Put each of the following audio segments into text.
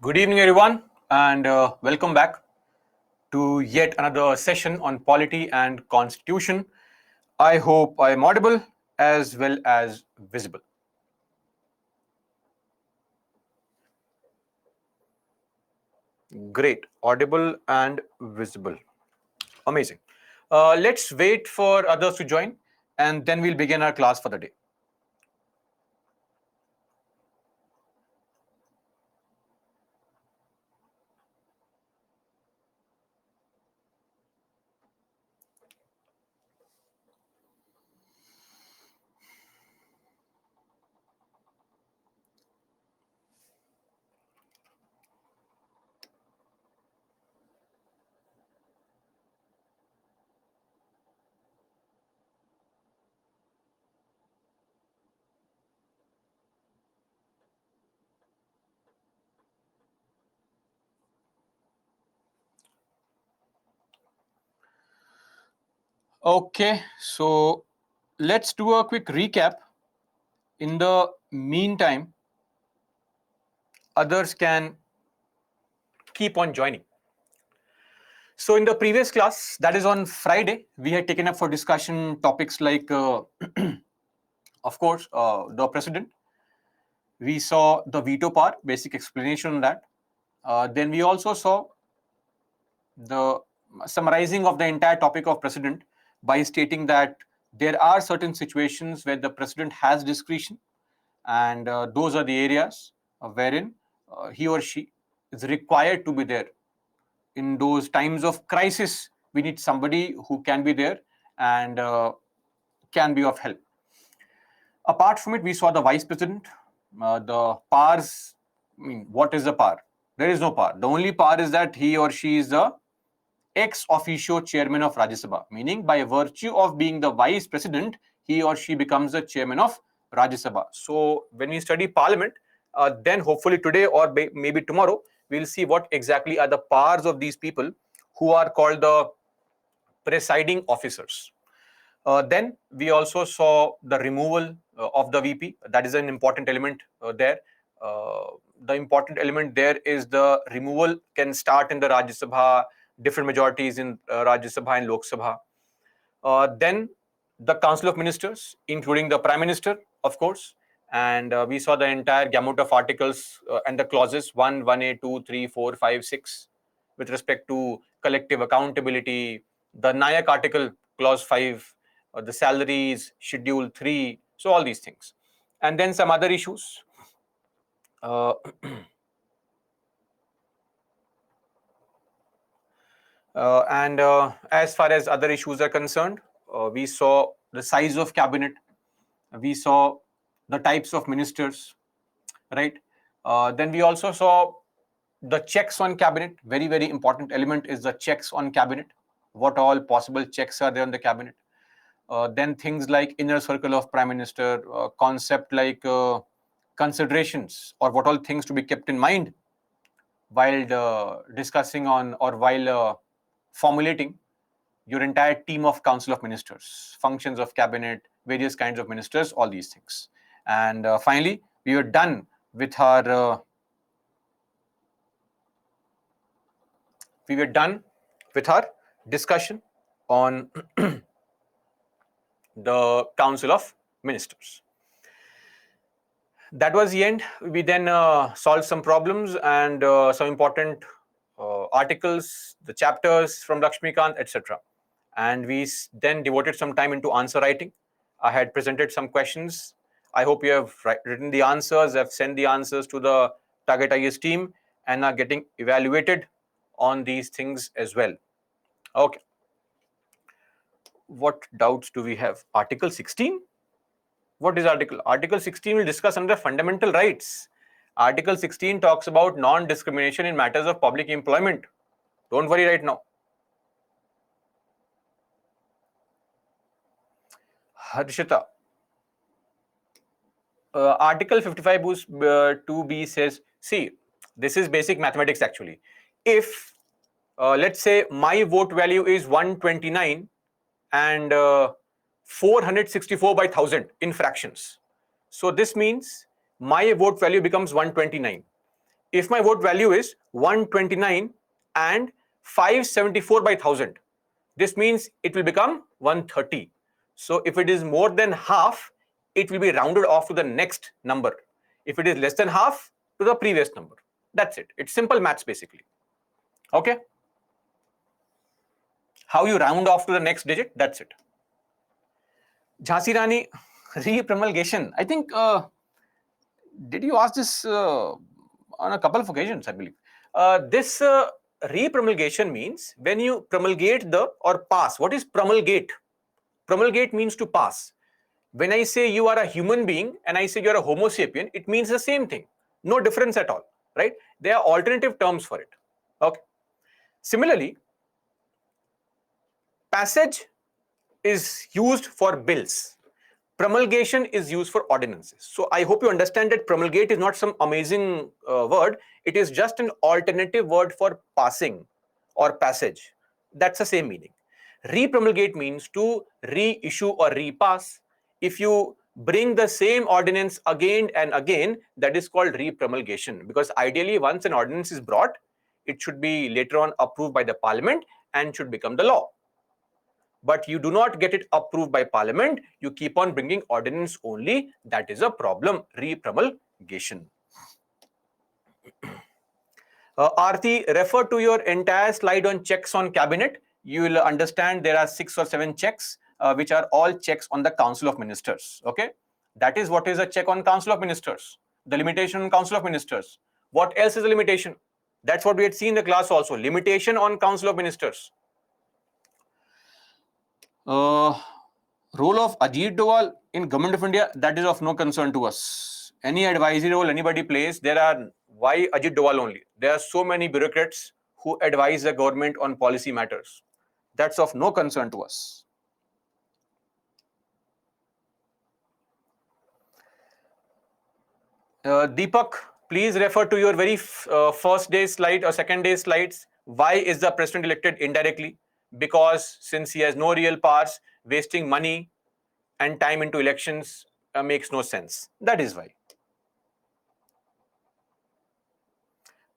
Good evening, everyone, and welcome back to yet another session on polity and constitution. I hope I am audible as well as visible. Great, audible and visible. Amazing. Let's wait for others to join and then we'll begin our class for the day. Okay, so let's do a quick recap. In the meantime, others can keep on joining. So in the previous class, that is on Friday, we had taken up for discussion topics like, of course, the president. We saw the veto power, basic explanation on that. Then we also saw the summarizing of the entire topic of president by stating that there are certain situations where the president has discretion, and those are the areas wherein he or she is required to be there. In those times of crisis, we need somebody who can be there and can be of help. Apart from it, we saw the vice president, the powers. I mean, what is the power? There is no power. The only power is that he or she is the ex officio chairman of Rajya Sabha, meaning by virtue of being the vice president, he or she becomes the chairman of Rajya Sabha. So when we study parliament, then hopefully today or maybe tomorrow, we'll see what exactly are the powers of these people who are called the presiding officers. Then we also saw the removal of the VP. That is an important element there. The important element there is the removal can start in the Rajya Sabha, different majorities in Rajya Sabha and Lok Sabha. Then the Council of Ministers, including the Prime Minister, of course. And we saw the entire gamut of articles and the clauses 1, 1A, 2, 3, 4, 5, 6 with respect to collective accountability, the Nayak article, clause 5, the salaries, schedule 3, so all these things. And then some other issues. As far as other issues are concerned, we saw the size of cabinet, we saw the types of ministers, right? Then we also saw the checks on cabinet. Very, very important element is the checks on cabinet. What all possible checks are there on the cabinet? Then things like inner circle of prime minister, concept like considerations or what all things to be kept in mind while discussing on or while formulating your entire team of council of ministers, functions of cabinet, various kinds of ministers, all these things. And finally, we were done with our discussion on the council of ministers. That was the end. We then solved some problems and some important articles, the chapters from Lakshmikant, etc. And we then devoted some time into answer writing. I had presented some questions. I hope you have written the answers, have sent the answers to the Target IAS team and are getting evaluated on these things as well. Okay. What doubts do we have? Article 16? What is Article? Article 16 will discuss under fundamental rights. Article 16 talks about non-discrimination in matters of public employment. Don't worry right now. Harshita. Article 55 2B says, see, this is basic mathematics actually. If, let's say, my vote value is 129 and 464 by 1000 in fractions. So this means my vote value becomes 129. if my vote value is 129 and 574 by 1000, this means it will become 130. So if it is more than half, it will be rounded off to the next number. If it is less than half, to the previous number. That's it. It's simple maths basically. Okay. How you round off to the next digit, that's it. Jhansi Rani re-promulgation. I think, did you ask this on a couple of occasions, I believe. This re-promulgation means when you promulgate or pass. What is promulgate? Promulgate means to pass. When I say you are a human being and I say you are a Homo sapien, it means the same thing. No difference at all, right? There are alternative terms for it. Okay. Similarly, passage is used for bills. Promulgation is used for ordinances. So I hope you understand that promulgate is not some amazing word. It is just an alternative word for passing or passage. That's the same meaning. Re-promulgate means to reissue or repass. If you bring the same ordinance again and again, that is called re-promulgation, because ideally once an ordinance is brought, it should be later on approved by the parliament and should become the law. But you do not get it approved by parliament, you keep on bringing ordinance only. That is a problem. Re-promulgation. Aarti, refer to your entire slide on checks on cabinet. You will understand there are 6 or 7 checks, which are all checks on the Council of Ministers. Okay, that is what is a check on Council of Ministers. The limitation on Council of Ministers. What else is a limitation? That's what we had seen in the class also. Limitation on Council of Ministers. Role of Ajit Doval in Government of India, that is of no concern to us. Any advisory role anybody plays, why Ajit Doval only? There are so many bureaucrats who advise the government on policy matters. That's of no concern to us. Deepak, please refer to your very first day slide or second day slides. Why is the president elected indirectly? Because since he has no real powers, wasting money and time into elections makes no sense. That is why.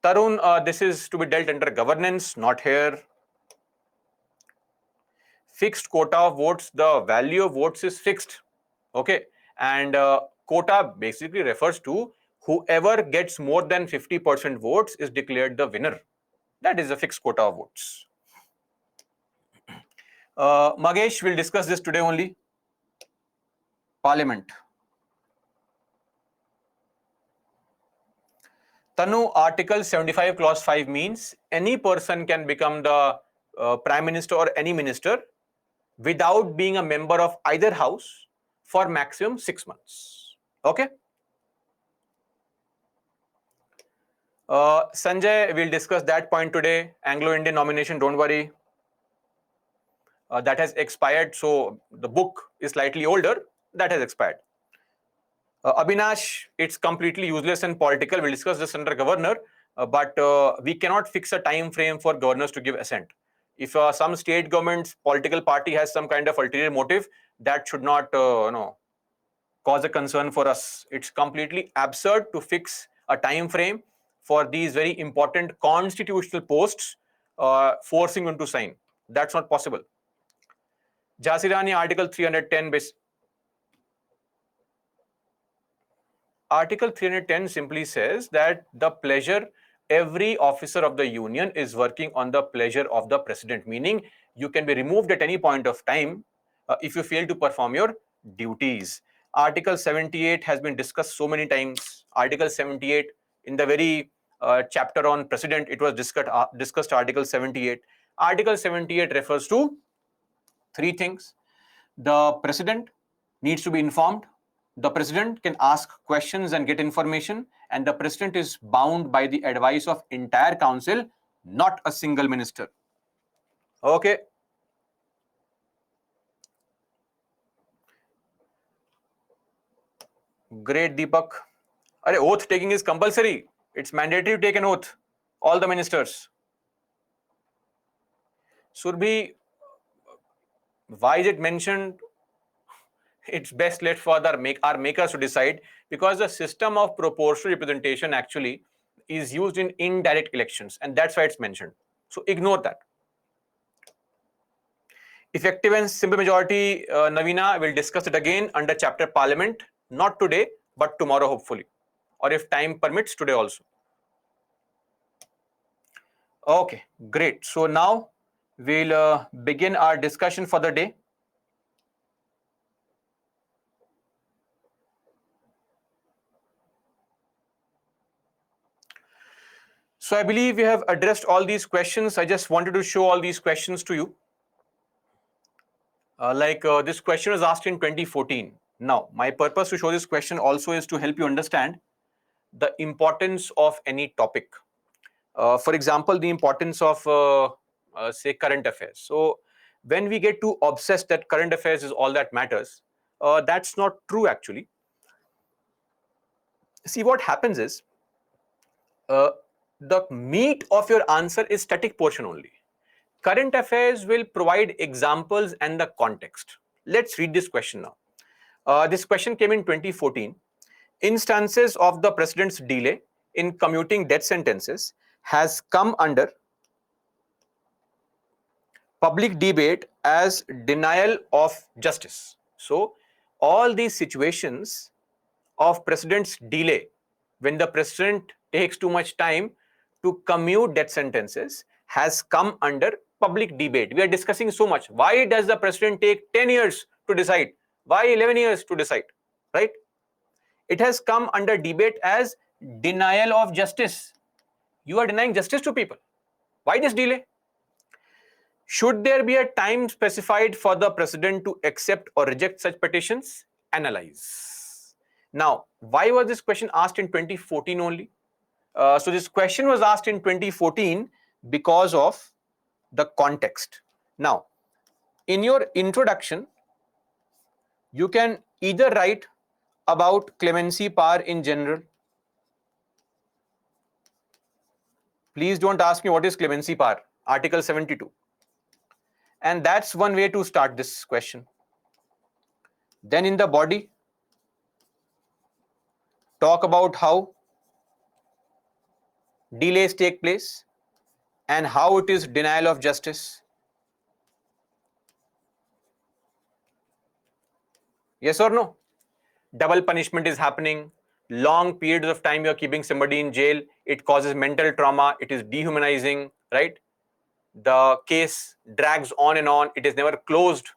Tarun, this is to be dealt under governance, not here. Fixed quota of votes, the value of votes is fixed. Okay. And quota basically refers to whoever gets more than 50% votes is declared the winner. That is a fixed quota of votes. Magesh will discuss this today only. Parliament. Tanu, Article 75 Clause 5 means any person can become the Prime Minister or any minister without being a member of either house for maximum 6 months. Okay. Sanjay will discuss that point today. Anglo-Indian nomination, don't worry. That has expired. So the book is slightly older. That has expired. Abhinash, it's completely useless and political. We'll discuss this under governor, but we cannot fix a time frame for governors to give assent. If some state government's political party has some kind of ulterior motive, that should not cause a concern for us. It's completely absurd to fix a time frame for these very important constitutional posts, forcing them to sign. That's not possible. Jhansi Rani, Article 310 Article 310 simply says that every officer of the union is working on the pleasure of the president, meaning you can be removed at any point of time if you fail to perform your duties. Article 78 has been discussed so many times. Article 78, in the very chapter on president, it was discussed Article 78. Article 78 refers to 3 things. The president needs to be informed. The president can ask questions and get information, and the president is bound by the advice of entire council, not a single minister. Okay. Great, Deepak. Oath taking is compulsory. It's mandatory to take an oath. All the ministers. Surbhi, why is it mentioned? It's best left for our makers to decide, because the system of proportional representation, actually, is used in indirect elections, and that's why it's mentioned. So ignore that. Effective and simple majority, Navina will discuss it again under chapter Parliament, not today, but tomorrow hopefully, or if time permits, today also. Okay, great. So now we'll begin our discussion for the day. So I believe we have addressed all these questions. I just wanted to show all these questions to you. This question was asked in 2014. Now, my purpose to show this question also is to help you understand the importance of any topic. For example, the importance of, say, current affairs. So when we get too obsessed that current affairs is all that matters, that's not true actually. See, what happens is, the meat of your answer is static portion only. Current affairs will provide examples and the context. Let's read this question now. This question came in 2014. Instances of the president's delay in commuting death sentences has come under public debate as denial of justice. So, all these situations of president's delay, when the president takes too much time to commute death sentences, has come under public debate. We are discussing so much. Why does the president take 10 years to decide? Why 11 years to decide? Right? It has come under debate as denial of justice. You are denying justice to people. Why this delay? Should there be a time specified for the president to accept or reject such petitions? Analyze. Now, why was this question asked in 2014 only? So this question was asked in 2014 because of the context. Now, in your introduction, you can either write about clemency power in general. Please don't ask me what is clemency power, Article 72. And that's one way to start this question. Then in the body, talk about how delays take place and how it is denial of justice. Yes or no? Double punishment is happening. Long periods of time you are keeping somebody in jail. It causes mental trauma. It is dehumanizing, right? The case drags on and on. It is never closed.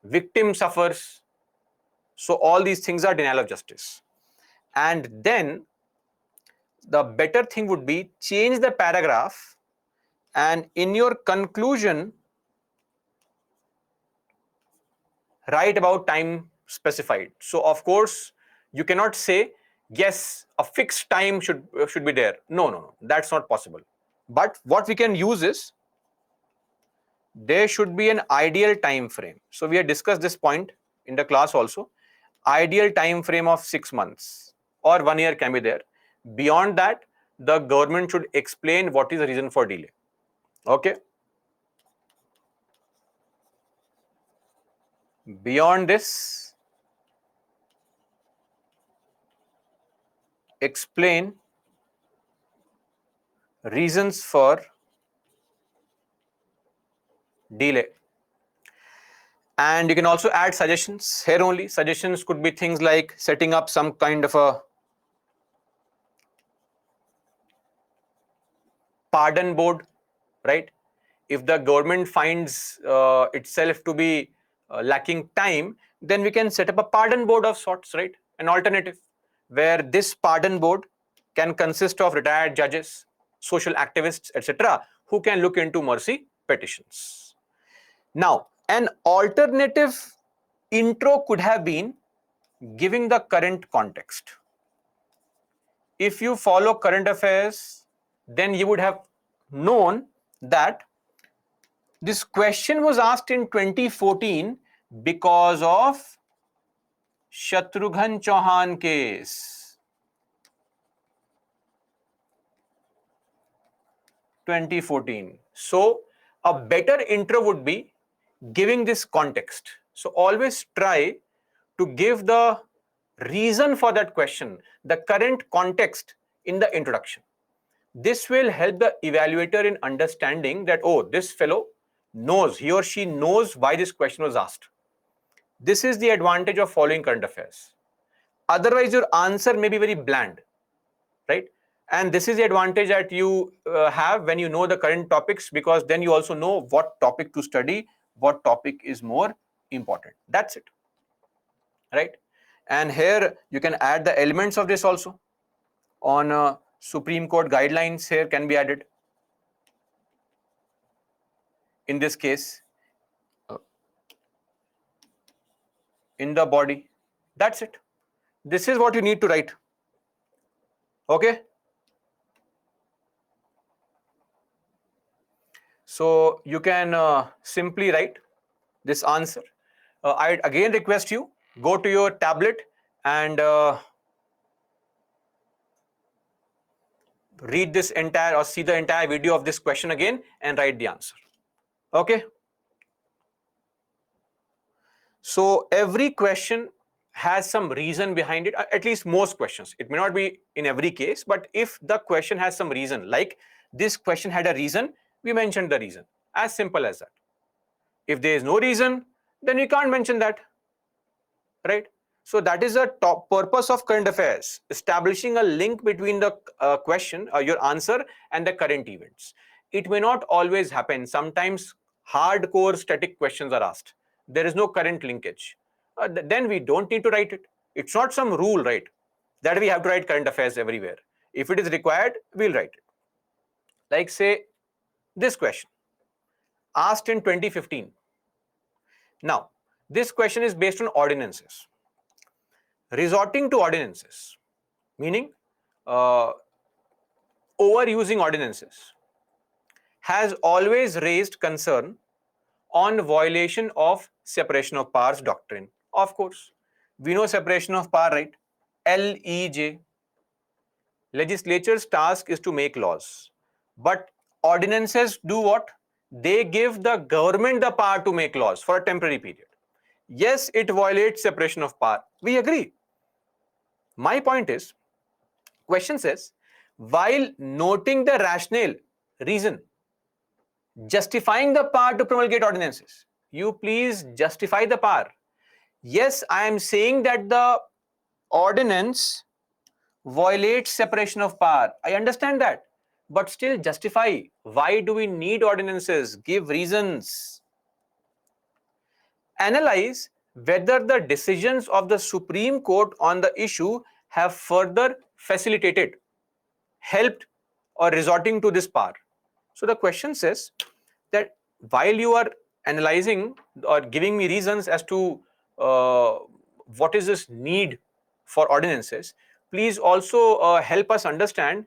Victim suffers. So all these things are denial of justice. And then the better thing would be change the paragraph, and in your conclusion write about time specified. So of course you cannot say yes, a fixed time should be there. No, that's not possible. But what we can use is there should be an ideal time frame. So we have discussed this point in the class also. Ideal time frame of 6 months or 1 year can be there. Beyond that, the government should explain what is the reason for delay. Okay. Beyond this, explain reasons for delay. And you can also add suggestions here only. Suggestions could be things like setting up some kind of a pardon board, right? If the government finds itself to be lacking time, then we can set up a pardon board of sorts, right? An alternative where this pardon board can consist of retired judges, social activists, etc., who can look into mercy petitions. Now, an alternative intro could have been giving the current context. If you follow current affairs, then you would have known that this question was asked in 2014 because of Shatrughan Chauhan case. 2014. So a better intro would be giving this context. So always try to give the reason for that question, the current context in the introduction. This will help the evaluator in understanding that, oh, this fellow knows, he or she knows why this question was asked. This is the advantage of following current affairs. Otherwise, your answer may be very bland, right? And this is the advantage that you have when you know the current topics, because then you also know what topic to study, what topic is more important. That's it, right? And here you can add the elements of this also. On Supreme Court guidelines here can be added. In this case, in the body. That's it. This is what you need to write. Okay. So you can simply write this answer. I again request you, go to your tablet and read this entire or see the entire video of this question again and write the answer. Okay. So every question has some reason behind it, at least most questions. It may not be in every case, but if the question has some reason, like this question had a reason, we mentioned the reason. As simple as that. If there is no reason, then we can't mention that, right? So that is the top purpose of current affairs, establishing a link between the question, your answer, and the current events. It may not always happen. Sometimes hardcore static questions are asked. There is no current linkage. Then we don't need to write it. It's not some rule, right, that we have to write current affairs everywhere. If it is required, we'll write it. Like say this question, asked in 2015. Now, this question is based on ordinances. Resorting to ordinances, meaning overusing ordinances, has always raised concern on violation of separation of powers doctrine. Of course, we know separation of power, right? LEJ. Legislature's task is to make laws, but ordinances do what? They give the government the power to make laws for a temporary period. Yes, it violates separation of power. We agree. My point is, question says, while noting the rationale, reason, justifying the power to promulgate ordinances, you please justify the power. Yes, I am saying that the ordinance violates separation of power. I understand that, but still justify. Why do we need ordinances? Give reasons. Analyze whether the decisions of the Supreme Court on the issue have further facilitated, helped, or resorting to this power. So the question says that while you are analyzing or giving me reasons as to what is this need for ordinances, please also help us understand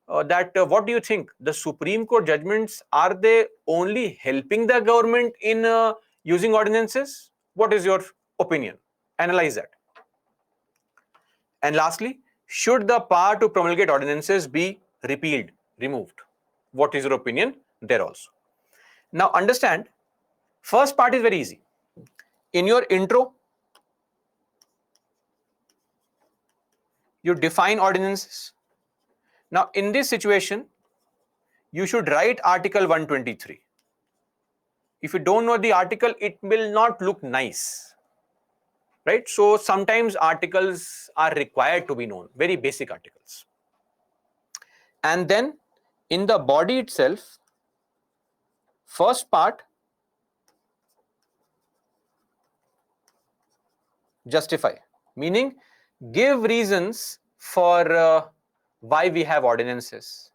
that what do you think? The Supreme Court judgments, are they only helping the government in using ordinances? What is your opinion? Analyze that. And lastly, should the power to promulgate ordinances be repealed, removed? What is your opinion there also? Now understand, first part is very easy. In your intro, you define ordinances. Now in this situation, you should write Article 123. If you don't know the article, it will not look nice, right? So sometimes articles are required to be known, very basic articles. And then in the body itself, first part, justify, meaning give reasons for why we have ordinances.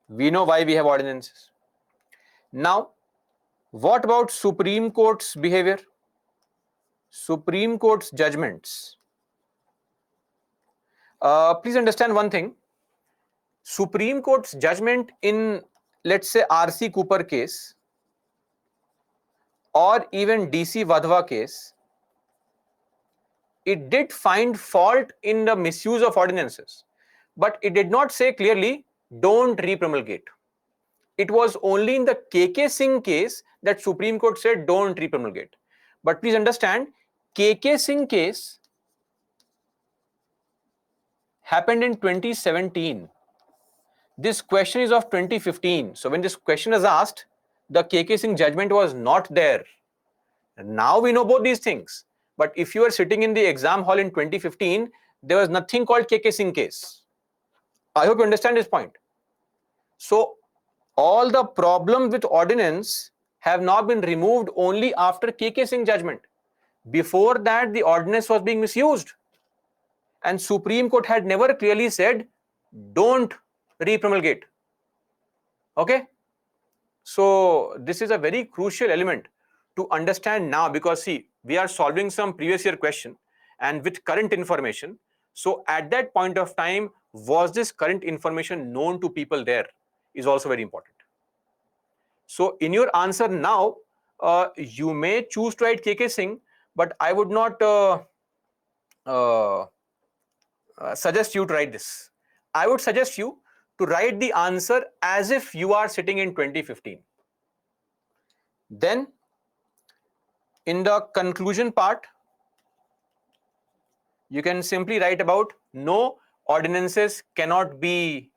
We know why we have ordinances. Now, what about Supreme Court's behavior? Supreme Court's judgments. Please understand one thing. Supreme Court's judgment in, let's say, R.C. Cooper case or even D.C. Wadhwa case, it did find fault in the misuse of ordinances, but it did not say clearly, don't repromulgate. It was only in the KK Singh case that Supreme Court said, don't repromulgate. But please understand, KK Singh case happened in 2017. This question is of 2015. So when this question is asked, the KK Singh judgment was not there. Now we know both these things. But if you are sitting in the exam hall in 2015, there was nothing called KK Singh case. I hope you understand this point. So all the problems with ordinance have now been removed only after KK Singh judgment. Before that, the ordinance was being misused. And Supreme Court had never clearly said, don't repromulgate. Okay? So this is a very crucial element to understand now, because see, we are solving some previous year question and with current information. So at that point of time, was this current information known to people there is also very important. So in your answer now, you may choose to write KK Singh, but I would not suggest you to write this. I would suggest you to write the answer as if you are sitting in 2015. Then in the conclusion part, you can simply write about no ordinances cannot be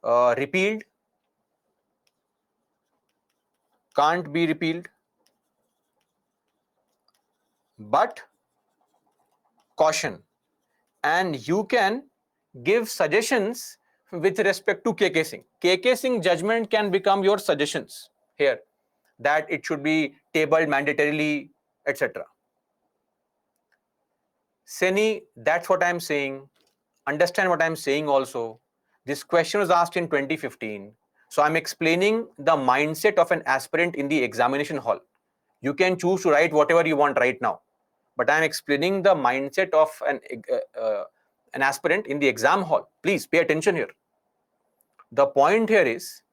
repealed, can't be repealed, but caution. And you can give suggestions with respect to KK Singh. KK Singh judgment can become your suggestions here, that it should be tabled mandatorily, etc. Seni, that's what I'm saying. Understand what I'm saying also. This question was asked in 2015. So I'm explaining the mindset of an aspirant in the examination hall. You can choose to write whatever you want right now, but I'm explaining the mindset of an aspirant in the exam hall. Please pay attention here. The point here is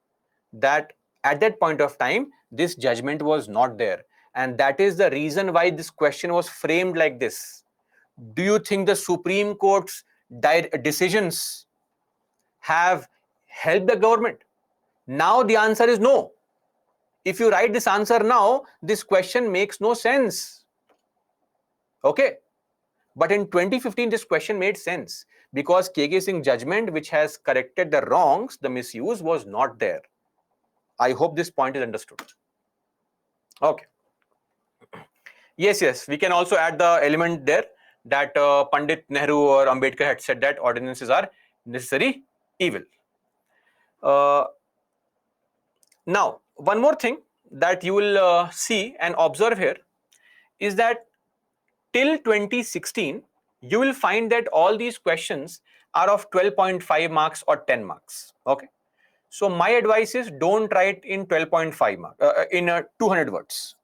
that at that point of time, this judgment was not there. And that is the reason why this question was framed like this. Do you think the Supreme Court's decisions have helped the government? Now the answer is no. If you write this answer now, this question makes no sense. Okay? But in 2015, this question made sense because KK Singh judgment, which has corrected the wrongs, the misuse, was not there. I hope this point is understood. Okay. Yes, we can also add the element there that Pandit Nehru or Ambedkar had said that ordinances are necessary evil. Now, one more thing that you will see and observe here is that till 2016, you will find that all these questions are of 12.5 marks or 10 marks. Okay. So my advice is don't write in 12.5 marks, in 200 words.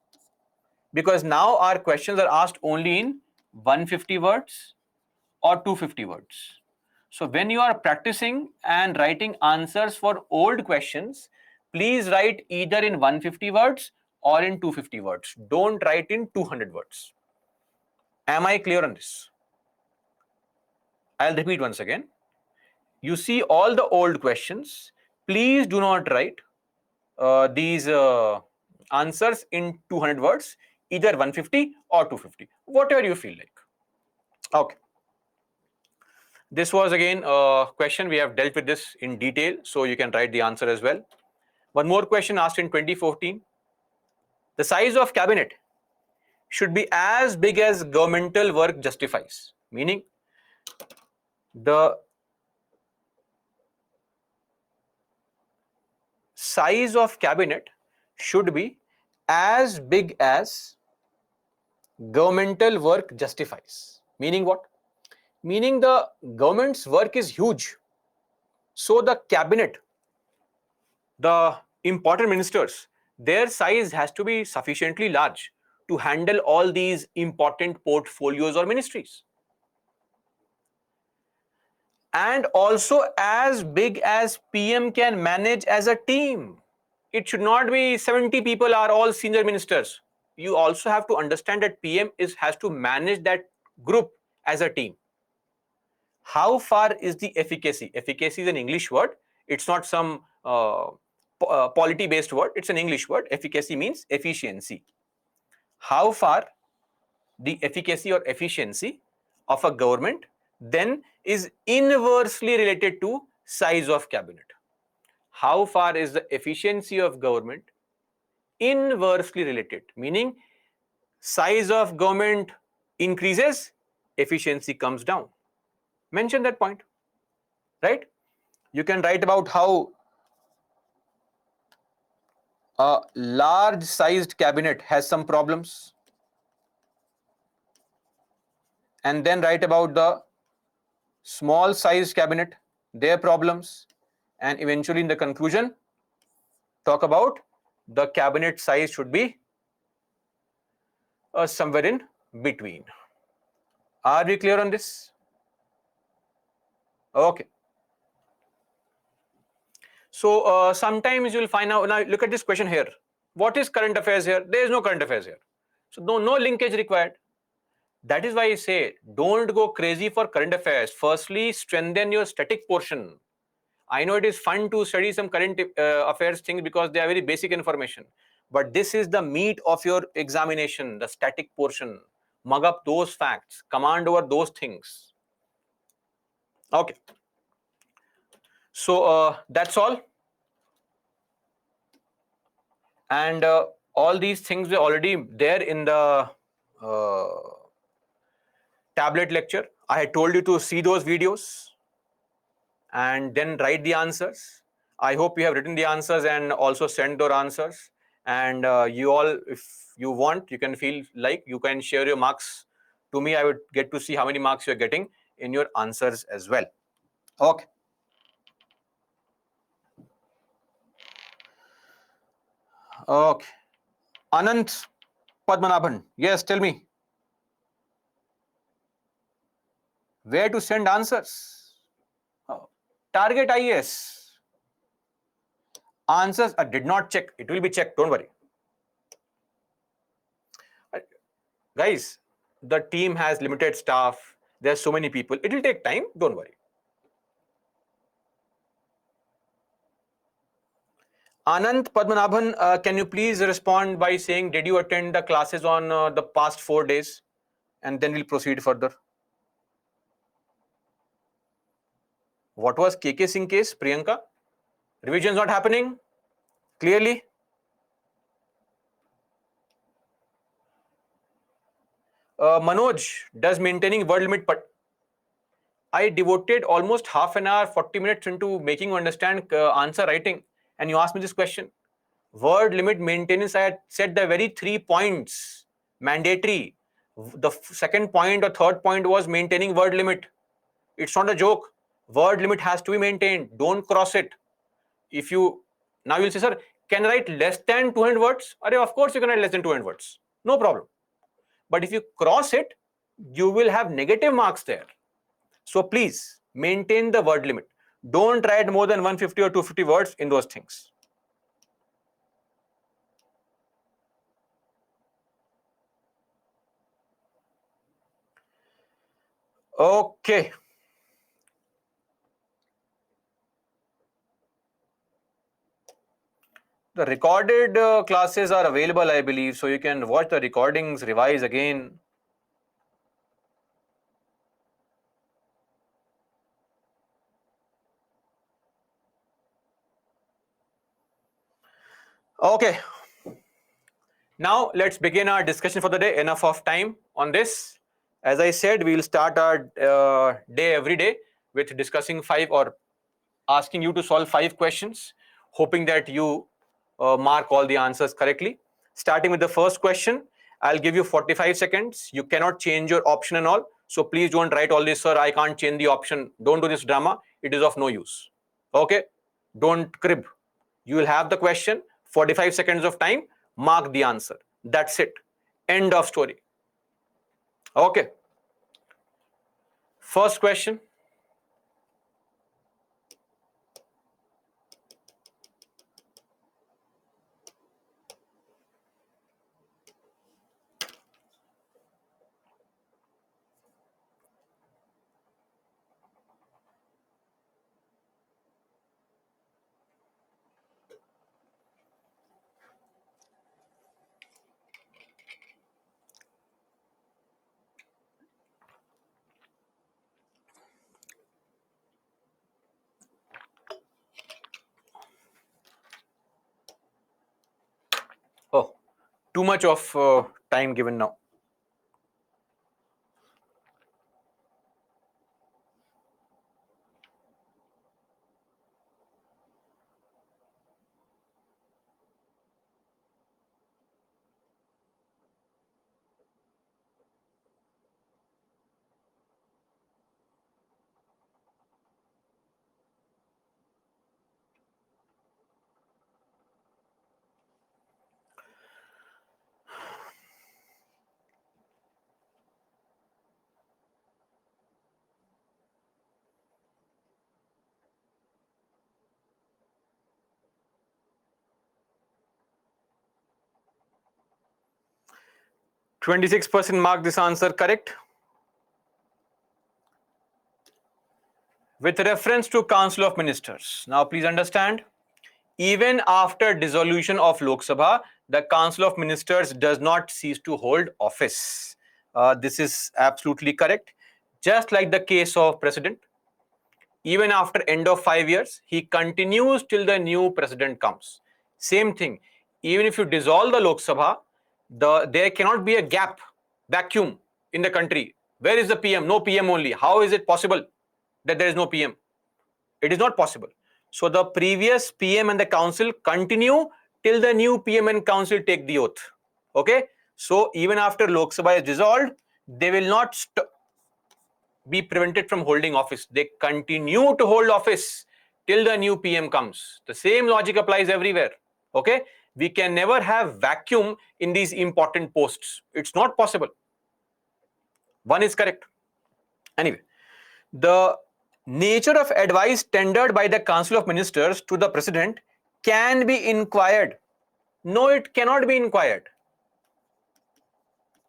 Because now our questions are asked only in 150 words or 250 words. So when you are practicing and writing answers for old questions, please write either in 150 words or in 250 words. Don't write in 200 words. Am I clear on this? I'll repeat once again. You see all the old questions. Please do not write these answers in 200 words, either 150 or 250, whatever you feel like. Okay. This was again a question. We have dealt with this in detail, so you can write the answer as well. One more question asked in 2014. The size of cabinet should be as big as governmental work justifies, meaning the size of cabinet should be as big as governmental work justifies. Meaning what? Meaning the government's work is huge. So the cabinet, the important ministers, their size has to be sufficiently large to handle all these important portfolios or ministries. And also as big as PM can manage as a team. It should not be 70 people are all senior ministers. You also have to understand that PM has to manage that group as a team. How far is the efficacy? Efficacy is an English word. It's not some polity-based word. It's an English word. Efficacy means efficiency. How far the efficacy or efficiency of a government then is inversely related to size of cabinet. how far is the efficiency of government inversely related, meaning size of government increases, efficiency comes down. Mention that point, right? You can write about how a large sized cabinet has some problems, and then write about the small sized cabinet, their problems, and eventually in the conclusion talk about the cabinet size should be somewhere in between. Are we clear on this? Okay. So sometimes you'll find out, now look at this question here. What is current affairs here? There is no current affairs here. So no linkage required. That is why I say don't go crazy for current affairs. Firstly, strengthen your static portion. I know it is fun to study some current affairs things because they are very basic information. But this is the meat of your examination, the static portion. Mug up those facts, command over those things. Okay. So that's all. And all these things were already there in the tablet lecture. I had told you to see those videos and then write the answers. I hope you have written the answers and also sent your answers. And you all, if you want, you can feel like you can share your marks to me. I would get to see how many marks you're getting in your answers as well. Okay. Okay. Anant Padmanabhan. Yes, tell me. Where to send answers? Oh, Target IAS. Answers did not check. It will be checked. Don't worry. Guys, the team has limited staff. There's so many people. It will take time. Don't worry. Anant Padmanabhan, can you please respond by saying, did you attend the classes on the past 4 days? And then we'll proceed further. What was KK Singh case, Priyanka? Revisions not happening? Clearly? Manoj, does maintaining word limit, but I devoted almost half an hour, 40 minutes into making you understand answer writing, and you asked me this question. Word limit maintenance, I had said the very 3 points mandatory. The second point or third point was maintaining word limit. It's not a joke. Word limit has to be maintained. Don't cross it. If you now you'll say, sir, can I write less than 200 words? Of course you can write less than 200 words. No problem. But if you cross it, you will have negative marks there. So please maintain the word limit. Don't write more than 150 or 250 words in those things. Okay. The recorded classes are available, I believe, so you can watch the recordings, revise again. Okay. Now let's begin our discussion for the day. Enough of time on this. As I said, we'll start our day every day with discussing 5 or asking you to solve 5 questions, hoping that you mark all the answers correctly. Starting with the first question, I'll give you 45 seconds. You cannot change your option and all. So please don't write all this, sir, I can't change the option. Don't do this drama. It is of no use. Okay? Don't crib. You will have the question, 45 seconds of time, mark the answer. That's it. End of story. Okay. First question. too much of time given now. %26% mark this answer correct. With reference to Council of Ministers. Now please understand, even after dissolution of Lok Sabha, the Council of Ministers does not cease to hold office. This is absolutely correct. Just like the case of President, even after end of 5 years, he continues till the new president comes. Same thing. Even if you dissolve the Lok Sabha, there cannot be a gap, vacuum in the country. Where is the PM? No PM only. How is it possible that there is no PM? It is not possible. So the previous PM and the council continue till the new PM and council take the oath. Okay. So even after Lok Sabha is dissolved, they will not be prevented from holding office. They continue to hold office till the new PM comes. The same logic applies everywhere. Okay. We can never have vacuum in these important posts. It's not possible. One is correct. Anyway, the nature of advice tendered by the Council of Ministers to the President can be inquired. No, it cannot be inquired.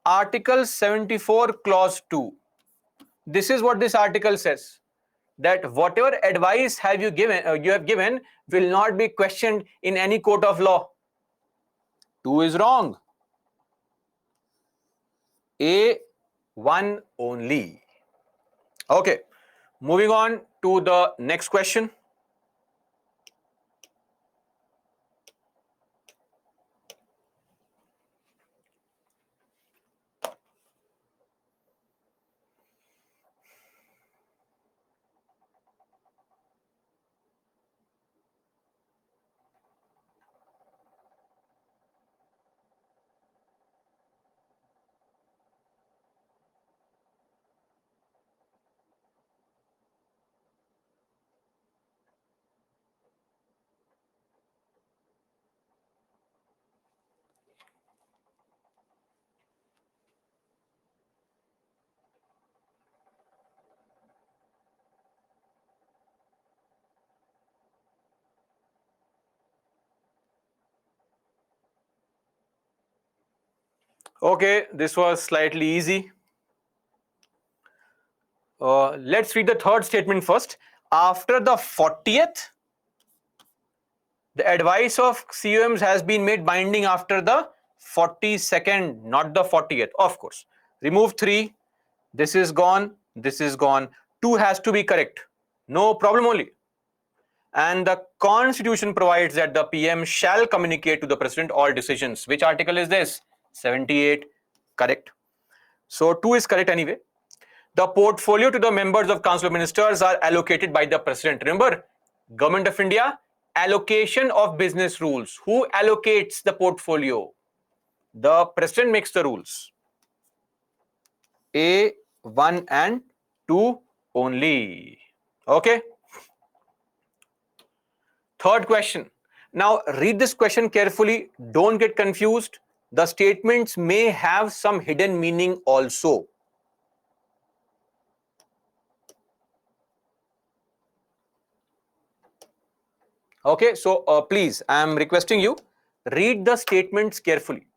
Article 74, Clause 2. This is what this article says, that whatever advice you have given will not be questioned in any court of law. 2 is wrong. A1 only. Okay, moving on to the next question. Okay, this was slightly easy. Let's read the third statement first. After the 40th, the advice of CUMs has been made binding after the 42nd, not the 40th, of course. Remove 3. This is gone. This is gone. 2 has to be correct. No problem only. And the Constitution provides that the PM shall communicate to the President all decisions. Which article is this? 78. Correct. So 2 is correct anyway. The portfolio to the members of Council of Ministers are allocated by the President. Remember, Government of India, allocation of business rules. Who allocates the portfolio? The President makes the rules. A, 1 and 2 only. Okay. Third question. Now read this question carefully. Don't get confused. The statements may have some hidden meaning also. Okay, so please, I am requesting you, read the statements carefully.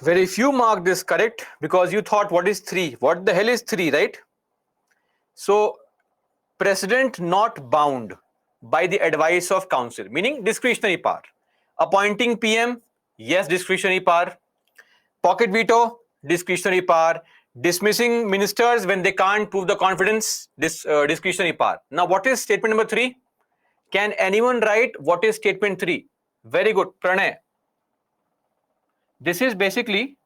Very few marked this correct because you thought what is 3? What the hell is 3, right? So president not bound by the advice of council, meaning discretionary power. Appointing PM, yes, discretionary power. Pocket veto, discretionary power. Dismissing ministers when they can't prove the confidence, discretionary power. Now, what is statement number 3? Can anyone write what is statement 3? Very good, Pranay. This is basically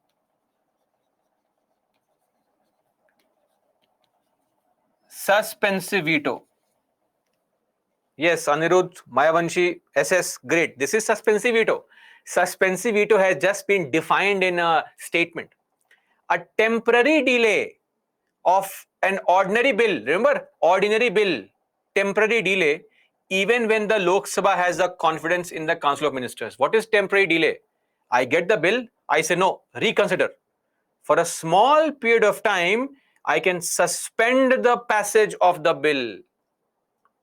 suspensive veto. Yes, Anirudh, Mayavanshi, SS, great. This is suspensive veto. Suspensive veto has just been defined in a statement. A temporary delay of an ordinary bill, remember, ordinary bill, temporary delay, even when the Lok Sabha has the confidence in the Council of Ministers. What is temporary delay? I get the bill, I say no, reconsider. For a small period of time, I can suspend the passage of the bill.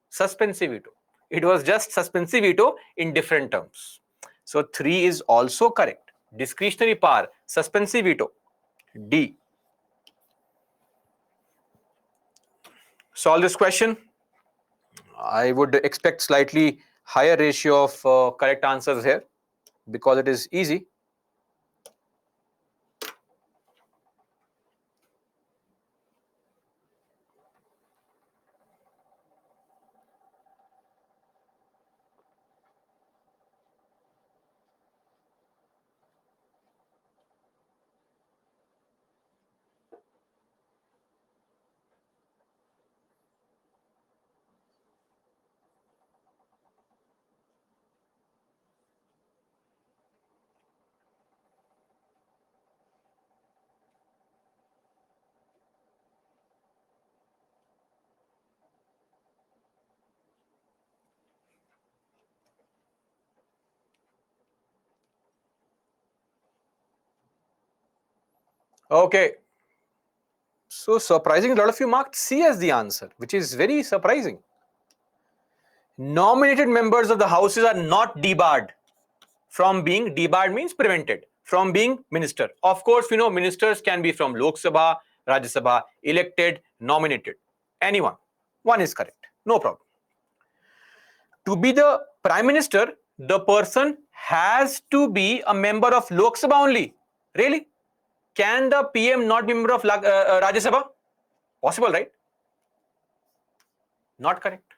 Suspensive veto. It was just suspensive veto in different terms. So 3 is also correct. Discretionary power, suspensive veto. D. Solve this question. I would expect slightly higher ratio of correct answers here because it is easy. Okay. So surprising, a lot of you marked C as the answer, which is very surprising. Nominated members of the houses are not debarred from being, debarred means prevented, from being minister. Of course, we know ministers can be from Lok Sabha, Rajya Sabha, elected, nominated. Anyone. One is correct. No problem. To be the prime minister, the person has to be a member of Lok Sabha only. Really? Can the PM not be member of Rajya Sabha? Possible, right? Not correct.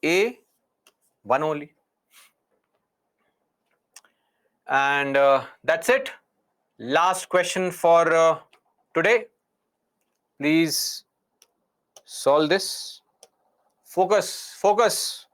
A, one only. And that's it. Last question for today. Please solve this. Focus, focus.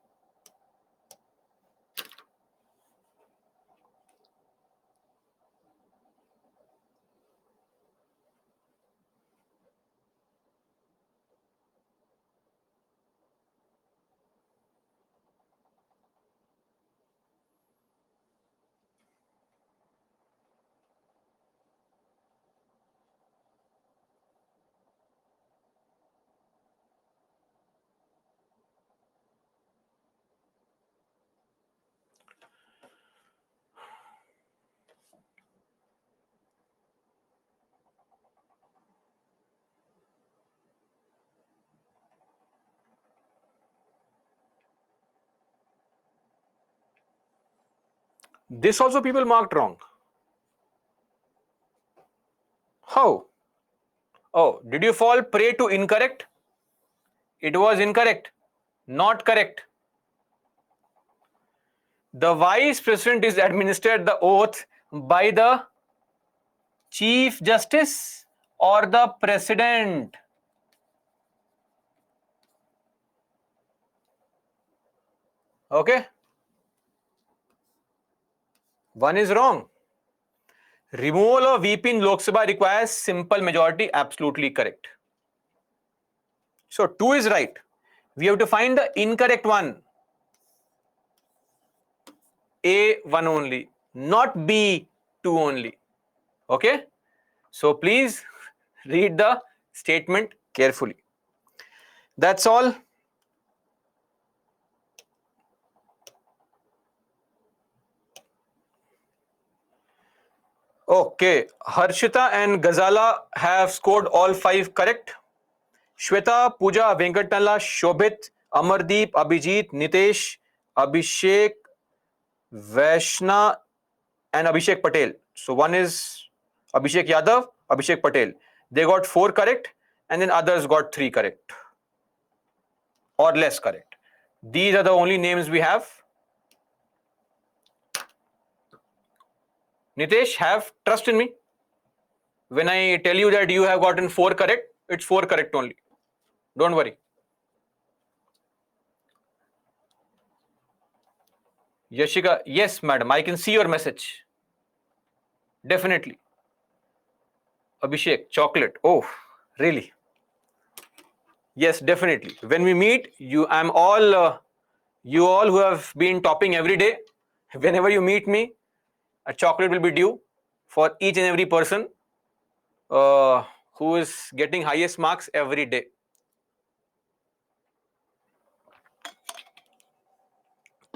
This also people marked wrong. How? Oh, did you fall prey to incorrect? It was incorrect. Not correct. The vice president is administered the oath by the chief justice or the president. Okay. One is wrong. Removal of VP in Lok Sabha requires simple majority. Absolutely correct. So 2 is right. We have to find the incorrect one. A, 1 only, not B, 2 only. Okay. So please read the statement carefully. That's all. Okay, Harshita and Ghazala have scored all 5 correct. Shweta, Pooja, Venkatala, Shobhit, Amardeep, Abhijit, Nitesh, Abhishek, Vaishna, and Abhishek Patel. So one is Abhishek Yadav, Abhishek Patel. They got 4 correct, and then others got 3 correct or less correct. These are the only names we have. Nitesh, have trust in me. When I tell you that you have gotten 4 correct, it's 4 correct only. Don't worry. Yashika, yes, madam, I can see your message. Definitely. Abhishek, chocolate. Oh, really? Yes, definitely. When we meet, you all who have been topping every day, whenever you meet me, a chocolate will be due for each and every person who is getting highest marks every day.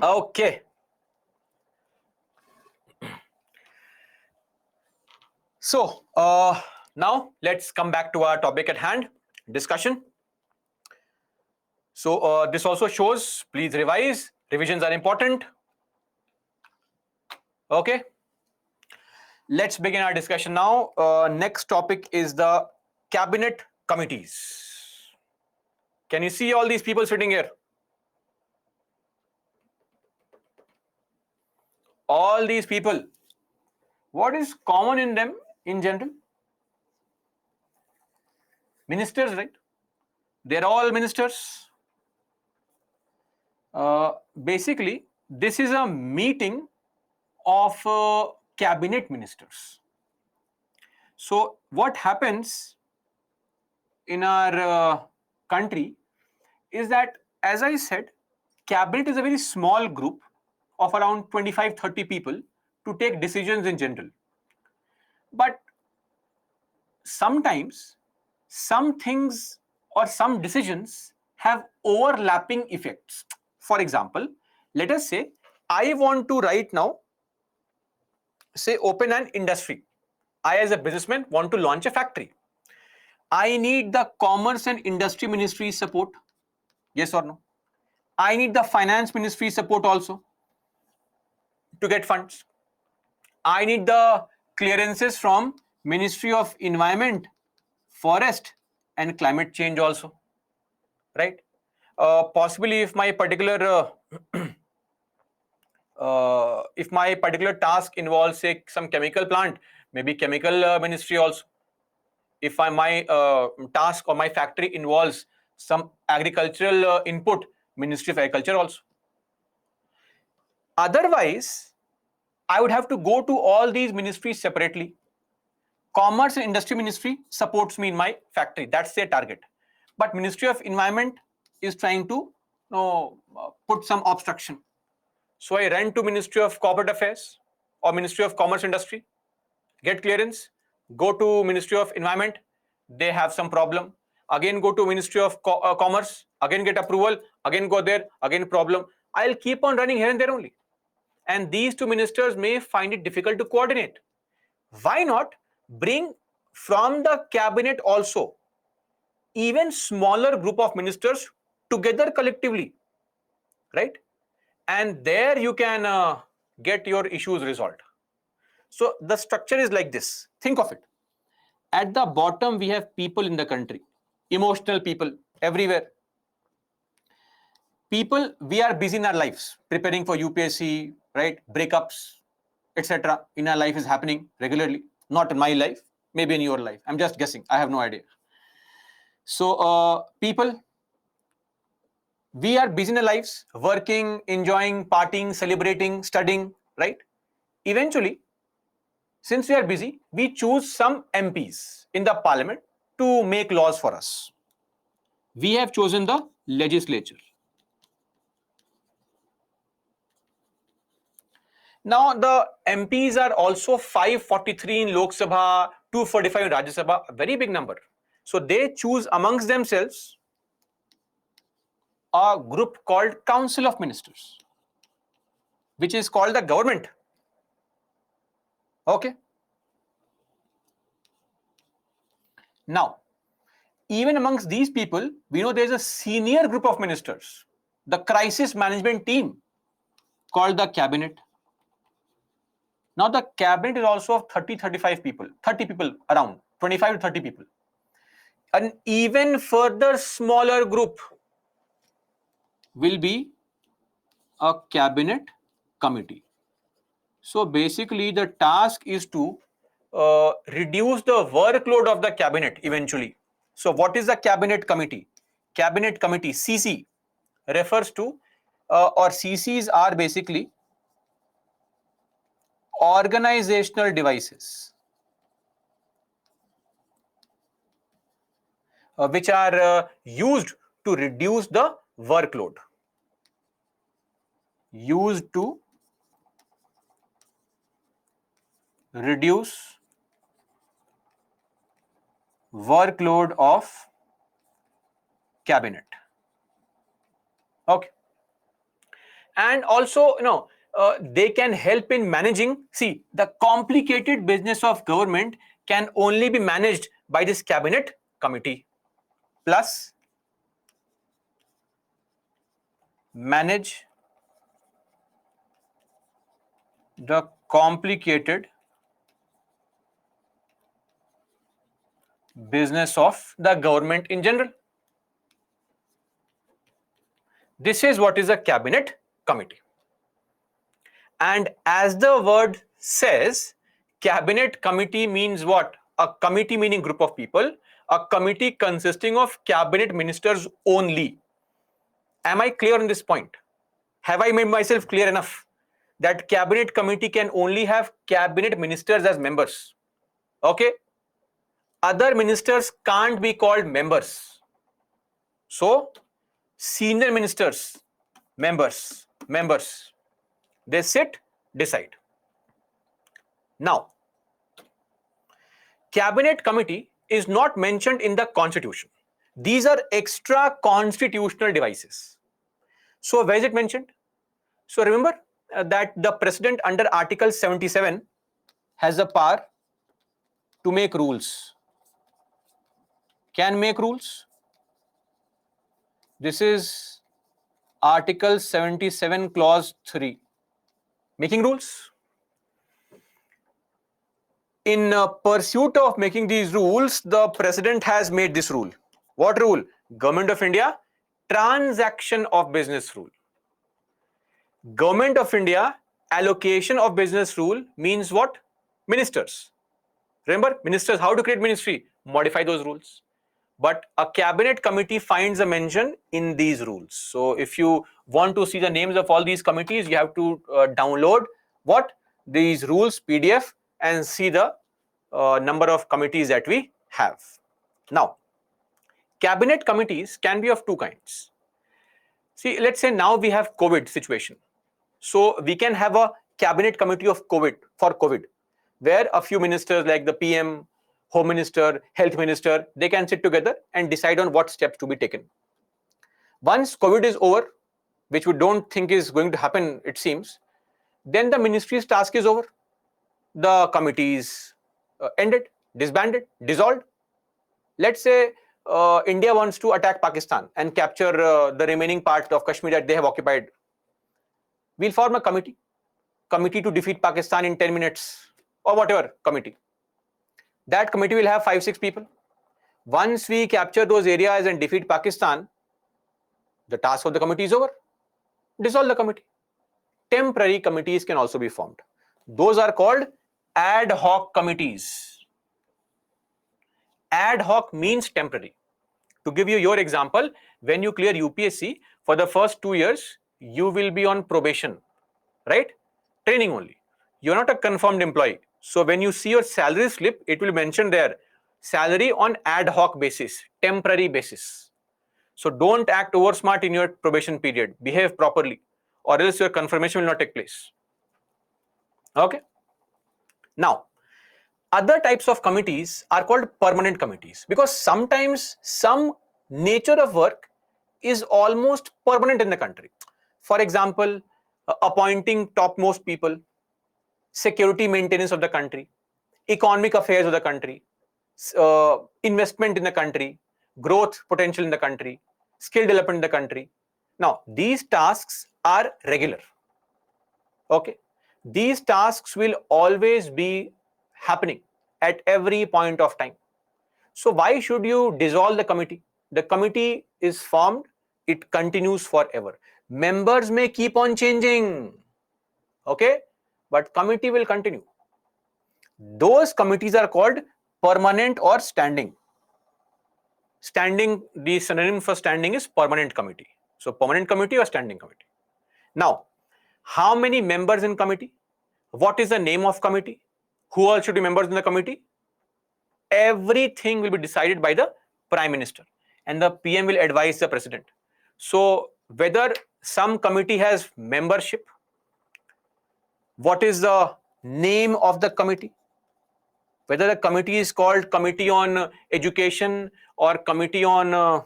Okay. So now let's come back to our topic at hand, discussion. So this also shows, please revise. Revisions are important. Okay. Let's begin our discussion now. Next topic is the cabinet committees. Can you see all these people sitting here? All these people. What is common in them in general? Ministers, right? They're all ministers. Basically, this is a meeting of cabinet ministers. So, what happens in our country is that, as I said, cabinet is a very small group of around 25-30 people to take decisions in general. But sometimes some things or some decisions have overlapping effects. For example, let us say I want to right now say open an industry. I as a businessman want to launch a factory. I need the commerce and industry ministry support. Yes or no? I need the finance ministry support also to get funds. I need the clearances from Ministry of Environment, Forest and Climate Change also, right? Possibly if my particular task involves say some chemical plant, maybe chemical ministry also. If my task or my factory involves some agricultural input, Ministry of Agriculture also. Otherwise, I would have to go to all these ministries separately. Commerce and Industry Ministry supports me in my factory. That's their target. But Ministry of Environment is trying to put some obstruction. So I run to Ministry of Corporate Affairs or Ministry of Commerce Industry, get clearance, go to Ministry of Environment, they have some problem. Again go to Ministry of Commerce, again get approval, again go there, again problem. I'll keep on running here and there only. And these two ministers may find it difficult to coordinate. Why not bring from the cabinet also even smaller group of ministers together collectively, right? And there you can get your issues resolved. So the structure is like this. Think of it. At the bottom, we have people in the country, emotional people everywhere. People, we are busy in our lives, preparing for UPSC, right? Breakups, etc. in our life is happening regularly. Not in my life, maybe in your life. I'm just guessing. I have no idea. So, people, we are busy in our lives, working, enjoying, partying, celebrating, studying, right? Eventually, since we are busy, we choose some MPs in the parliament to make laws for us. We have chosen the legislature. Now, the MPs are also 543 in Lok Sabha, 245 in Rajya Sabha, a very big number. So, they choose amongst themselves a group called Council of Ministers, which is called the government. Okay. Now, even amongst these people, we know there's a senior group of ministers, the crisis management team called the cabinet. Now, the cabinet is also of 35 people, 30 people around, 25 to 30 people. An even further smaller group will be a cabinet committee. So basically, the task is to reduce the workload of the cabinet eventually. So what is the cabinet committee? Cabinet committee, CC, refers to, or CCs are basically organizational devices which are used to reduce the workload. Used to reduce workload of cabinet. Okay. And also, they can help in managing. See, the complicated business of government can only be managed by this cabinet committee. Plus, manage the complicated business of the government in general. This is what is a cabinet committee. And as the word says, cabinet committee means what? A committee meaning group of people, a committee consisting of cabinet ministers only. Am I clear on this point? Have I made myself clear enough that cabinet committee can only have cabinet ministers as members? Okay? Other ministers can't be called members. So, senior ministers, members, they sit, decide. Now, cabinet committee is not mentioned in the constitution. These are extra constitutional devices. So, where is it mentioned? So, remember that the president under Article 77 has the power to make rules. Can make rules. This is Article 77 Clause 3. Making rules. In pursuit of making these rules, the president has made this rule. What rule? Government of India transaction of business rule. Government of India allocation of business rule means what? Ministers. Remember, ministers, how to create ministry? Modify those rules. But a cabinet committee finds a mention in these rules. So if you want to see the names of all these committees, you have to download what? These rules PDF and see the number of committees that we have. Now, cabinet committees can be of two kinds. See, let's say now we have COVID situation. So we can have a cabinet committee of COVID for COVID, where a few ministers like the PM, Home Minister, Health Minister, they can sit together and decide on what steps to be taken. Once COVID is over, which we don't think is going to happen, it seems, then the ministry's task is over. The committees ended, disbanded, dissolved. Let's say India wants to attack Pakistan and capture the remaining part of Kashmir that they have occupied. We'll form a committee to defeat Pakistan in 10 minutes or whatever committee. That committee will have 5-6 people. Once we capture those areas and defeat Pakistan, the task of the committee is over. Dissolve the committee. Temporary committees can also be formed. Those are called ad hoc committees. Ad hoc means temporary. To give you your example, when you clear UPSC, for the first 2 years, you will be on probation, right? Training only. You're not a confirmed employee. So when you see your salary slip, it will mention there, salary on ad hoc basis, temporary basis. So don't act over smart in your probation period. Behave properly, or else your confirmation will not take place. Okay. Now, other types of committees are called permanent committees, because sometimes some nature of work is almost permanent in the country. For example, appointing topmost people, security maintenance of the country, economic affairs of the country, investment in the country, growth potential in the country, skill development in the country. Now, these tasks are regular. Okay. These tasks will always be happening at every point of time. So why should you dissolve the committee? The committee is formed, it continues forever. Members may keep on changing, okay, but committee will continue. Those committees are called permanent or standing. Standing, the synonym for standing is permanent committee. So permanent committee or standing committee. Now, how many members in committee? What is the name of committee? Who all should be members in the committee? Everything will be decided by the Prime Minister, and the PM will advise the President. So whether some committee has membership, what is the name of the committee, whether the committee is called Committee on Education or Committee on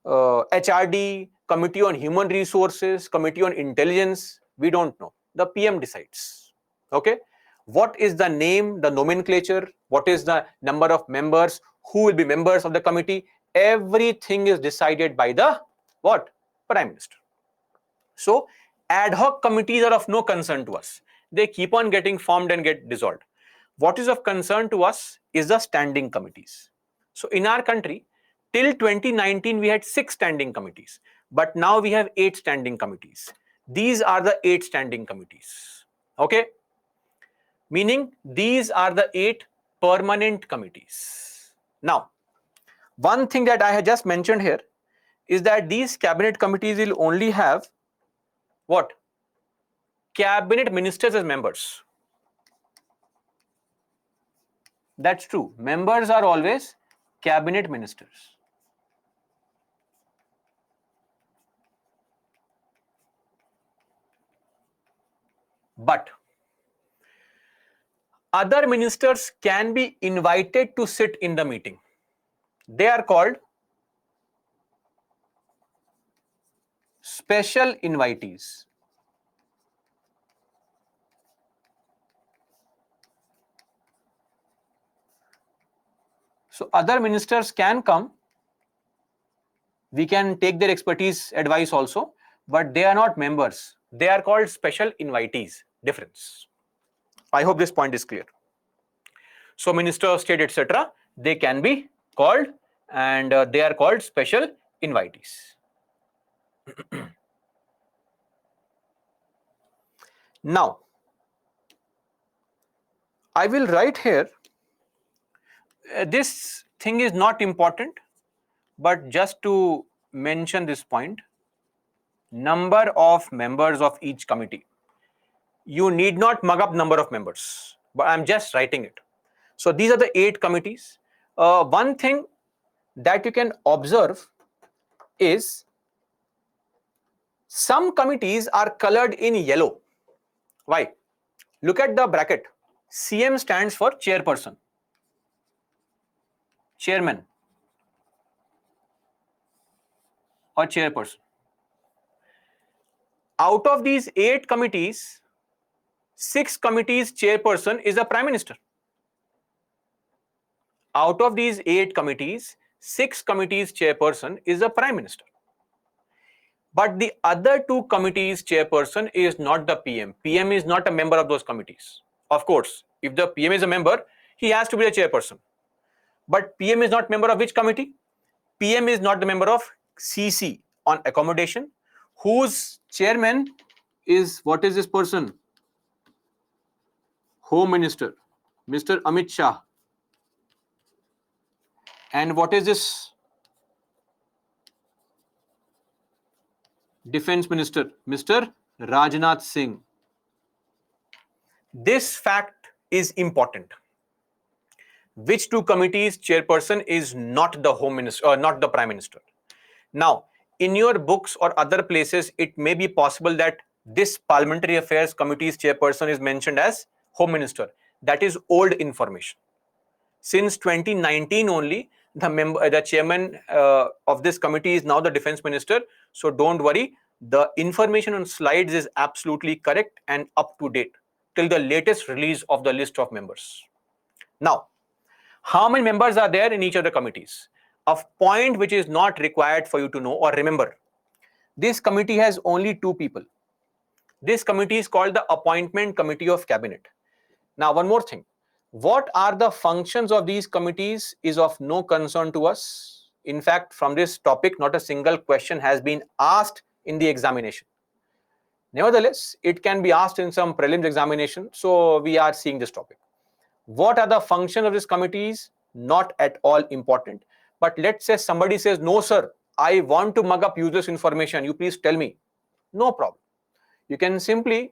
HRD, Committee on Human Resources, Committee on Intelligence, we don't know. The PM decides. Okay. What is the name, the nomenclature, what is the number of members, who will be members of the committee? Everything is decided by the what? Prime Minister. So ad hoc committees are of no concern to us. They keep on getting formed and get dissolved. What is of concern to us is the standing committees. So in our country, till 2019, we had 6 standing committees, but now we have 8 standing committees. These are the 8 standing committees. Okay. Meaning these are the 8 permanent committees. Now, one thing that I had just mentioned here is that these cabinet committees will only have what? Cabinet ministers as members. That's true. Members are always cabinet ministers. But other ministers can be invited to sit in the meeting. They are called special invitees. So other ministers can come. We can take their expertise, advice also, but they are not members. They are called special invitees. Difference. I hope this point is clear. So Minister of State, etc., they can be called, and they are called special invitees. Now, I will write here, this thing is not important, but just to mention this point, number of members of each committee. You need not mug up number of members, but I'm just writing it. So these are the 8 committees. One thing that you can observe is some committees are colored in yellow. Why? Look at the bracket. CM stands for chairperson, chairman, or chairperson. Out of these 8 committees, 6 committees chairperson is the Prime Minister. Out of these 8 committees, 6 committees chairperson is the Prime Minister. But the other 2 committees chairperson is not the PM. PM is not a member of those committees. Of course, if the PM is a member, he has to be the chairperson. But PM is not member of which committee? PM is not the member of CC on accommodation, whose chairman is, what is this person? Home Minister, Mr. Amit Shah. And what is this? Defense Minister, Mr. Rajnath Singh. This fact is important. Which 2 committees chairperson is not the Home Minister or not the Prime Minister? Now, in your books or other places, it may be possible that this Parliamentary Affairs Committee's chairperson is mentioned as Home Minister. That is old information. Since 2019 only, the chairman of this committee is now the Defense Minister. So don't worry, the information on slides is absolutely correct and up to date till the latest release of the list of members. Now, How many members are there in each of the committees? A point which is not required for you to know or remember. This committee has only 2 people. This committee is called the Appointment Committee of Cabinet. Now, one more thing. What are the functions of these committees is of no concern to us. In fact, from this topic, not a single question has been asked in the examination. Nevertheless, it can be asked in some prelims examination, so we are seeing this topic. What are the functions of these committees? Not at all important. But let's say somebody says, no, sir, I want to mug up useless information. You please tell me. No problem. You can simply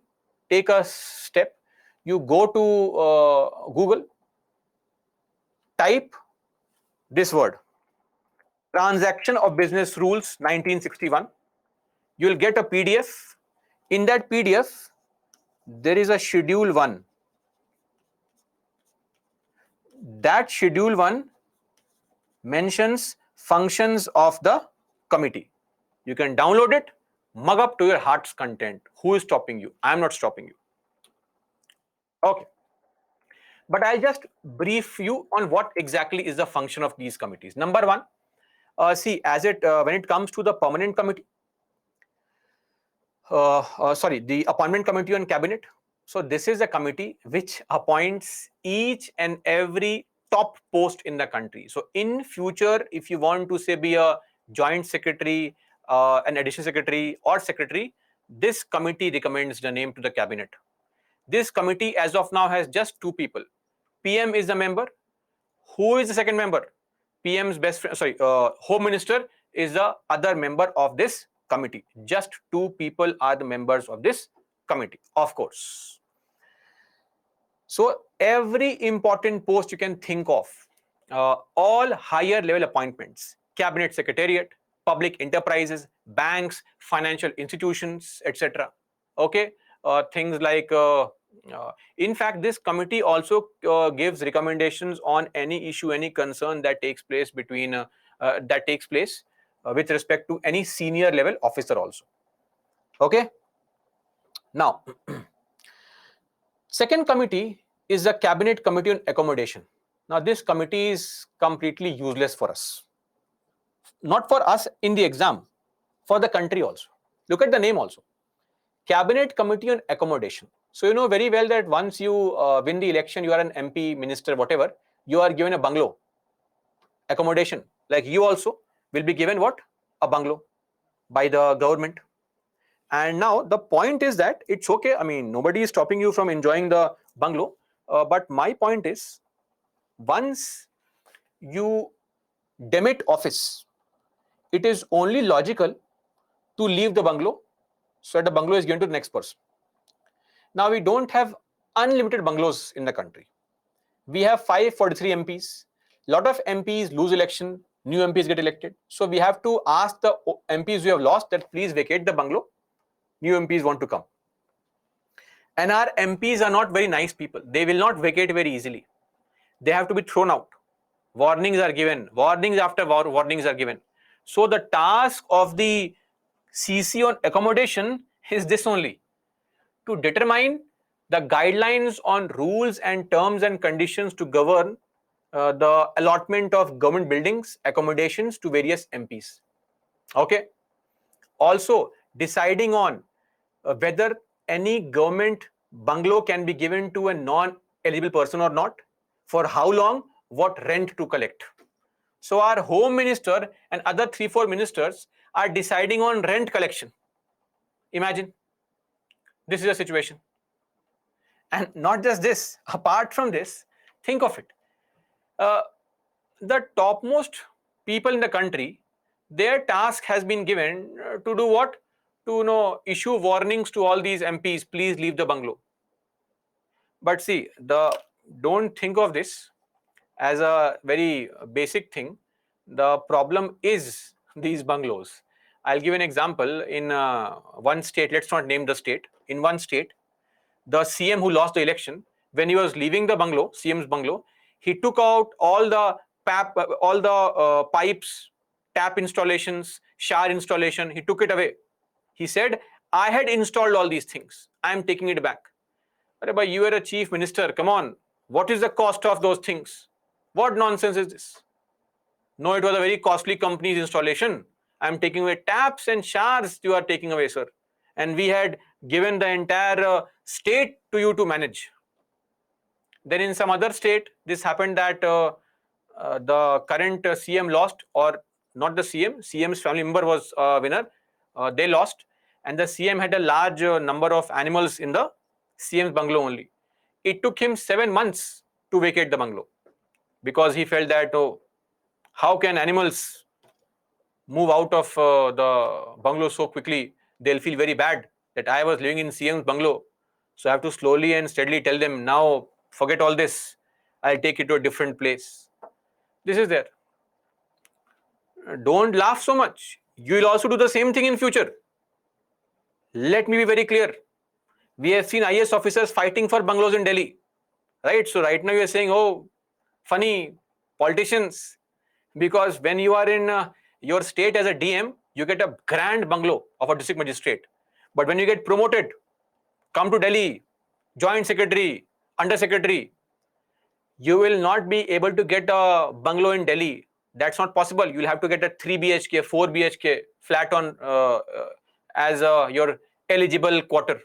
take a step. You go to Google, type this word, Transaction of Business Rules 1961. You'll get a PDF. In that PDF, there is a Schedule 1. That Schedule 1 mentions functions of the committee. You can download it, mug up to your heart's content. Who is stopping you? I'm not stopping you. Okay. But I'll just brief you on what exactly is the function of these committees. Number one, see, when it comes to the permanent committee, the Appointment Committee on Cabinet. So this is a committee which appoints each and every top post in the country. So in future, if you want to say be a joint secretary, an additional secretary or secretary, this committee recommends the name to the cabinet. This committee as of now has just 2 people. PM is the member. Who is the second member? PM's best friend, Home Minister is the other member of this committee. Just 2 people are the members of this committee, of course. So every important post you can think of, all higher level appointments, cabinet secretariat, public enterprises, banks, financial institutions, etc. Okay, things like in fact, this committee also gives recommendations on any issue, any concern that takes place with respect to any senior level officer also. Okay. Now, second committee is the Cabinet Committee on Accommodation. Now, this committee is completely useless for us. Not for us in the exam, for the country also. Look at the name also. Cabinet Committee on Accommodation. So you know very well that once you win the election, you are an MP, minister, whatever, you are given a bungalow, accommodation. Like you also will be given what? A bungalow by the government. And now the point is that it's okay. I mean, nobody is stopping you from enjoying the bungalow. But my point is, once you demit office, it is only logical to leave the bungalow so that the bungalow is given to the next person. Now, we don't have unlimited bungalows in the country. We have 543 MPs. A lot of MPs lose election, new MPs get elected. So we have to ask the MPs who have lost that please vacate the bungalow. New MPs want to come. And our MPs are not very nice people. They will not vacate very easily. They have to be thrown out. Warnings are given. Warnings after warnings are given. So the task of the CC on accommodation is this only, to determine the guidelines on rules and terms and conditions to govern the allotment of government buildings, accommodations to various MPs. Okay. Also, deciding on whether any government bungalow can be given to a non-eligible person or not, for how long, what rent to collect. So our Home Minister and other 3-4 ministers are deciding on rent collection. Imagine, this is a situation. And not just this, apart from this, think of it. The topmost people in the country, their task has been given to do what? To issue warnings to all these MPs, please leave the bungalow. But see, don't think of this as a very basic thing. The problem is these bungalows. I'll give an example. In one state, let's not name the state. In one state, the CM who lost the election, when he was leaving the bungalow, CM's bungalow, he took out all the pipes, tap installations, shower installation. He took it away. He said, I had installed all these things. I am taking it back. But you are a chief minister. Come on. What is the cost of those things? What nonsense is this? No, it was a very costly company's installation. I'm taking away taps and showers you are taking away, sir. And we had given the entire state to you to manage. Then in some other state, this happened that the current CM lost, or not the CM, CM's family member was a winner. They lost, and the CM had a large number of animals in the CM's bungalow only. It took him 7 months to vacate the bungalow because he felt that, oh, how can animals move out of the bungalow so quickly? They'll feel very bad that I was living in CM's bungalow. So I have to slowly and steadily tell them, now forget all this. I'll take you to a different place. This is there. Don't laugh so much. You will also do the same thing in future. Let me be very clear. We have seen IAS officers fighting for bungalows in Delhi. Right? So right now you are saying, oh, funny politicians. Because when you are in your state as a DM, you get a grand bungalow of a district magistrate. But when you get promoted, come to Delhi, joint secretary, under secretary, you will not be able to get a bungalow in Delhi. That's not possible. You'll have to get a 3 BHK, 4 BHK flat on as your eligible quarter.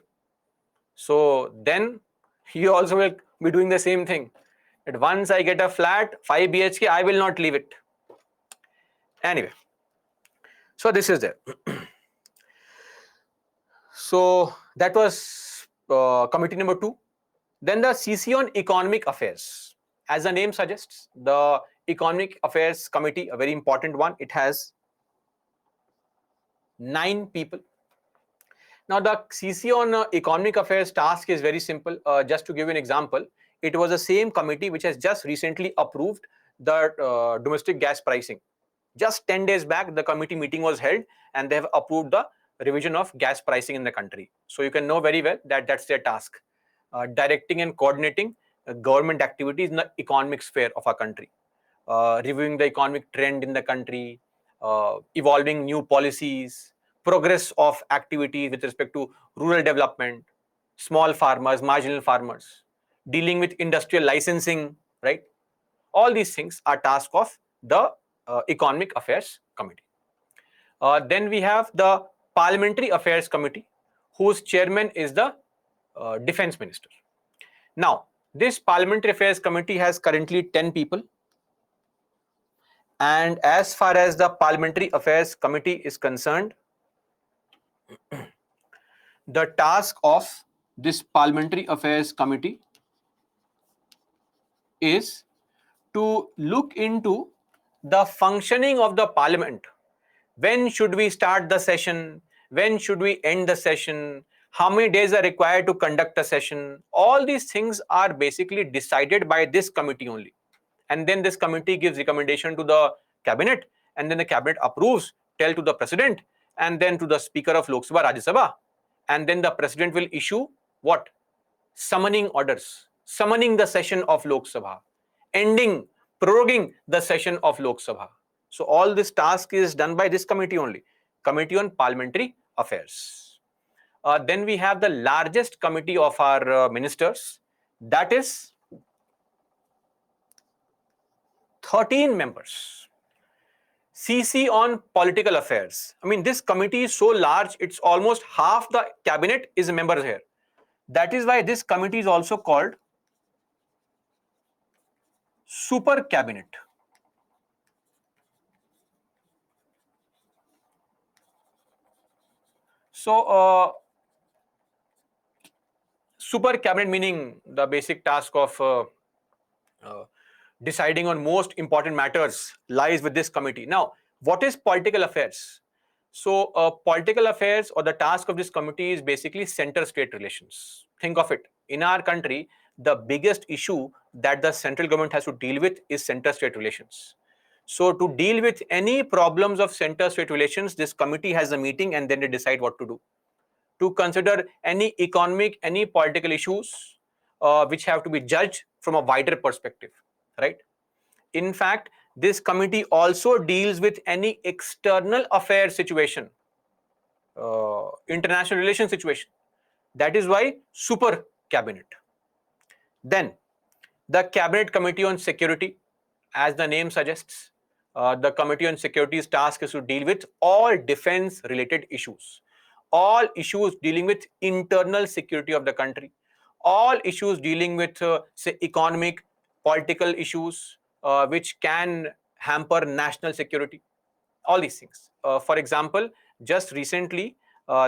So then you also will be doing the same thing. That once I get a flat 5 BHK, I will not leave it. Anyway, so this is there. So that was committee number 2. Then the CC on Economic Affairs. As the name suggests, the Economic Affairs Committee, a very important one, it has 9 people. Now the CC on Economic Affairs task is very simple. Just to give you an example, it was the same committee which has just recently approved the domestic gas pricing. Just 10 days back, the committee meeting was held and they have approved the revision of gas pricing in the country. So you can know very well that that's their task. Directing and coordinating government activities in the economic sphere of our country. Reviewing the economic trend in the country, evolving new policies, progress of activities with respect to rural development, small farmers, marginal farmers, dealing with industrial licensing, right? All these things are task of the Economic Affairs Committee. Then we have the Parliamentary Affairs Committee, whose chairman is the Defense Minister. Now, this Parliamentary Affairs Committee has currently 10 people. And as far as the Parliamentary Affairs Committee is concerned, the task of this Parliamentary Affairs Committee is to look into the functioning of the Parliament. When should we start the session? When should we end the session? How many days are required to conduct a session? All these things are basically decided by this committee only. And then this committee gives recommendation to the cabinet, and then the cabinet approves, tell to the president, and then to the speaker of Lok Sabha, Rajya Sabha, and then the president will issue what? Summoning orders, summoning the session of Lok Sabha, ending, proroguing the session of Lok Sabha. So all this task is done by this committee only, Committee on Parliamentary Affairs. Then we have the largest committee of our ministers, that is 13 members. CC on Political Affairs. I mean, this committee is so large, it's almost half the cabinet is members here. That is why this committee is also called Super Cabinet. So, Super Cabinet meaning the basic task of deciding on most important matters lies with this committee. Now, what is political affairs? So, political affairs or the task of this committee is basically center-state relations. Think of it. In our country, the biggest issue that the central government has to deal with is center-state relations. So, to deal with any problems of center-state relations, this committee has a meeting and then they decide what to do. To consider any economic, any political issues which have to be judged from a wider perspective, right? In fact, this committee also deals with any external affairs situation, international relations situation. That is why Super Cabinet. Then, the Cabinet Committee on Security, as the name suggests, the Committee on Security's task is to deal with all defense related issues, all issues dealing with internal security of the country, all issues dealing with say economic, political issues which can hamper national security, all these things. For example, just recently,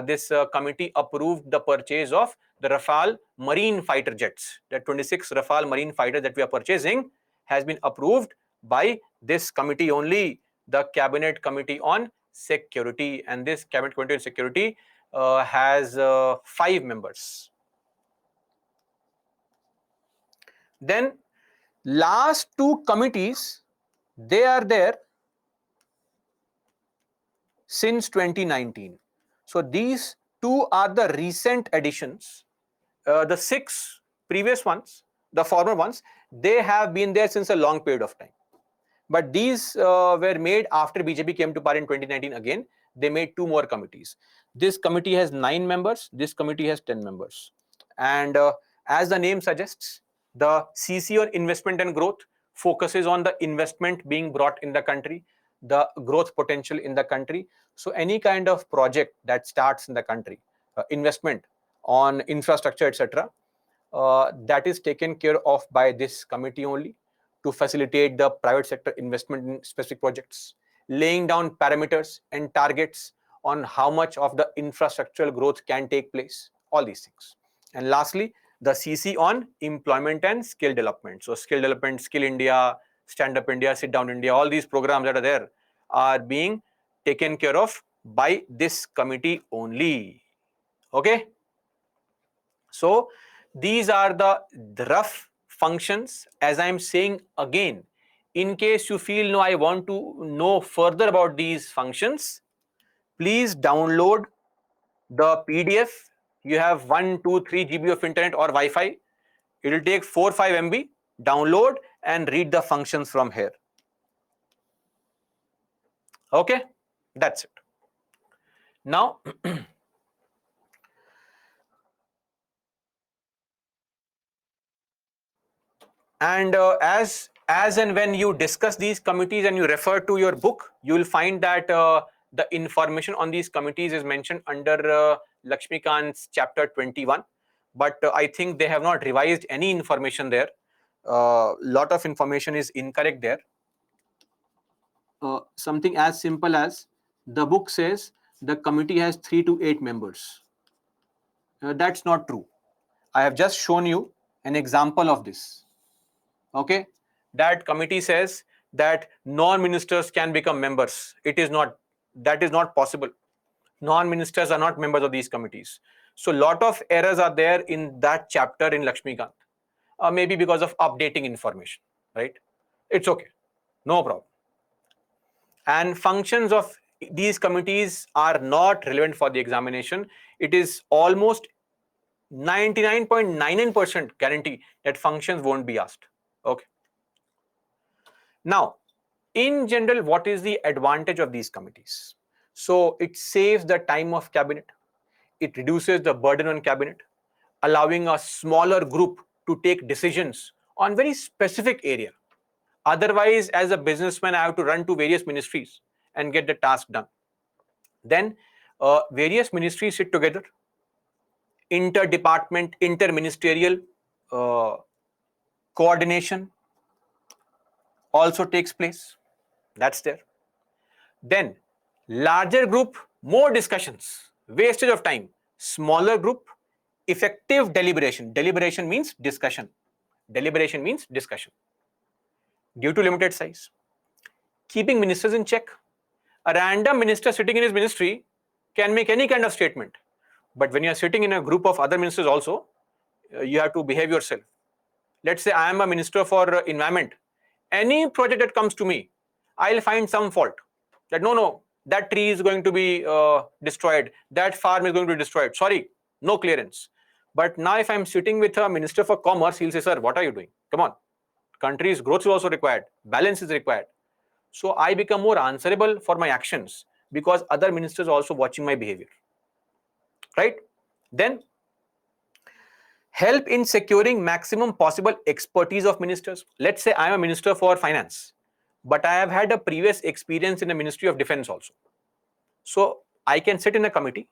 this committee approved the purchase of the Rafale marine fighter jets. The 26 Rafale marine fighters that we are purchasing has been approved by this committee only, the Cabinet Committee on Security. And this Cabinet Committee on Security has 5 members. Then last 2 committees, they are there since 2019. So these 2 are the recent additions. The 6 previous ones, the former ones, they have been there since a long period of time. But these were made after BJP came to power in 2019 again. They made 2 more committees. This committee has 9 members. This committee has 10 members. And as the name suggests, the CC on investment and growth focuses on the investment being brought in the country, the growth potential in the country. So any kind of project that starts in the country, investment on infrastructure, etc., that is taken care of by this committee only, to facilitate the private sector investment in specific projects, laying down parameters and targets on how much of the infrastructural growth can take place, all these things. And lastly, the CC on employment and skill development. So skill development, Skill India, Stand Up India, Sit Down India, all these programs that are there are being taken care of by this committee only. Okay. So these are the rough functions. As I am saying again, in case you feel no, I want to know further about these functions, please download the PDF. You have 1, 2, 3 GB of internet or Wi-Fi. It will take 4, 5 MB. Download and read the functions from here. Okay, that's it. Now, and as and when you discuss these committees and you refer to your book, you will find that the information on these committees is mentioned under Lakshmikant's chapter 21. But I think they have not revised any information there. Lot of information is incorrect there. Something as simple as the book says the committee has 3 to 8 members. That's not true. I have just shown you an example of this. Okay, that committee says that non-ministers can become members. It is not, that is not possible. Non-ministers are not members of these committees. So a lot of errors are there in that chapter in Lakshmikant, maybe because of updating information, right? It's okay, no problem. And functions of these committees are not relevant for the examination. It is almost 99.99% guarantee that functions won't be asked. Okay. Now, in general, what is the advantage of these committees? So it saves the time of cabinet. It reduces the burden on cabinet, allowing a smaller group to take decisions on very specific area. Otherwise, as a businessman, I have to run to various ministries and get the task done. Then various ministries sit together, interdepartment, interministerial coordination also takes place. That's there. Then larger group, more discussions, wastage of time. Smaller group, effective deliberation. Deliberation means discussion. Deliberation means discussion. Due to limited size. Keeping ministers in check. A random minister sitting in his ministry can make any kind of statement. But when you are sitting in a group of other ministers also, you have to behave yourself. Let's say I am a minister for environment. Any project that comes to me, I'll find some fault. That no, that tree is going to be destroyed. That farm is going to be destroyed. Sorry, no clearance. But now if I'm sitting with a minister for commerce, he'll say, sir, what are you doing? Come on. Country's growth is also required. Balance is required. So I become more answerable for my actions because other ministers are also watching my behavior. Right? Then help in securing maximum possible expertise of ministers. Let's say I'm a minister for finance, but I have had a previous experience in the Ministry of Defense also. So I can sit in a committee.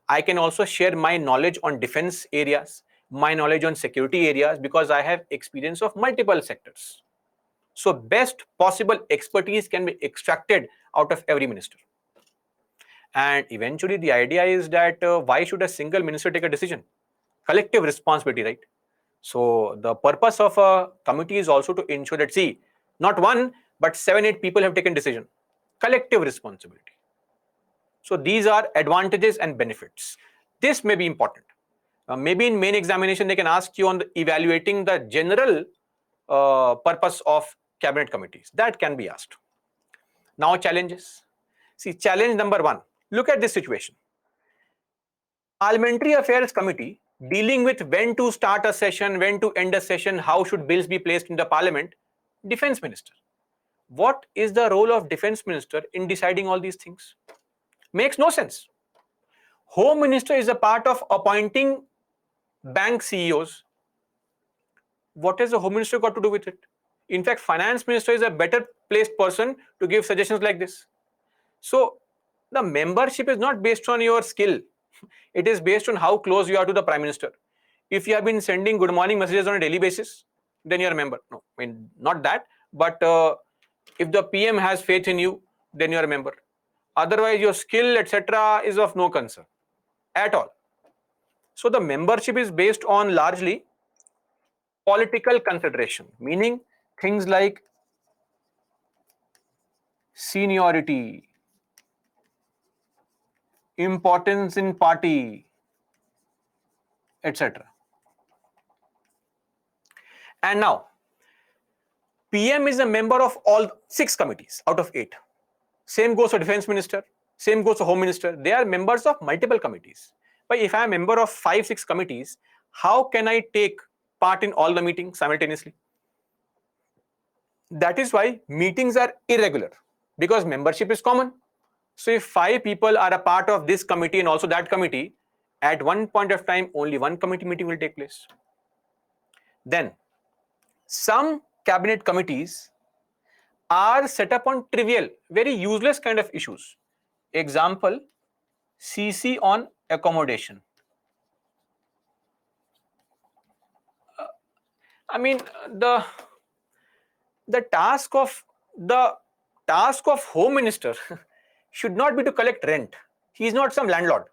I can also share my knowledge on defense areas, my knowledge on security areas, because I have experience of multiple sectors. So best possible expertise can be extracted out of every minister. And eventually the idea is that why should a single minister take a decision? Collective responsibility, right? So the purpose of a committee is also to ensure that, see, not one, but 7, 8 people have taken decision. Collective responsibility. So these are advantages and benefits. This may be important. Maybe in main examination, they can ask you on evaluating the general purpose of cabinet committees. That can be asked. Now challenges. See, challenge number 1. Look at this situation. Parliamentary Affairs Committee dealing with when to start a session, when to end a session, how should bills be placed in the parliament. Defense Minister. What is the role of Defense Minister in deciding all these things? Makes no sense. Home Minister is a part of appointing bank CEOs. What has the Home Minister got to do with it? In fact, Finance Minister is a better placed person to give suggestions like this. So the membership is not based on your skill. It is based on how close you are to the Prime Minister. If you have been sending good morning messages on a daily basis, then you are a member. No, I mean, not that, but if the PM has faith in you, then you are a member. Otherwise, your skill, etc., is of no concern at all. So the membership is based on largely political consideration, meaning things like seniority, importance in party, etc. And now, PM is a member of all 6 committees out of 8. Same goes to Defense Minister, same goes to Home Minister. They are members of multiple committees. But if I am a member of 5, 6 committees, how can I take part in all the meetings simultaneously? That is why meetings are irregular, because membership is common. So if 5 people are a part of this committee and also that committee, at one point of time, only one committee meeting will take place. Then, some cabinet committees are set up on trivial, very useless kind of issues. Example, CC on accommodation. I mean, the task of Home Minister should not be to collect rent. He is not some landlord.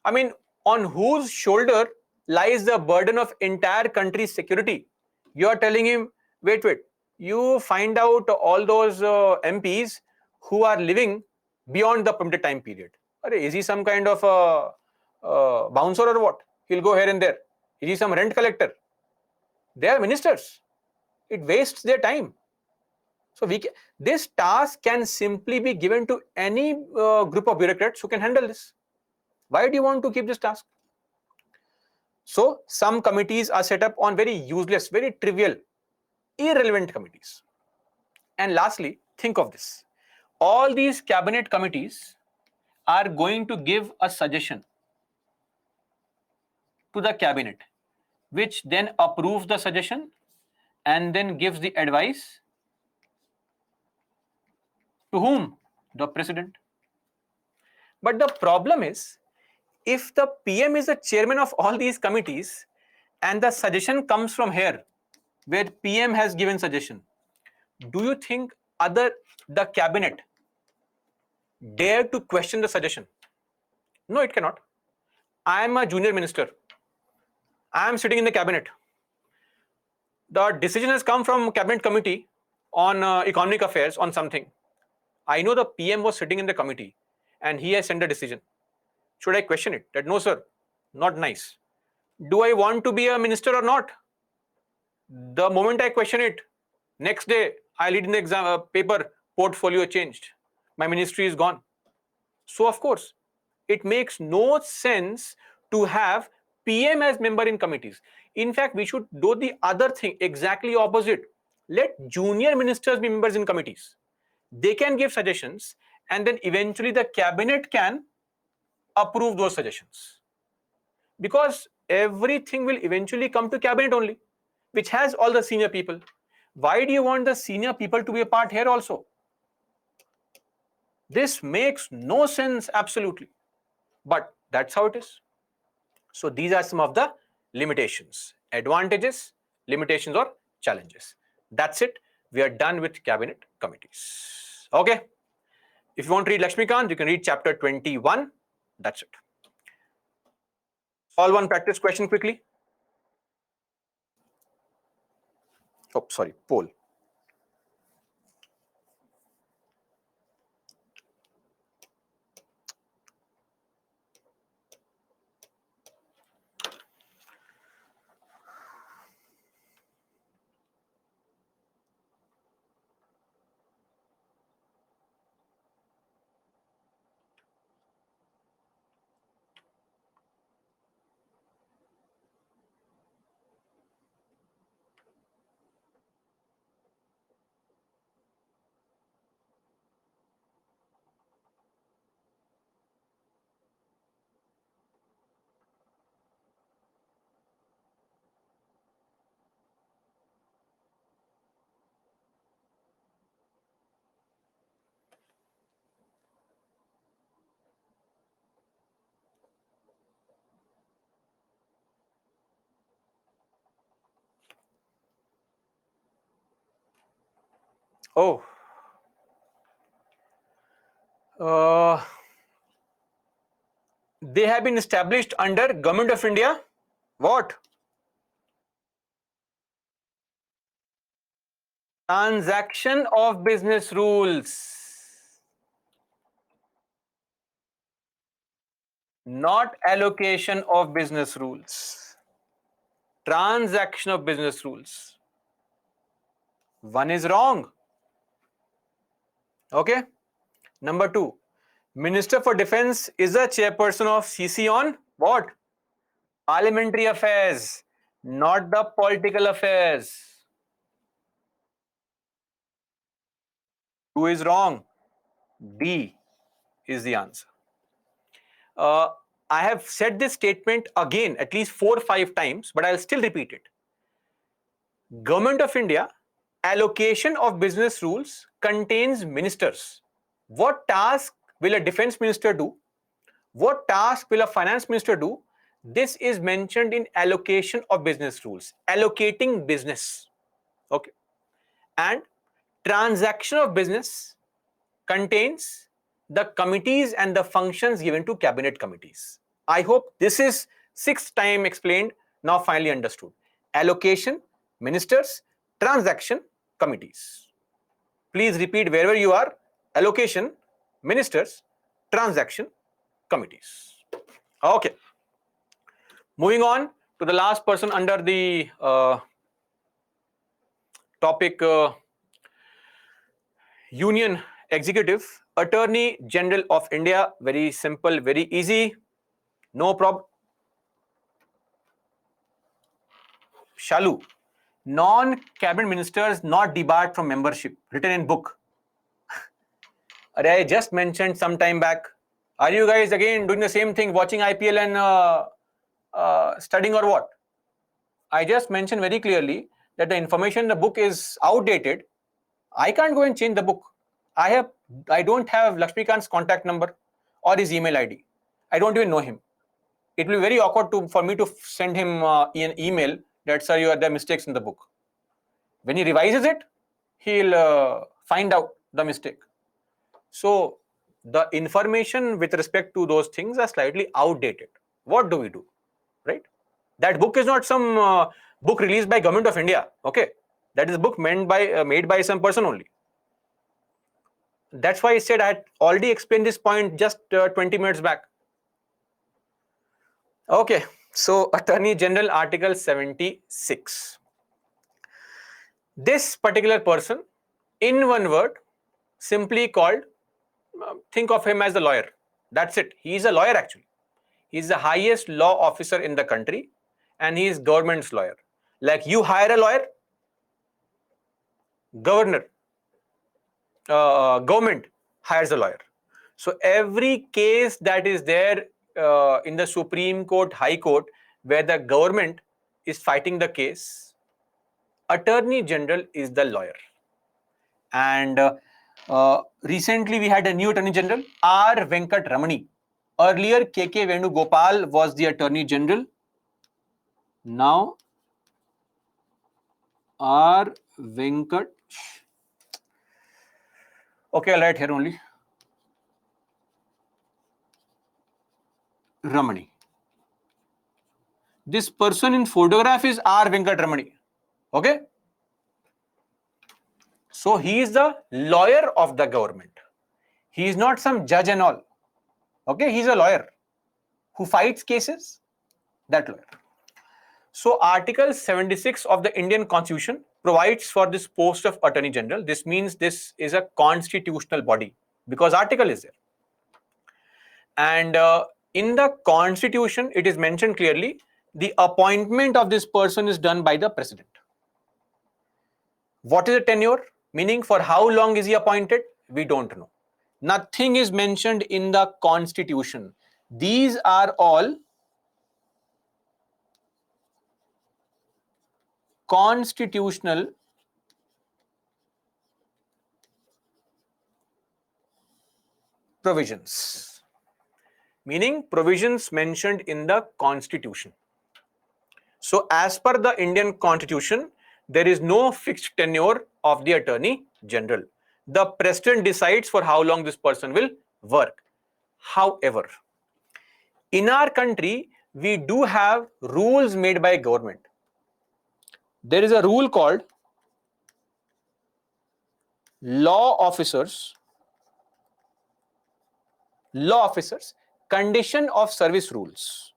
I mean, on whose shoulder lies the burden of entire country's security? You are telling him, wait, you find out all those MPs who are living beyond the permitted time period. Is he some kind of bouncer or what? He'll go here and there. Is he some rent collector? They are ministers. It wastes their time. So this task can simply be given to any group of bureaucrats who can handle this. Why do you want to keep this task? So some committees are set up on very useless, very trivial, irrelevant committees. And lastly, think of this. All these cabinet committees are going to give a suggestion to the cabinet, which then approves the suggestion and then gives the advice to whom? The President. But the problem is, if the PM is the chairman of all these committees and the suggestion comes from here, where PM has given suggestion, do you think the cabinet dare to question the suggestion? No, it cannot. I am a junior minister. I am sitting in the cabinet. The decision has come from cabinet committee on economic affairs on something. I know the PM was sitting in the committee and he has sent a decision. Should I question it? That no, sir, not nice. Do I want to be a minister or not? The moment I question it, next day I read in the exam paper, portfolio changed. My ministry is gone. So of course, it makes no sense to have PM as member in committees. In fact, we should do the other thing, exactly opposite. Let junior ministers be members in committees. They can give suggestions and then eventually the cabinet can approve those suggestions. Because everything will eventually come to cabinet only, which has all the senior people. Why do you want the senior people to be a part here also? This makes no sense absolutely, but that's how it is. So these are some of the limitations, advantages, limitations or challenges. That's it. We are done with cabinet committees. Okay. If you want to read Lakshmikant, you can read chapter 21. That's it. Solve one practice question quickly. Oh, sorry, poll. Oh, they have been established under Government of India. What? Transaction of business rules. Not allocation of business rules. Transaction of business rules. One is wrong. Okay. Number two, Minister for Defense is a chairperson of CC on what? Parliamentary affairs, not the political affairs. Who is wrong? D is the answer. I have said this statement again at least 4 or 5 times, but I'll still repeat it. Government of India allocation of business rules contains ministers. What task will a defense minister do? What task will a finance minister do? This is mentioned in allocation of business rules, allocating business. Okay. And transaction of business contains the committees and the functions given to cabinet committees. I hope this is 6th time explained, now finally understood. Allocation, ministers, transaction, committees. Please repeat wherever you are. Allocation, ministers, transaction, committees. Okay. Moving on to the last person under the topic Union Executive, Attorney General of India. Very simple, very easy. No problem. Shalu, non-cabinet ministers not debarred from membership, written in book. I just mentioned some time back. Are you guys again doing the same thing, watching IPL and studying or what? I just mentioned very clearly that the information in the book is outdated. I can't go and change the book. I don't have Lakshmikant's contact number or his email ID. I don't even know him. It will be very awkward for me to send him an email that, sir, you are the mistakes in the book. When he revises it, he'll find out the mistake. So the information with respect to those things are slightly outdated. What do we do? Right? That book is not some book released by Government of India. Okay, that is a book made by some person only. That's why I said I had already explained this point just 20 minutes back. Okay, so Attorney General Article 76. This particular person, in one word, simply called, think of him as a lawyer. That's it. He is a lawyer actually. He is the highest law officer in the country and he is government's lawyer. Like you hire a lawyer, government hires a lawyer. So every case that is there in the Supreme Court, High Court, where the government is fighting the case, Attorney General is the lawyer. And recently we had a new Attorney General, R. Venkat Ramani. Earlier, K.K. Venugopal was the Attorney General. Now, R. Venkat. Okay, I'll write here only. Ramani. This person in photograph is R. Venkat Ramani. Okay? So he is the lawyer of the government. He is not some judge and all. Okay? He is a lawyer who fights cases. That lawyer. So Article 76 of the Indian Constitution provides for this post of Attorney General. This means this is a constitutional body because article is there. And in the Constitution, it is mentioned clearly, the appointment of this person is done by the President. What is the tenure? Meaning for how long is he appointed? We don't know. Nothing is mentioned in the Constitution. These are all constitutional provisions, meaning provisions mentioned in the Constitution. So as per the Indian Constitution, there is no fixed tenure of the Attorney General. The President decides for how long this person will work. However, in our country, we do have rules made by government. There is a rule called Law Officers, Condition of Service Rules.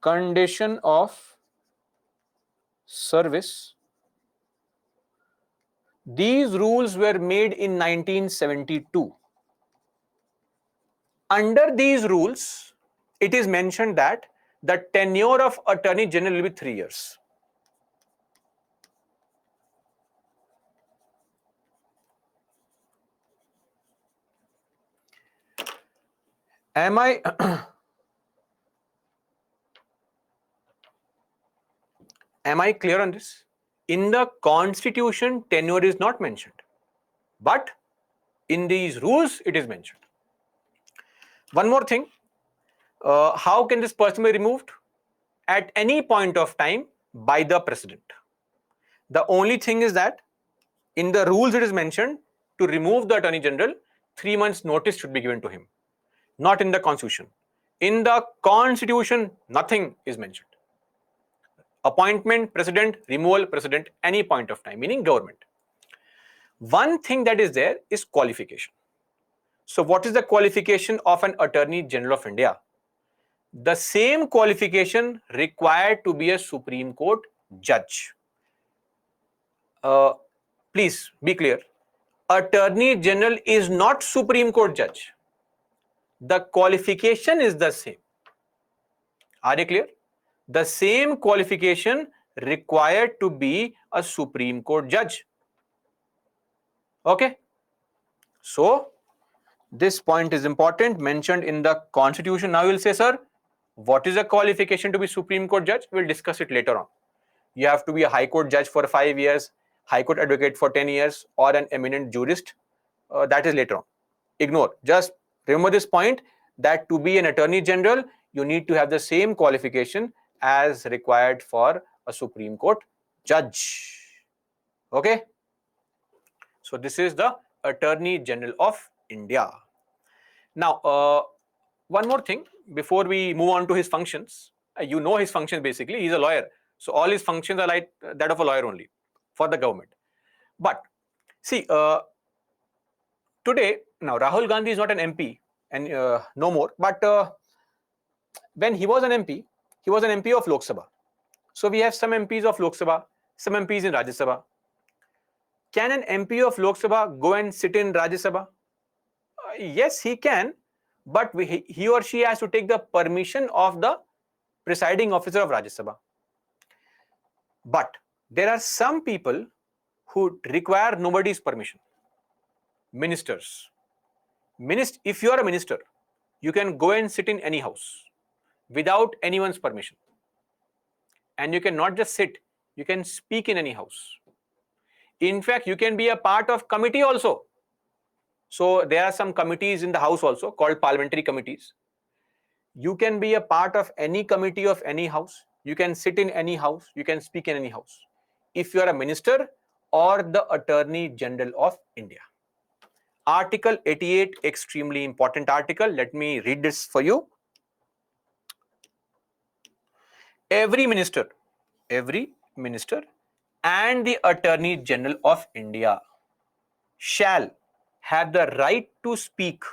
Condition of Service. These rules were made in 1972. Under these rules, it is mentioned that the tenure of Attorney General will be 3 years. Am I clear on this? In the Constitution, tenure is not mentioned, but in these rules, it is mentioned. One more thing, how can this person be removed? At any point of time by the President. The only thing is that in the rules it is mentioned to remove the Attorney General, 3 months notice should be given to him. Not in the Constitution. In the Constitution, nothing is mentioned. Appointment, President, removal, President, any point of time, meaning government. One thing that is there is qualification. So what is the qualification of an Attorney General of India? The same qualification required to be a Supreme Court judge. Please be clear. Attorney General is not Supreme Court judge. The qualification is the same. Are you clear? The same qualification required to be a Supreme Court judge. Okay? So, this point is important, mentioned in the Constitution. Now you will say, sir, what is the qualification to be Supreme Court judge? We'll discuss it later on. You have to be a High Court judge for 5 years, High Court advocate for 10 years, or an eminent jurist. That is later on. Ignore. Just remember this point, that to be an Attorney General, you need to have the same qualification as required for a Supreme Court judge. Okay? So this is the Attorney General of India. Now, one more thing before we move on to his functions. You know his functions basically. He's a lawyer. So all his functions are like that of a lawyer only for the government. But see, today, now Rahul Gandhi is not an MP and no more. But when he was an MP, he was an MP of Lok Sabha. So we have some MPs of Lok Sabha, some MPs in Rajya Sabha. Can an MP of Lok Sabha go and sit in Rajya Sabha? Yes, he can, but he or she has to take the permission of the presiding officer of Rajya Sabha. But there are some people who require nobody's permission. Ministers. If you are a minister, you can go and sit in any house without anyone's permission. And you can not just sit, you can speak in any house. In fact, you can be a part of committee also. So there are some committees in the house also called parliamentary committees. You can be a part of any committee of any house. You can sit in any house. You can speak in any house. If you are a minister or the Attorney General of India. Article 88, extremely important article. Let me read this for you. Every minister and the Attorney General of India shall have the right to speak.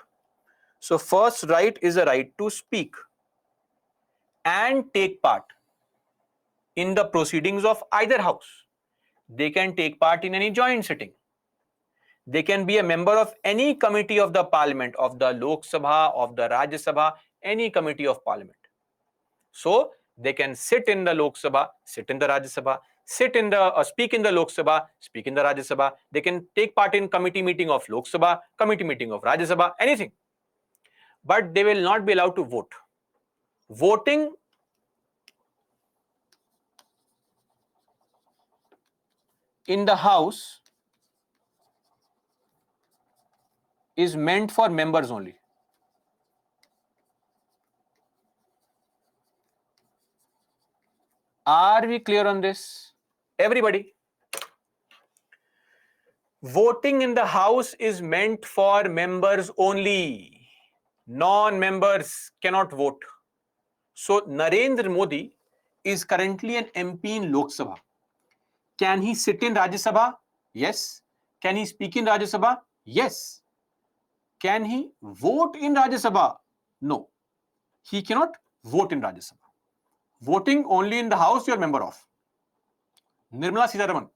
So first right is a right to speak and take part in the proceedings of either house. They can take part in any joint sitting. They can be a member of any committee of the parliament, of the Lok Sabha, of the Rajya Sabha, any committee of parliament. So they can sit in the Lok Sabha, sit in the Rajya Sabha, speak in the Lok Sabha, speak in the Rajya Sabha. They can take part in committee meeting of Lok Sabha, committee meeting of Rajya Sabha, anything. But they will not be allowed to vote. Voting in the house is meant for members only. Are we clear on this? Everybody? Voting in the house is meant for members only. Non-members cannot vote. So Narendra Modi is currently an MP in Lok Sabha. Can he sit in Rajya Sabha? Yes. Can he speak in Rajya Sabha? Yes. Can he vote in Rajya Sabha? No. He cannot vote in Rajya Sabha. Voting only in the house you are member of. Nirmala Sitharaman.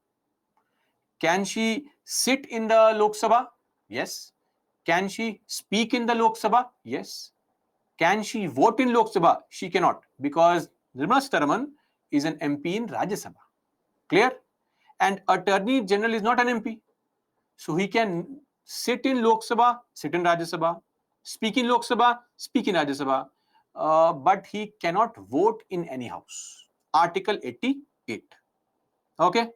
Can she sit in the Lok Sabha? Yes. Can she speak in the Lok Sabha? Yes. Can she vote in Lok Sabha? She cannot, because Nirmala Sitharaman is an MP in Rajya Sabha. Clear? And Attorney General is not an MP. So he can sit in Lok Sabha, sit in Rajya Sabha, speak in Lok Sabha, speak in Rajya Sabha, but he cannot vote in any house. Article 88. Okay?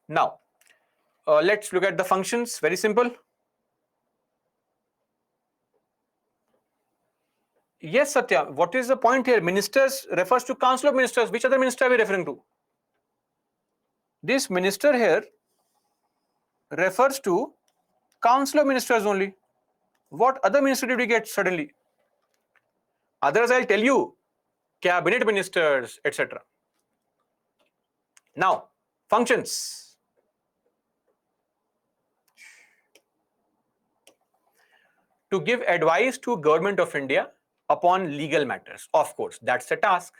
Now, let's look at the functions. Very simple. Yes, Satya, what is the point here? Ministers refers to Council of Ministers. Which other minister are we referring to? This minister here refers to Council of Ministers only. What other minister did we get suddenly? Others I'll tell you, cabinet ministers, etc. Now, functions. To give advice to Government of India upon legal matters. Of course, that's the task.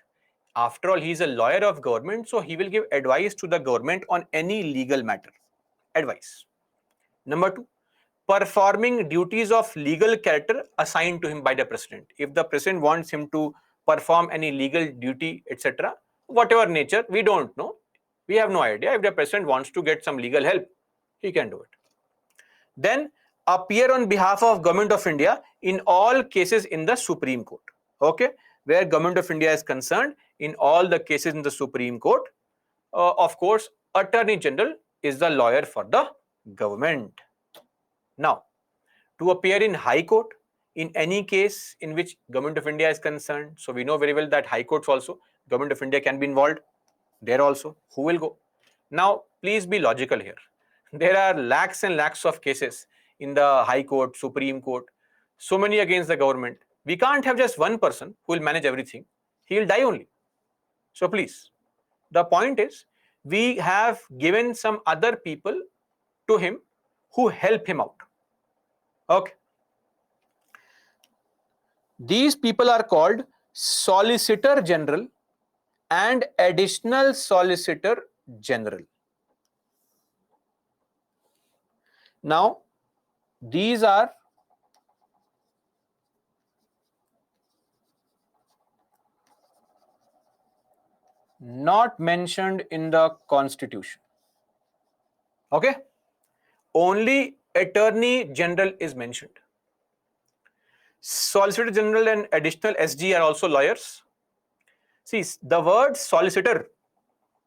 After all, he is a lawyer of government, so he will give advice to the government on any legal matter. Advice. Number 2, performing duties of legal character assigned to him by the president. If the president wants him to perform any legal duty, etc., whatever nature, we don't know. We have no idea. If the president wants to get some legal help, he can do it. Then appear on behalf of Government of India in all cases in the Supreme Court. Okay, where Government of India is concerned, in all the cases in the Supreme Court, of course, Attorney General is the lawyer for the government. Now, to appear in High Court in any case in which Government of India is concerned. So we know very well that High Courts also, Government of India can be involved there also. Who will go? Now, please be logical here. There are lakhs and lakhs of cases in the High Court, Supreme Court, so many against the government. We can't have just one person who will manage everything. He will die only. So please, the point is, we have given some other people to him who help him out. Okay. These people are called Solicitor General and Additional Solicitor General. Now, these are not mentioned in the Constitution. Okay? Only Attorney General is mentioned. Solicitor General and additional SG are also lawyers. See, the word solicitor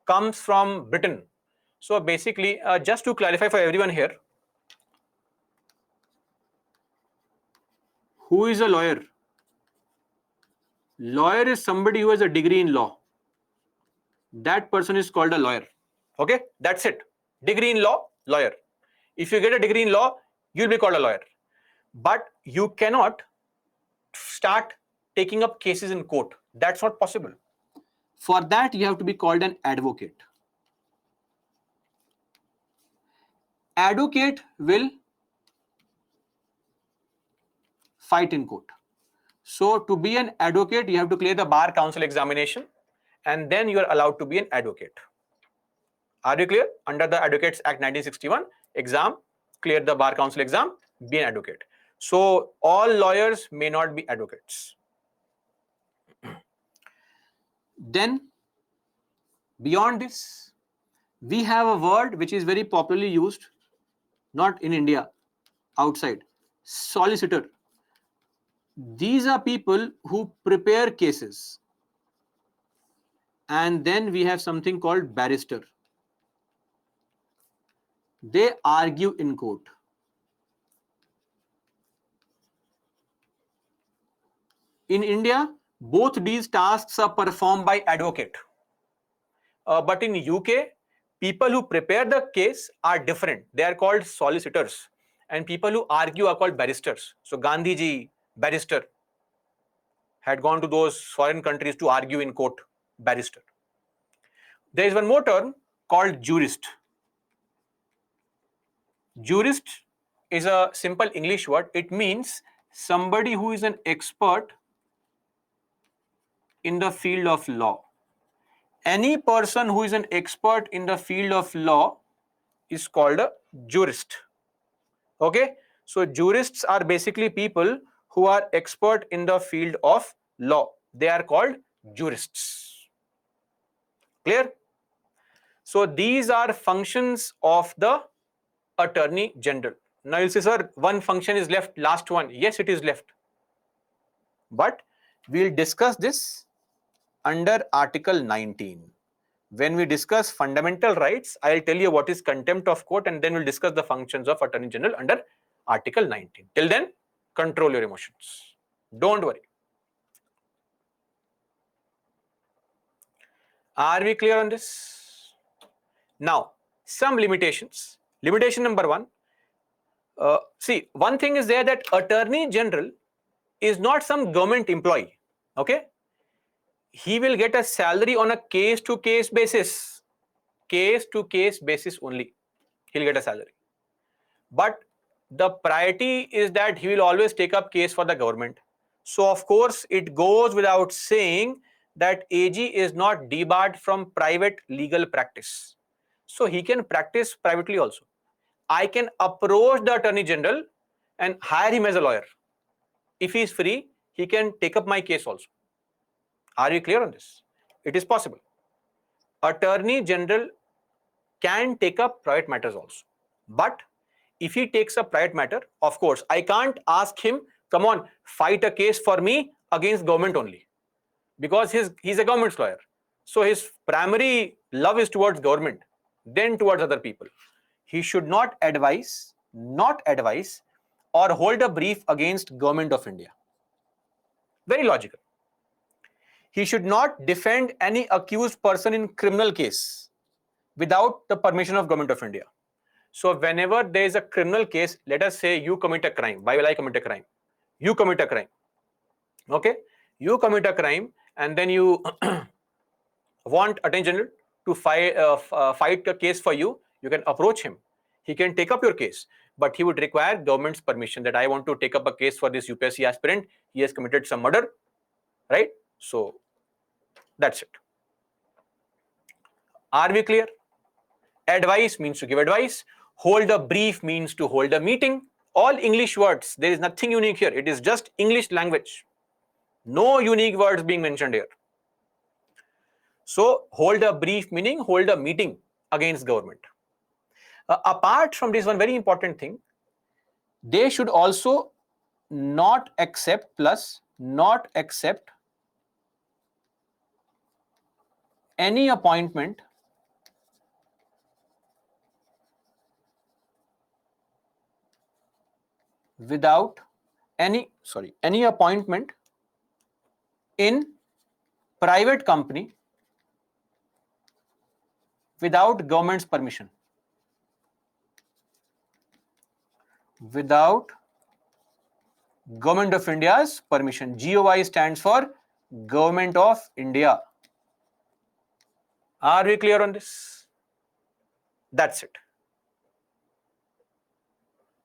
comes from Britain. So basically, just to clarify for everyone here, who is a lawyer? Lawyer is somebody who has a degree in law. That person is called a lawyer. Okay, that's it. Degree in law, lawyer. If you get a degree in law, you'll be called a lawyer. But you cannot start taking up cases in court. That's not possible. For that, you have to be called an advocate. Advocate will fight in court. So to be an advocate, you have to clear the Bar Council examination, and then you are allowed to be an advocate. Are you clear? Under the Advocates Act 1961, exam, clear the Bar Council exam, be an advocate. So all lawyers may not be advocates. Then beyond this, we have a word which is very popularly used, not in India, outside, solicitor. These are people who prepare cases. And then we have something called barrister. They argue in court. In India, both these tasks are performed by advocate. But in UK, people who prepare the case are different. They are called solicitors. And people who argue are called barristers. So Gandhiji, barrister, had gone to those foreign countries to argue in court, barrister. There is one more term called jurist. Jurist is a simple English word. It means somebody who is an expert in the field of law. Any person who is an expert in the field of law is called a jurist. Okay? So jurists are basically people who are expert in the field of law. They are called jurists. Clear? So these are functions of the Attorney General. Now you'll say, sir, one function is left, last one. Yes, it is left. But we'll discuss this under Article 19. When we discuss fundamental rights, I'll tell you what is contempt of court, and then we'll discuss the functions of Attorney General under Article 19. Till then, control your emotions. Don't worry. Are we clear on this? Now, some limitations. Limitation number one. See, one thing is there that Attorney General is not some government employee. Okay? He will get a salary on a case-to-case basis. Case-to-case basis only. He'll get a salary. But the priority is that he will always take up case for the government. So, of course, it goes without saying that AG is not debarred from private legal practice. So, he can practice privately also. I can approach the Attorney General and hire him as a lawyer. If he is free, he can take up my case also. Are you clear on this? It is possible. Attorney General can take up private matters also. But if he takes a private matter, of course, I can't ask him, come on, fight a case for me against government only. Because he's a government lawyer. So his primary love is towards government, then towards other people. He should not advise or hold a brief against Government of India. Very logical. He should not defend any accused person in criminal case without the permission of Government of India. So whenever there is a criminal case, let us say you commit a crime. Why will I commit a crime? You commit a crime. Okay? You commit a crime and then you want Attorney General to fight a case for you. You can approach him. He can take up your case. But he would require government's permission that I want to take up a case for this UPSC aspirant. He has committed some murder. Right? So that's it. Are we clear? Advice means to give advice. Hold a brief means to hold a meeting. All English words. There is nothing unique here. It is just English language. No unique words being mentioned here. So hold a brief meaning hold a meeting against government. Apart from this, one very important thing, they should also not accept plus not accept any appointment without any appointment in private company without government's permission. Without Government of India's permission. GOI stands for Government of India. Are we clear on this? That's it.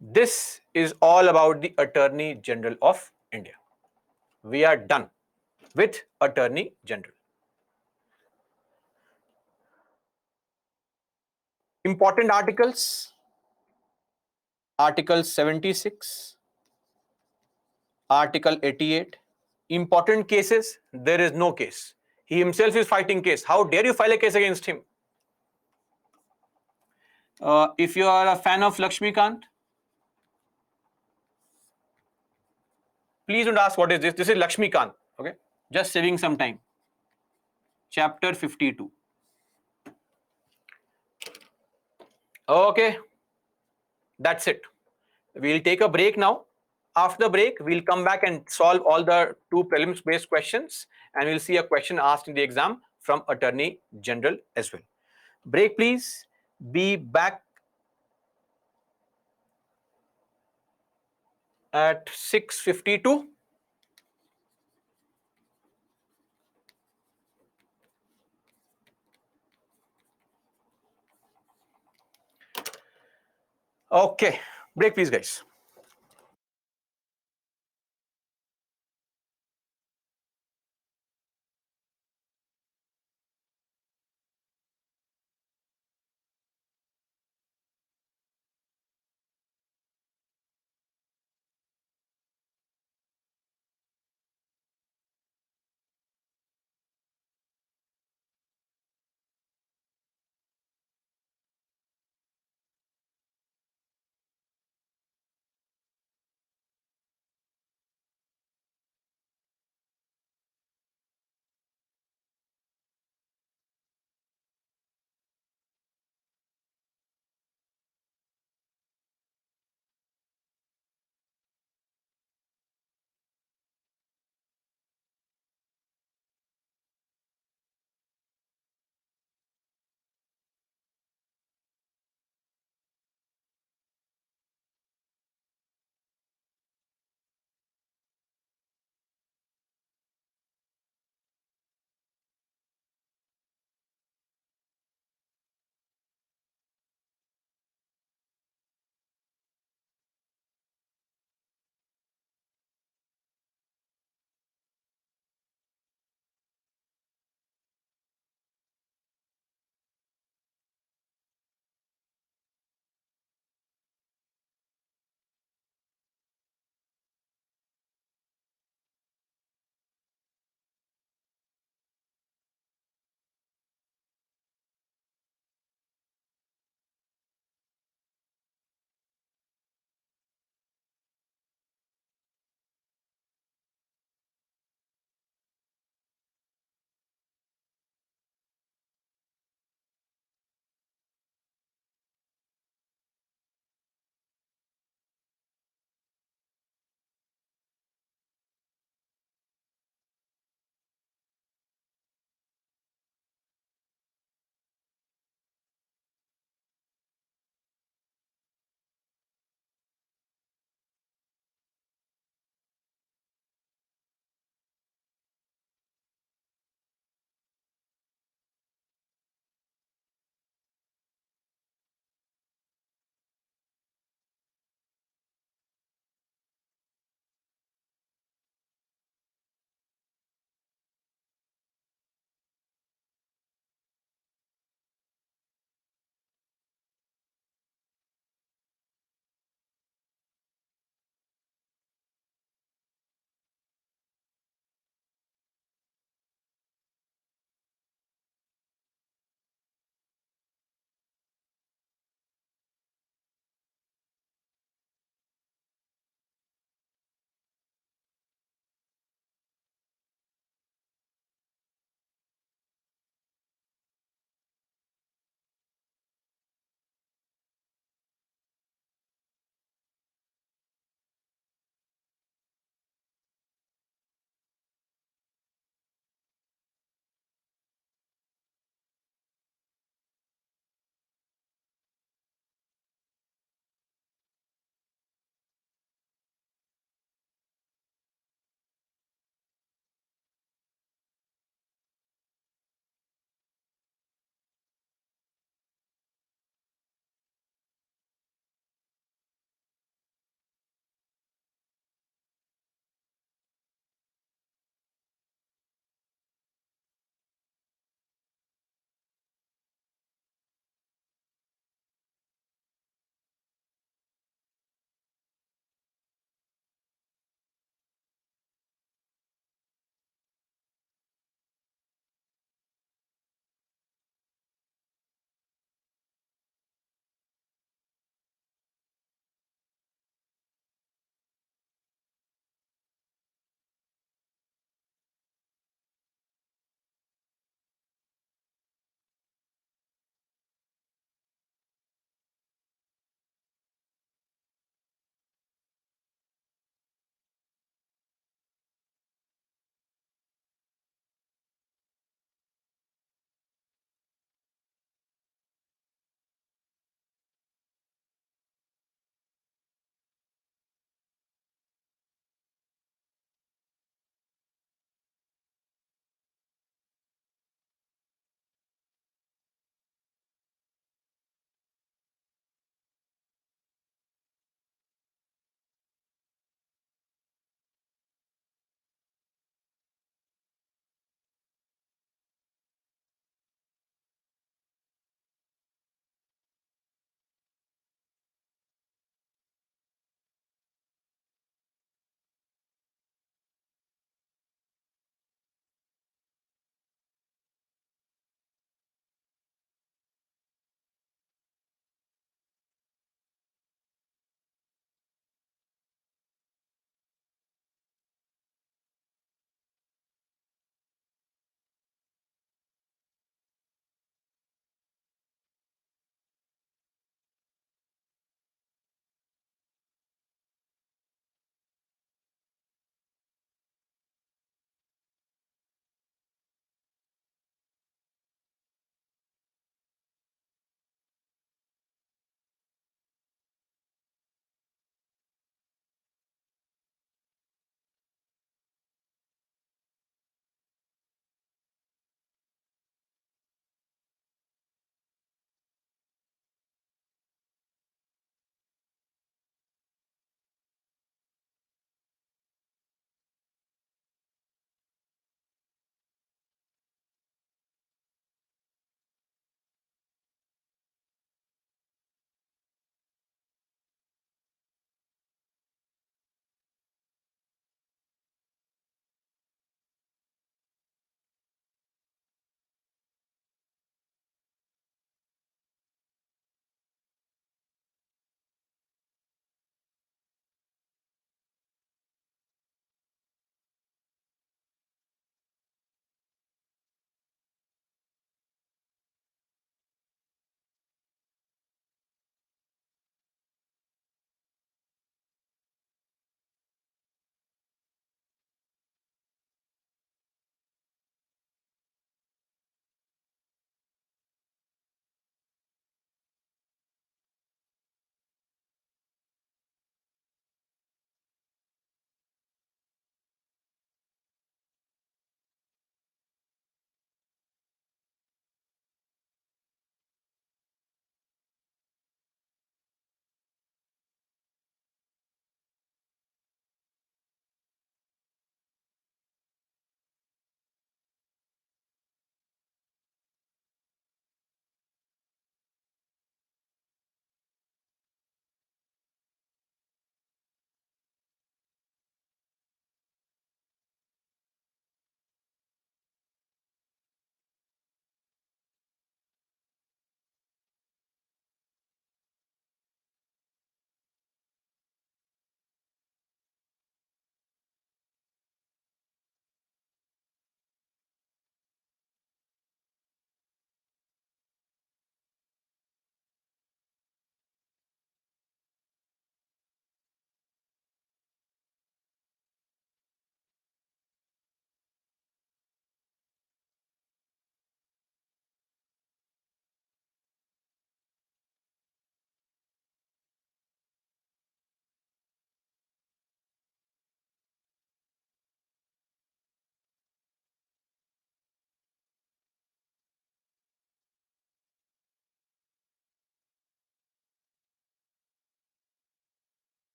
This is all about the Attorney General of India. We are done with Attorney General. Important articles. Article 76, Article 88. Important cases, there is no case. He himself is fighting case. How dare you file a case against him? If you are a fan of Lakshmikant, please don't ask what is this. This is Lakshmikant. Okay, just saving some time. Chapter 52. Okay, that's it. We'll take a break now. After the break, we'll come back and solve all the two prelims based questions, and we'll see a question asked in the exam from Attorney General as well. Break, please. Be back at 6:52. Okay, break, please, guys.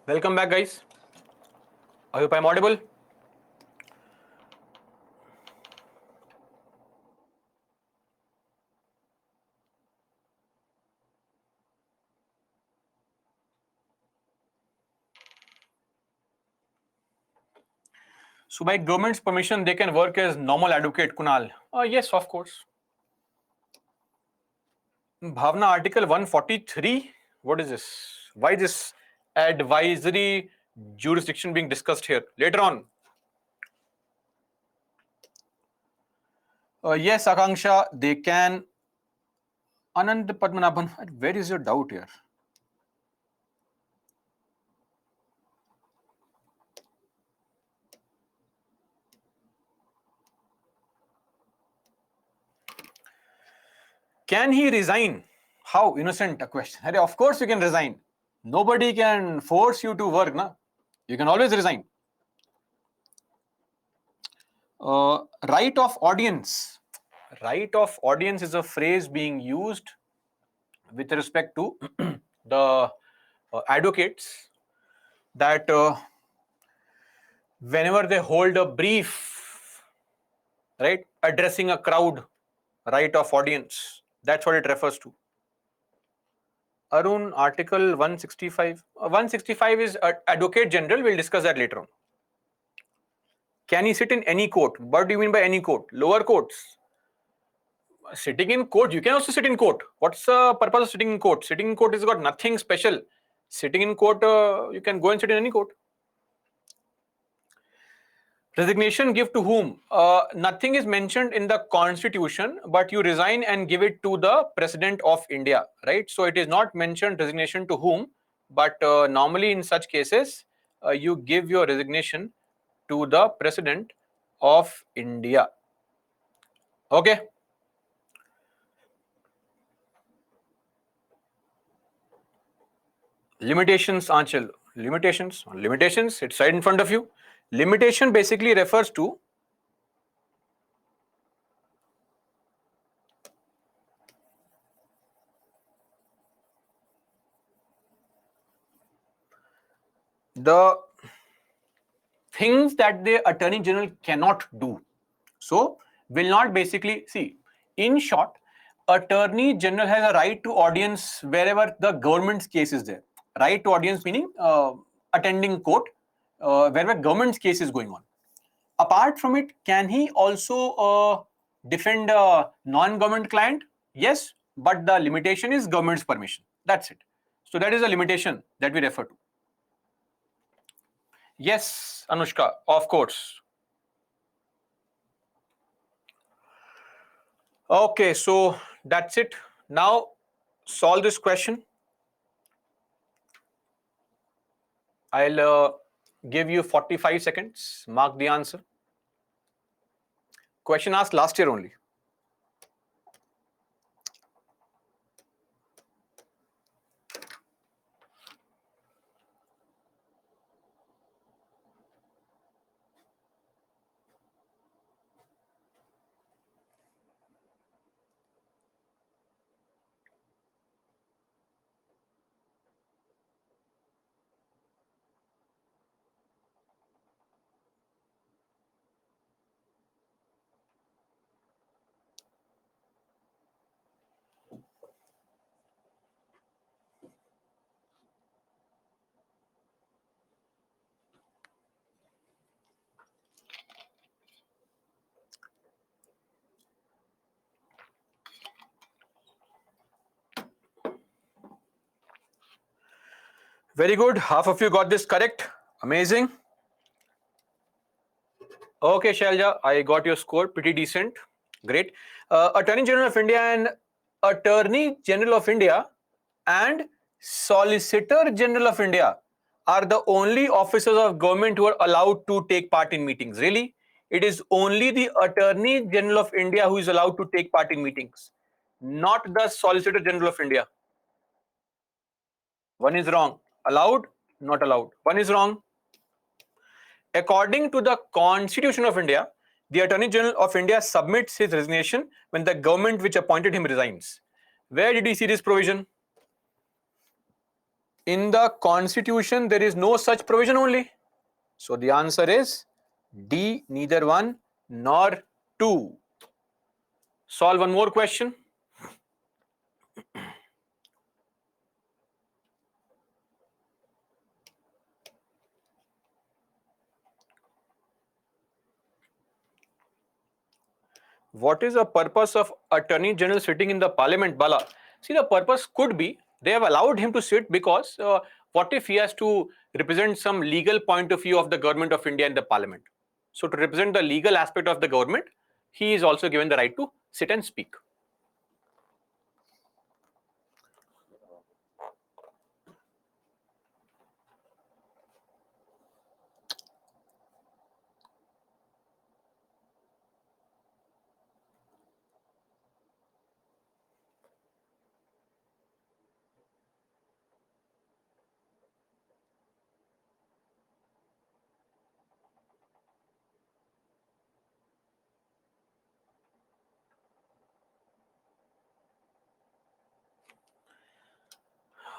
Welcome back, guys. I hope I'm audible. So by government's permission, they can work as normal advocate, Kunal. Yes, of course. Bhavna, Article 143. What is this? Why this advisory jurisdiction being discussed here? Later on. Yes, Akanksha, they can. Anand Padmanabhan, where is your doubt here? Can he resign? How innocent a question. Of course you can resign. Nobody can force you to work, na? You can always resign. Right of audience. Right of audience is a phrase being used with respect to the advocates that whenever they hold a brief, right, addressing a crowd, right of audience, that's what it refers to. Arun, Article 165. 165 is Advocate General. We'll discuss that later on. Can he sit in any court? What do you mean by any court? Lower courts. Sitting in court, you can also sit in court. What's the purpose of sitting in court? Sitting in court has got nothing special. Sitting in court, you can go and sit in any court. Resignation give to whom? Nothing is mentioned in the constitution, but you resign and give it to the President of India, right? So it is not mentioned resignation to whom, but normally in such cases, you give your resignation to the President of India. Okay. Limitations, Anchal. Limitations, it's right in front of you. Limitation basically refers to the things that the Attorney General cannot do. So, will not basically, see, in short, Attorney General has a right to audience wherever the government's case is there. Right to audience meaning attending court wherever government's case is going on. Apart from it, can he also defend a non-government client? Yes, but the limitation is government's permission. That's it. So that is a limitation that we refer to. Yes, Anushka, of course. Okay, so that's it. Now solve this question. I'll give you 45 seconds. Mark the answer. Question asked last year only. Very good. Half of you got this correct. Amazing. Okay, Shailja, I got your score. Pretty decent. Great. Attorney General of India and Attorney General of India and Solicitor General of India are the only officers of government who are allowed to take part in meetings. Really? It is only the Attorney General of India who is allowed to take part in meetings, not the Solicitor General of India. One is wrong. Allowed, not allowed. One is wrong. According to the Constitution of India, the Attorney General of India submits his resignation when the government which appointed him resigns. Where did we see this provision? In the constitution, there is no such provision only. So the answer is D, neither one nor two. Solve one more question. What is the purpose of Attorney General sitting in the Parliament, Bala? See, the purpose could be they have allowed him to sit because what if he has to represent some legal point of view of the government of India in the Parliament? So, to represent the legal aspect of the government, he is also given the right to sit and speak.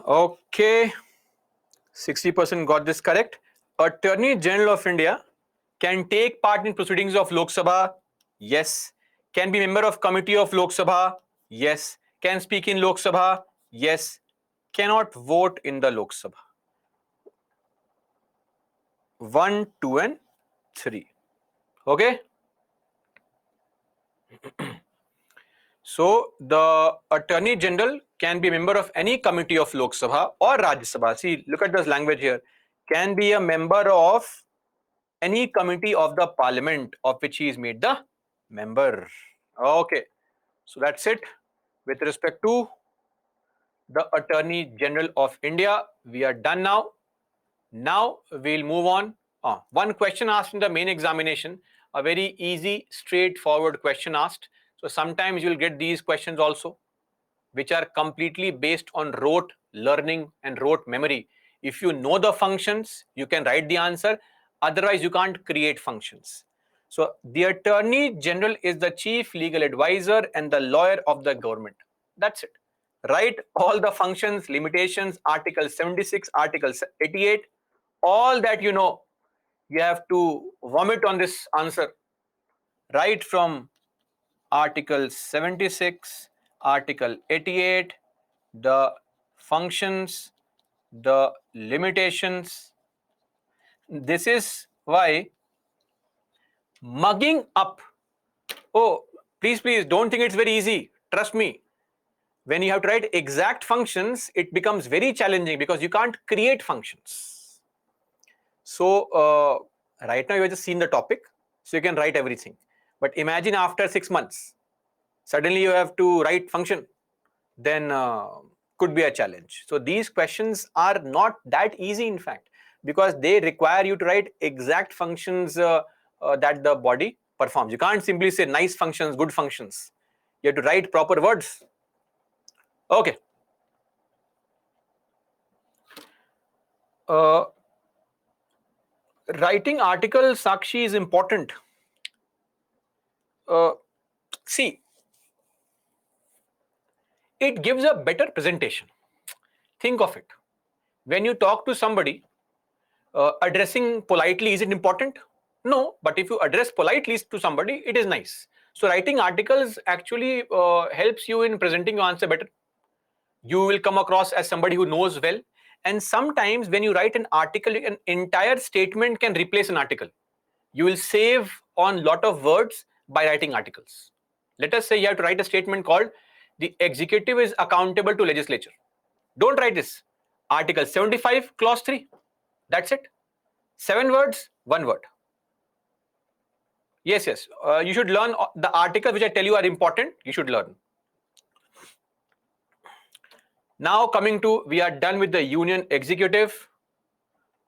Okay, 60% got this correct. Attorney General of India can take part in proceedings of Lok Sabha. Yes. Can be member of committee of Lok Sabha. Yes. Can speak in Lok Sabha. Yes. Cannot vote in the Lok Sabha. 1, 2 and 3. Okay. So the Attorney General can be a member of any committee of Lok Sabha or Rajya Sabha. See, look at this language here. Can be a member of any committee of the Parliament of which he is made the member. Okay. So that's it with respect to the Attorney General of India. We are done now. Now we'll move on. One question asked in the main examination, a very easy, straightforward question asked. So sometimes you'll get these questions also, which are completely based on rote learning and rote memory. If you know the functions, you can write the answer. Otherwise, you can't create functions. So the Attorney General is the chief legal advisor and the lawyer of the government. That's it. Write all the functions, limitations, Article 76, Article 88, all that you know. You have to vomit on this answer. Right from Article 76, Article 88, the functions, the limitations. This is why mugging up. Oh, please don't think it's very easy. Trust me. When you have to write exact functions, it becomes very challenging because you can't create functions. So right now you have just seen the topic, so you can write everything. But imagine after 6 months, suddenly you have to write function, then could be a challenge. So these questions are not that easy, in fact, because they require you to write exact functions that the body performs. You can't simply say nice functions, good functions. You have to write proper words. Okay. Writing article, Sakshi, is important. See, it gives a better presentation. Think of it. When you talk to somebody, addressing politely, is it important? No, but if you address politely to somebody, it is nice. So writing articles actually helps you in presenting your answer better. You will come across as somebody who knows well. And sometimes when you write an article, an entire statement can replace an article. You will save on lot of words by writing articles. Let us say you have to write a statement called the executive is accountable to legislature. Don't write this. Article 75, clause 3. That's it. 7 words, 1 word. Yes. You should learn the articles which I tell you are important. You should learn. Now coming to, we are done with the union executive.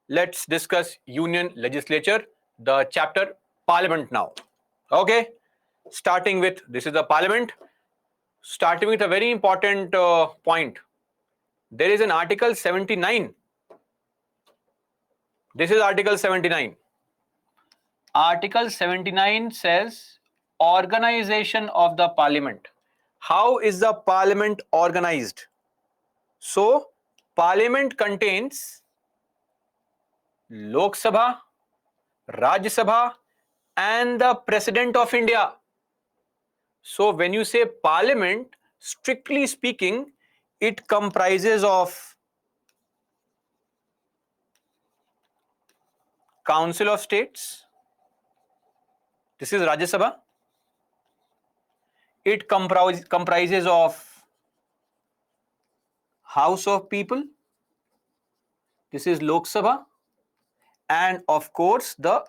Let's discuss union legislature, the chapter parliament now. Okay. Starting with, this is the parliament. Starting with a very important point. There is an article 79. This is article 79. Article 79 says organization of the parliament. How is the parliament organized? So Parliament contains Lok Sabha, Rajya Sabha, and the President of India. So when you say Parliament, strictly speaking, it comprises of Council of States. This is Rajya Sabha. It comprises of House of People. This is Lok Sabha. And of course, the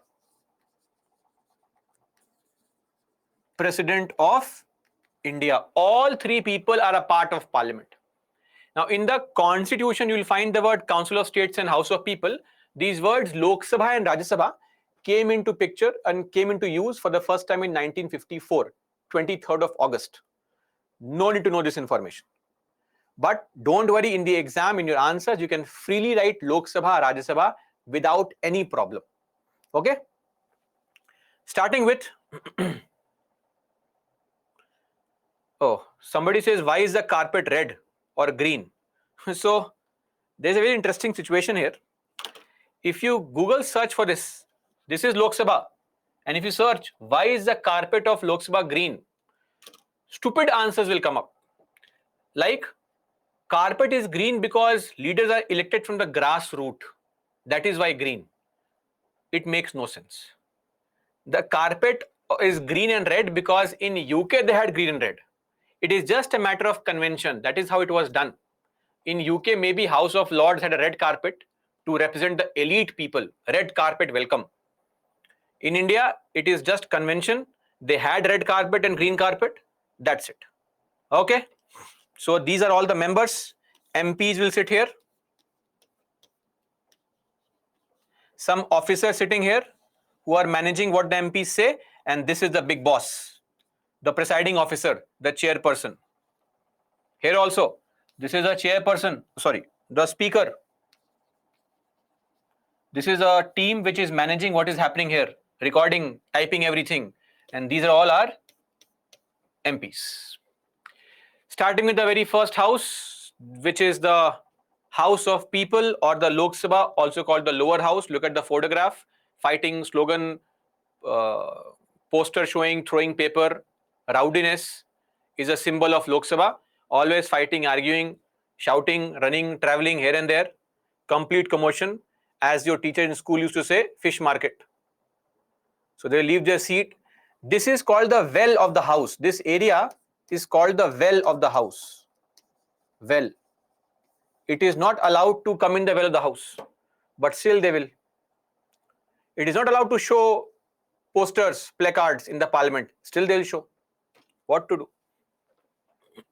President of India. All three people are a part of Parliament. Now, in the Constitution, you will find the word Council of States and House of People. These words, Lok Sabha and Rajya Sabha, came into picture and came into use for the first time in 1954, 23rd of August. No need to know this information. But don't worry, in the exam, in your answers, you can freely write Lok Sabha, Rajya Sabha without any problem. Okay? Starting with, oh, somebody says, why is the carpet red or green? So, there's a very interesting situation here. If you Google search for this is Lok Sabha. And if you search, why is the carpet of Lok Sabha green? Stupid answers will come up. Like, carpet is green because leaders are elected from the grassroots. That is why green. It makes no sense. The carpet is green and red because in UK they had green and red. It is just a matter of convention. That is how it was done. In UK, maybe House of Lords had a red carpet to represent the elite people. Red carpet welcome. In India, it is just convention. They had red carpet and green carpet. That's it. Okay. So these are all the members. MPs will sit here. Some officers sitting here who are managing what the MPs say. And this is the big boss, the presiding officer, the chairperson. Here also, this is a chairperson, sorry, the speaker. This is a team which is managing what is happening here, recording, typing everything. And these are all our MPs. Starting with the very first house, which is the House of People or the Lok Sabha, also called the lower house. Look at the photograph, fighting, slogan, poster showing, throwing paper, rowdiness is a symbol of Lok Sabha. Always fighting, arguing, shouting, running, traveling here and there, complete commotion. As your teacher in school used to say, fish market. So they leave their seat. This is called the well of the house. This area is called the well of the house. Well. It is not allowed to come in the well of the house, but still they will. It is not allowed to show posters, placards in the parliament. Still they will show. What to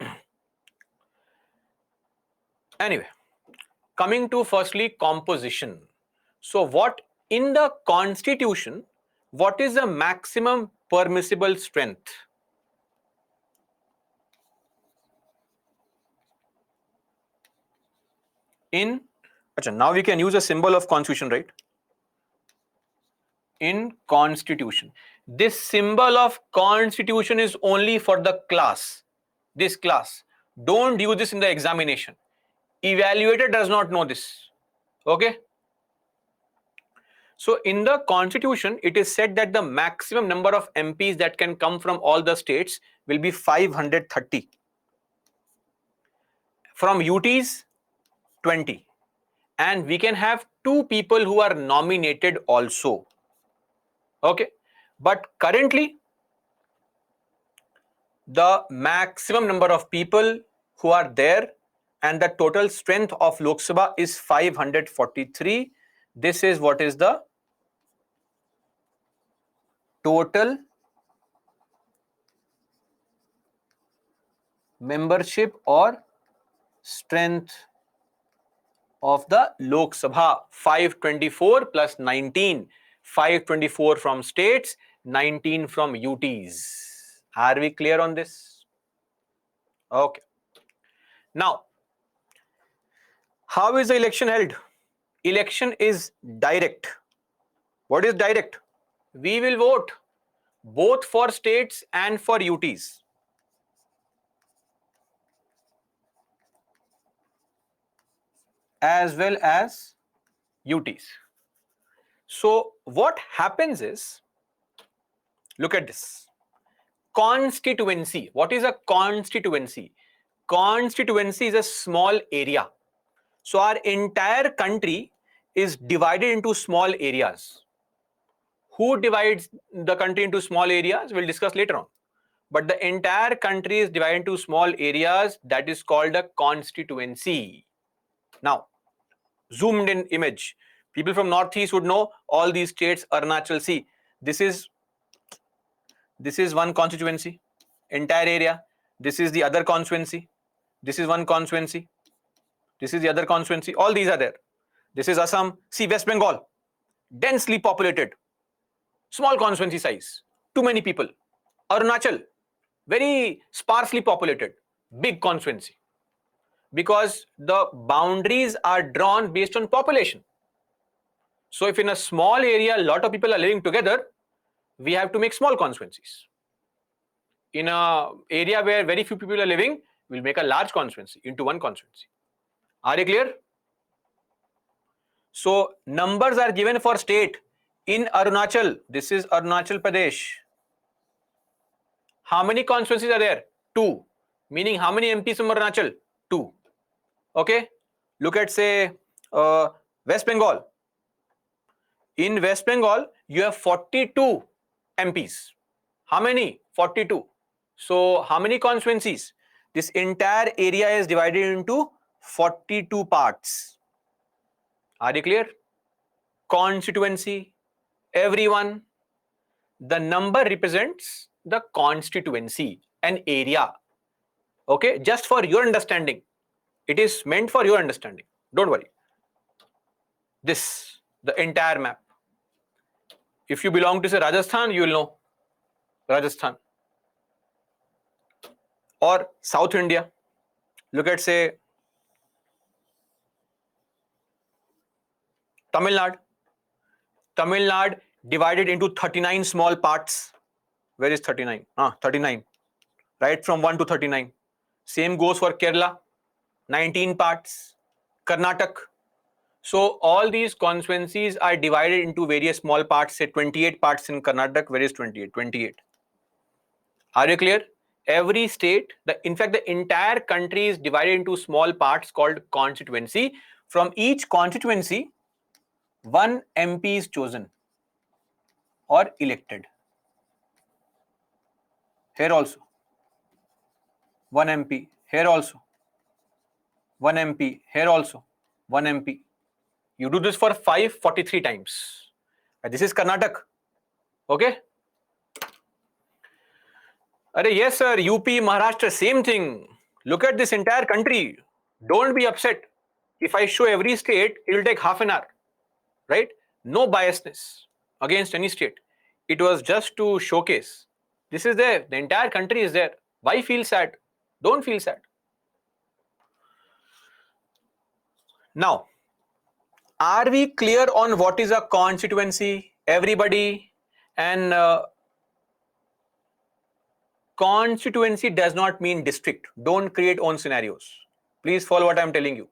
do? Anyway, coming to firstly composition. So what in the constitution, what is the maximum permissible strength? Now we can use a symbol of constitution, right? In constitution. This symbol of constitution is only for the class. This class. Don't use this in the examination. Evaluator does not know this. Okay? So in the constitution, it is said that the maximum number of MPs that can come from all the states will be 530. From UTs, 20. And we can have 2 people who are nominated also. Okay. But currently, the maximum number of people who are there and the total strength of Lok Sabha is 543. This is what is the total membership or strength of the Lok Sabha. 524 plus 19. 524 from states, 19 from UTs. Are we clear on this? Okay. Now, how is the election held? Election is direct. What is direct? We will vote both for states and for UTs. as well as UTs. So what happens is, look at this. Constituency. What is a constituency? Constituency is a small area. So our entire country is divided into small areas. Who divides the country into small areas? We'll discuss later on. But the entire country is divided into small areas. That is called a constituency. Now, zoomed in image. People from Northeast would know all these states. Arunachal, see, this is one constituency, entire area. This is the other constituency. This is one constituency. This is the other constituency. All these are there. This is Assam. See, West Bengal, densely populated, small constituency size, too many people. Arunachal, very sparsely populated, big constituency. Because the boundaries are drawn based on population. So if in a small area, a lot of people are living together, we have to make small constituencies. In a area where very few people are living, we'll make a large constituency into one constituency. Are you clear? So numbers are given for state. In Arunachal, this is Arunachal Pradesh. How many constituencies are there? 2. Meaning how many MPs from Arunachal? 2. Okay. Look at, say, West Bengal. In West Bengal, you have 42 MPs. How many? 42. So how many constituencies? This entire area is divided into 42 parts. Are you clear? Constituency, everyone. The number represents the constituency, an area. Okay, just for your understanding. It is meant for your understanding. Don't worry. This, the entire map. If you belong to, say, Rajasthan, you will know Rajasthan. Or South India. Look at, say, Tamil Nadu. Tamil Nadu divided into 39 small parts. Where is 39? 39. Right from 1 to 39. Same goes for Kerala. 19 parts. Karnataka. So all these constituencies are divided into various small parts. Say 28 parts in Karnataka. Where is 28? 28. Are you clear? Every state, in fact, the entire country is divided into small parts called constituency. From each constituency, one MP is chosen or elected. Here also, one MP. Here also, one MP. Here also, one MP. You do this for 543 times. This is Karnataka. Okay? Yes, sir. UP, Maharashtra, same thing. Look at this entire country. Don't be upset. If I show every state, it will take half an hour. Right? No biasness against any state. It was just to showcase. This is there. The entire country is there. Why feel sad? Don't feel sad. Now, are we clear on what is a constituency? Everybody? And constituency does not mean district. Don't create own scenarios. Please follow what I am telling you.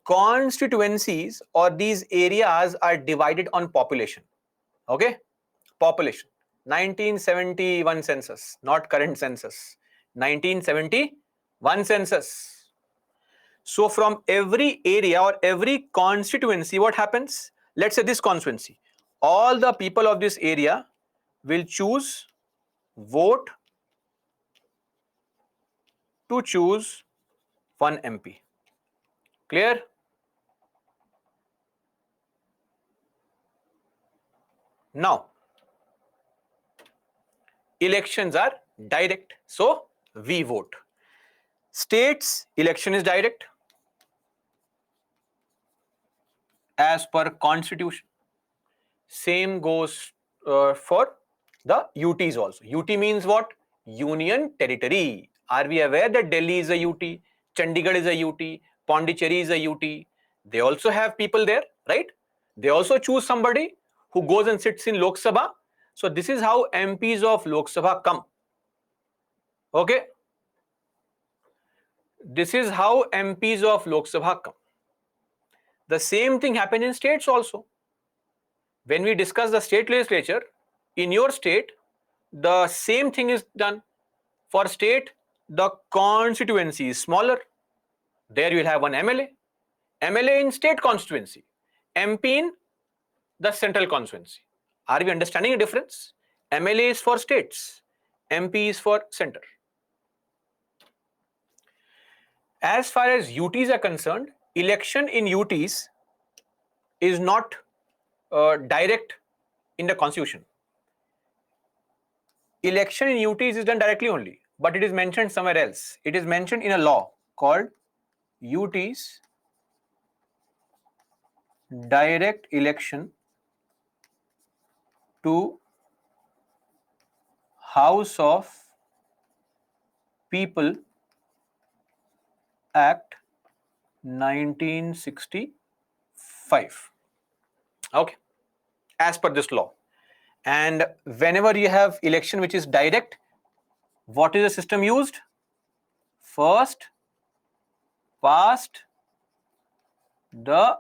Constituencies or these areas are divided on population. Okay? Population. 1971 census, not current census. 1971 census. So from every area or every constituency, what happens? Let's say this constituency. All the people of this area will vote to choose one MP. Clear? Now, elections are direct, so we vote. States, election is direct as per constitution. Same goes for the UTs also. UT means what? Union territory. Are we aware that Delhi is a UT, Chandigarh is a UT, Pondicherry is a UT? They also have people there, right? They also choose somebody who goes and sits in Lok Sabha. So this is how MPs of Lok Sabha come. Okay. This is how MPs of Lok Sabha come. The same thing happens in states also. When we discuss the state legislature, in your state, the same thing is done. For state, the constituency is smaller. There you will have one MLA. MLA in state constituency, MP in the central constituency. Are we understanding a difference? MLA is for states, MP is for center. As far as UTs are concerned, election in UTs is not direct in the constitution. Election in UTs is done directly only, but it is mentioned somewhere else. It is mentioned in a law called UTs Direct Election to House of People Act 1965. Okay, as per this law. And whenever you have election which is direct, what is the system used? First past the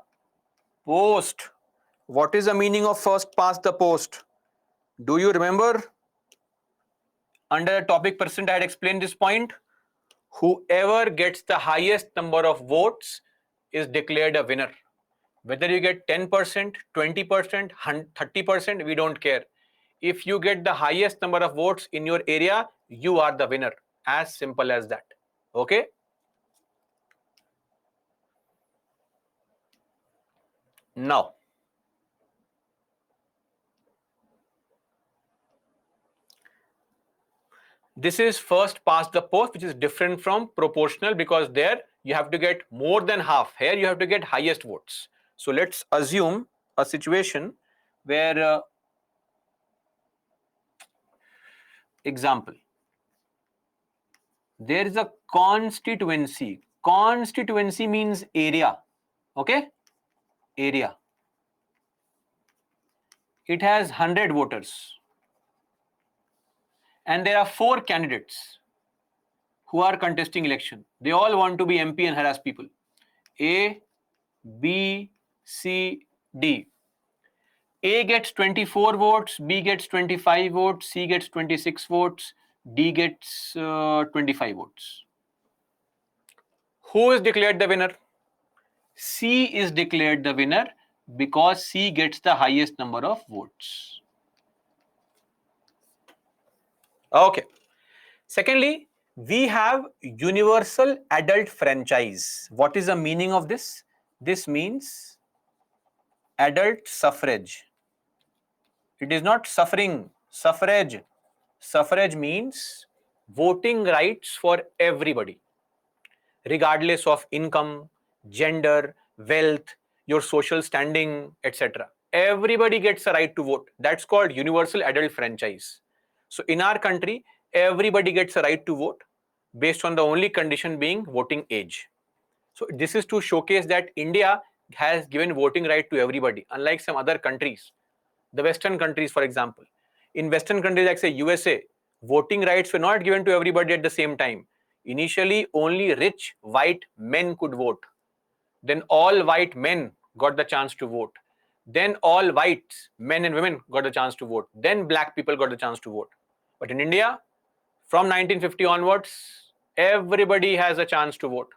post. What is the meaning of first past the post? Do you remember? Under the topic percent, I had explained this point. Whoever gets the highest number of votes is declared a winner. Whether you get 10%, 20%, 30%, we don't care. If you get the highest number of votes in your area, you are the winner. As simple as that. Okay? Now, this is first past the post, which is different from proportional, because there you have to get more than half. Here you have to get highest votes. So let's assume a situation where, example, there is a constituency. Constituency means area. Okay? Area. It has 100 voters. And there are 4 candidates who are contesting election. They all want to be MP and harass people. A, B, C, D. A gets 24 votes, B gets 25 votes, C gets 26 votes, D gets 25 votes. Who is declared the winner? C is declared the winner because C gets the highest number of votes. Okay. Secondly, we have universal adult franchise. What is the meaning of this? This means adult suffrage. It is not suffering, suffrage. Suffrage means voting rights for everybody, regardless of income, gender, wealth, your social standing, etc. Everybody gets a right to vote. That's called universal adult franchise. So in our country, everybody gets a right to vote based on the only condition being voting age. So this is to showcase that India has given voting right to everybody, unlike some other countries. The Western countries, for example. In Western countries like say USA, voting rights were not given to everybody at the same time. Initially, only rich white men could vote. Then all white men got the chance to vote. Then all white men and women got the chance to vote. Then black people got the chance to vote. But in India, from 1950 onwards, everybody has a chance to vote.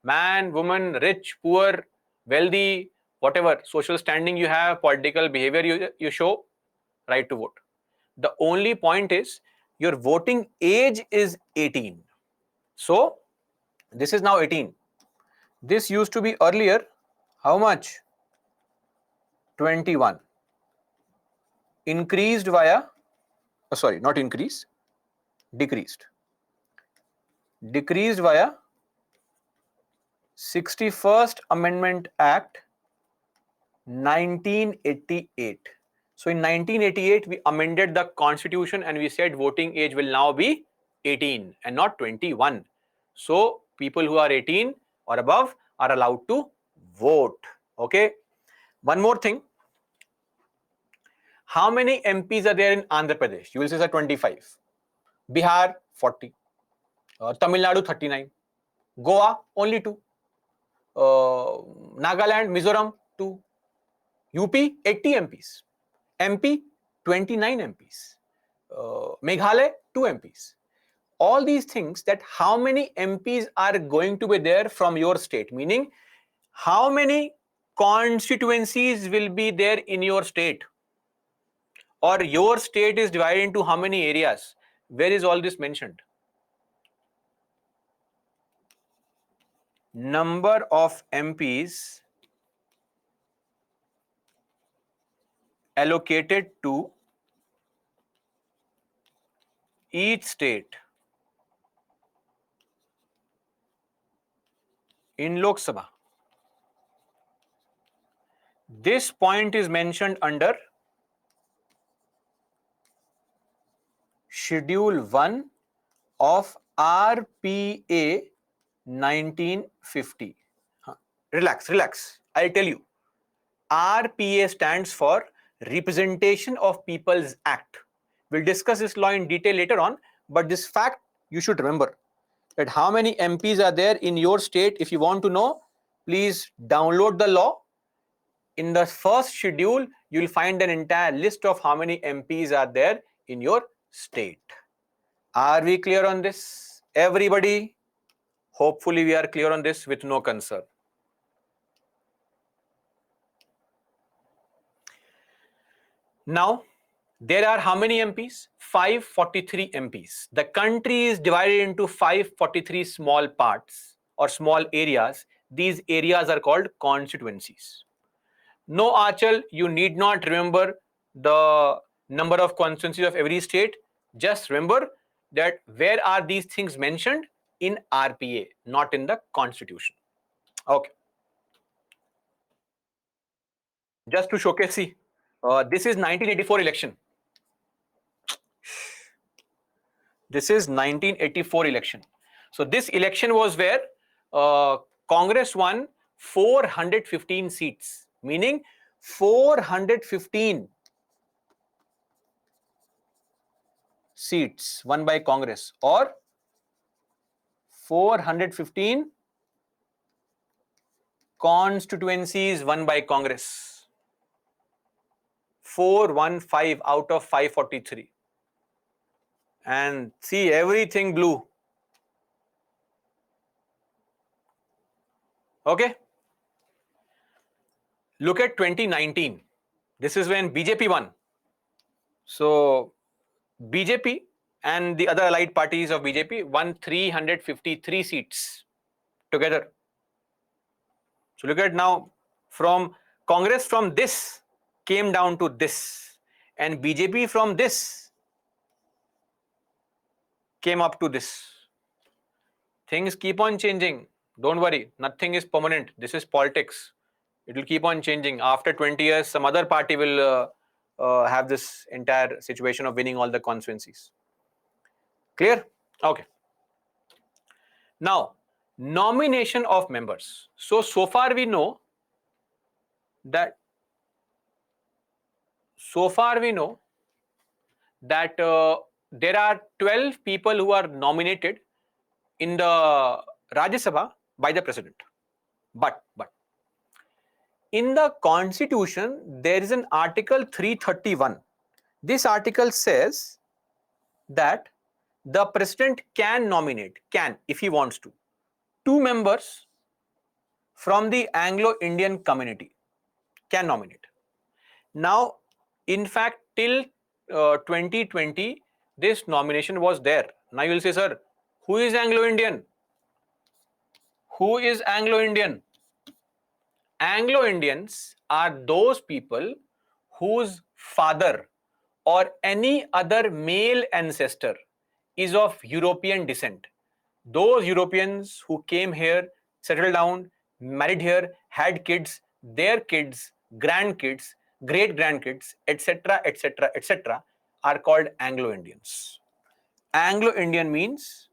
Man, woman, rich, poor, wealthy, whatever social standing you have, political behavior you show, right to vote. The only point is your voting age is 18. So this is now 18. This used to be earlier, how much? 21. Increased via, sorry, not increased, decreased. Decreased via 61st Amendment Act 1988. So in 1988, we amended the constitution and we said voting age will now be 18 and not 21. So people who are 18 or above are allowed to vote. Okay. One more thing. How many MPs are there in Andhra Pradesh? You will say sir 25. Bihar 40. Tamil Nadu 39. Goa, only 2. Nagaland, Mizoram, 2. UP, 80 MPs. MP, 29 MPs. Meghalaya, 2 MPs. All these things, that how many MPs are going to be there from your state, meaning how many constituencies will be there in your state, or your state is divided into how many areas. Where is all this mentioned? Number of MPs allocated to each state in Lok Sabha. This point is mentioned under Schedule 1 of RPA 1950. Relax. I'll tell you. RPA stands for Representation of People's Act. We'll discuss this law in detail later on, but this fact you should remember, that how many MPs are there in your state. If you want to know, please download the law. In the first schedule, you'll find an entire list of how many MPs are there in your state. Are we clear on this, everybody? Hopefully we are clear on this with no concern. Now, there are how many MPs? 543 MPs. The country is divided into 543 small parts or small areas. These areas are called constituencies. No, Achal, you need not remember the number of constituencies of every state. Just remember that where are these things mentioned? In RPA, not in the constitution. Okay. Just to showcase, see, this is 1984 election. This is 1984 election. So this election was where Congress won 415 seats, meaning 415 seats won by Congress, or 415 constituencies won by Congress. 415 out of 543. And see, everything blue. Okay. Look at 2019. This is when BJP won. So BJP and the other allied parties of BJP won 353 seats together. So look at now, from Congress from this came down to this, and BJP from this came up to this. Things keep on changing. Don't worry, nothing is permanent. This is politics. It will keep on changing. After 20 years, some other party will have this entire situation of winning all the constituencies. Clear? Okay. Now, nomination of members. So far we know that there are 12 people who are nominated in the Rajya Sabha by the president. But in the constitution, there is an article 331. This article says that the president can nominate, if he wants to, 2 members from the Anglo-Indian community, can nominate. Now, in fact, till 2020, this nomination was there. Now you will say, sir, who is Anglo-Indian? Who is Anglo-Indian? Anglo-Indians are those people whose father or any other male ancestor is of European descent. Those Europeans who came here, settled down, married here, had kids, their kids, grandkids, great-grandkids, etc., etc., etc., are called Anglo-Indians. Anglo-Indian means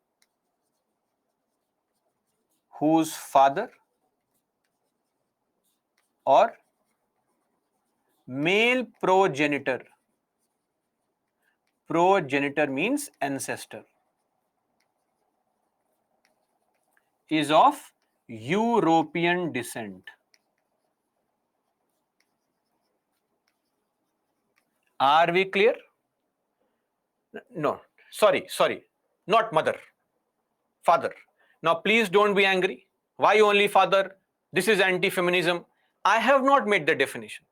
whose father or male progenitor. Progenitor means ancestor. is of European descent. Are we clear? No, sorry, not mother, father. Now, please don't be angry. Why only father? This is anti-feminism. I have not made the definition.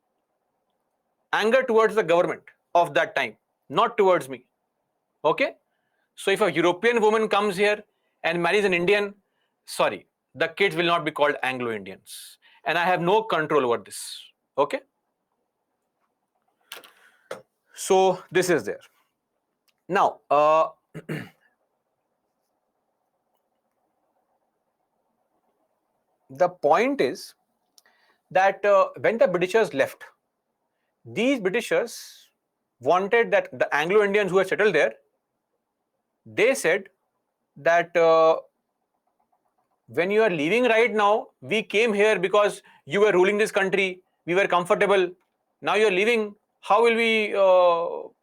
Anger towards the government of that time, not towards me. Okay? So if a European woman comes here and marries an Indian, sorry, the kids will not be called Anglo-Indians. And I have no control over this. Okay? So this is there. Now, the point is that when the Britishers left, these Britishers wanted that the Anglo-Indians who had settled there, they said that when you are leaving right now, we came here because you were ruling this country, we were comfortable. Now you're leaving, how will we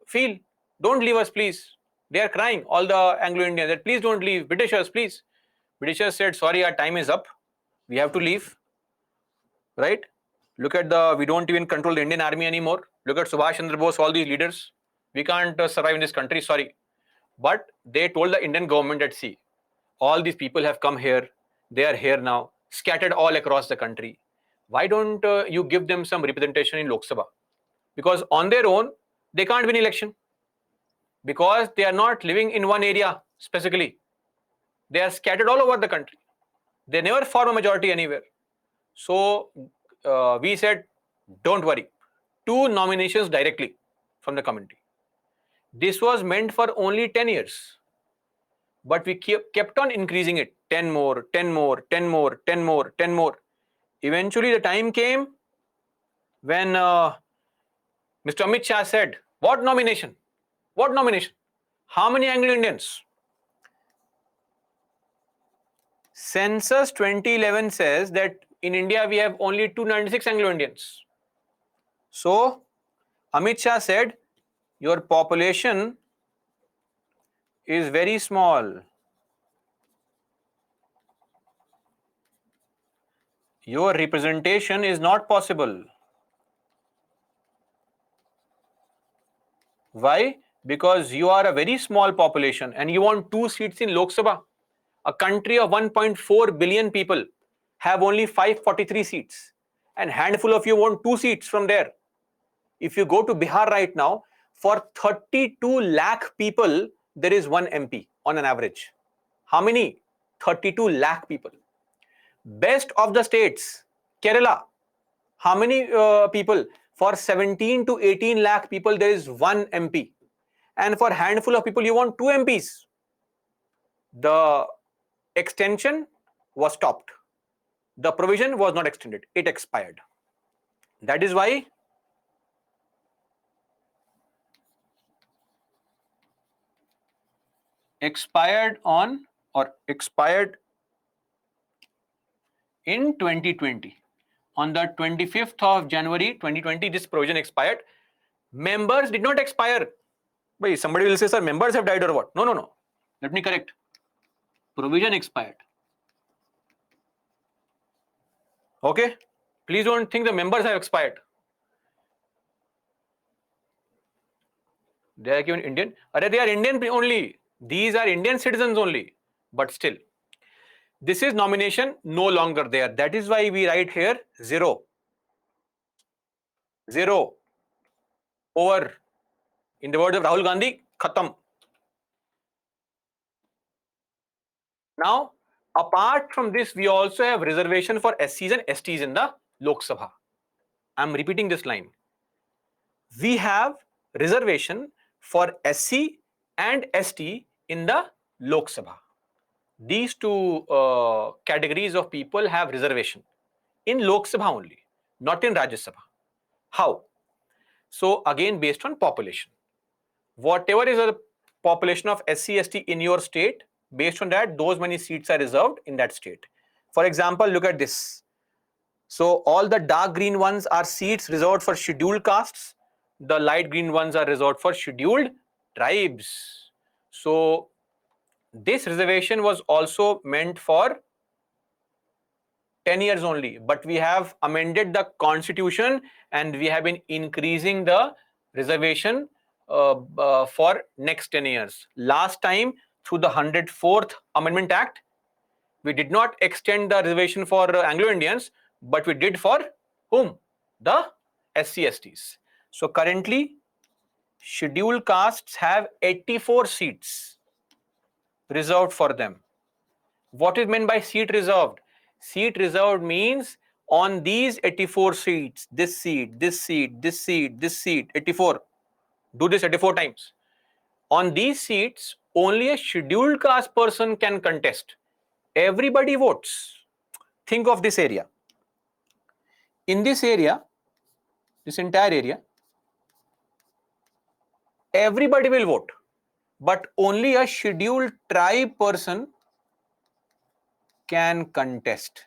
feel? Don't leave us, please. They are crying, all the Anglo-Indians, that please don't leave, Britishers, please. Britishers said, sorry, our time is up, we have to leave, right? Look at we don't even control the Indian army anymore. Look at Subhash Chandra Bose, all these leaders. We can't survive in this country, sorry. But they told the Indian government that, see, all these people have come here, they are here now, scattered all across the country. Why don't you give them some representation in Lok Sabha? Because on their own, they can't win election. Because they are not living in one area specifically. They are scattered all over the country. They never form a majority anywhere. So we said, don't worry, 2 nominations directly from the community. This was meant for only 10 years. But we kept on increasing it, 10 more, 10 more, 10 more, 10 more, 10 more. Eventually the time came when Mr. Amit Shah said, what nomination? What nomination? How many Anglo-Indians? Census 2011 says that in India we have only 296 Anglo-Indians. So Amit Shah said, your population is very small. Your representation is not possible. Why? Because you are a very small population and you want 2 seats in Lok Sabha. A country of 1.4 billion people have only 543 seats, and handful of you want 2 seats from there. If you go to Bihar right now, for 32 lakh people, there is 1 MP on an average. How many? 32 lakh people. Best of the states, Kerala. How many people? For 17 to 18 lakh people, there is 1 MP. And for handful of people, you want 2 MPs. The extension was stopped. The provision was not extended. It expired. That is why expired in 2020. On the 25th of January 2020, this provision expired. Members did not expire. Wait, somebody will say, sir, members have died or what? No, no, no. Let me correct. Provision expired. Okay? Please don't think the members have expired. They are given Indian. They are Indian only. These are Indian citizens only. But still, this is nomination no longer there. That is why we write here 0. 0. Over. In the words of Rahul Gandhi, khatam. Now, apart from this, we also have reservation for SCs and STs in the Lok Sabha. I am repeating this line. We have reservation for SC and ST in the Lok Sabha. These 2 categories of people have reservation in Lok Sabha only, not in Rajya Sabha. How? So again, based on population. Whatever is the population of SC, ST in your state, based on that, those many seats are reserved in that state. For example, look at this. So all the dark green ones are seats reserved for scheduled castes. The light green ones are reserved for scheduled tribes. So this reservation was also meant for 10 years only, but we have amended the constitution and we have been increasing the reservation for next 10 years. Last time, through the 104th Amendment Act, we did not extend the reservation for Anglo-Indians, but we did for whom? The SC/STs. So currently, scheduled castes have 84 seats reserved for them. What is meant by seat reserved? Seat reserved means on these 84 seats, this seat, this seat, this seat, this seat, 84. Do this 84 times. On these seats, only a scheduled caste person can contest. Everybody votes. Think of this area. In this area, this entire area, everybody will vote, but only a scheduled tribe person can contest.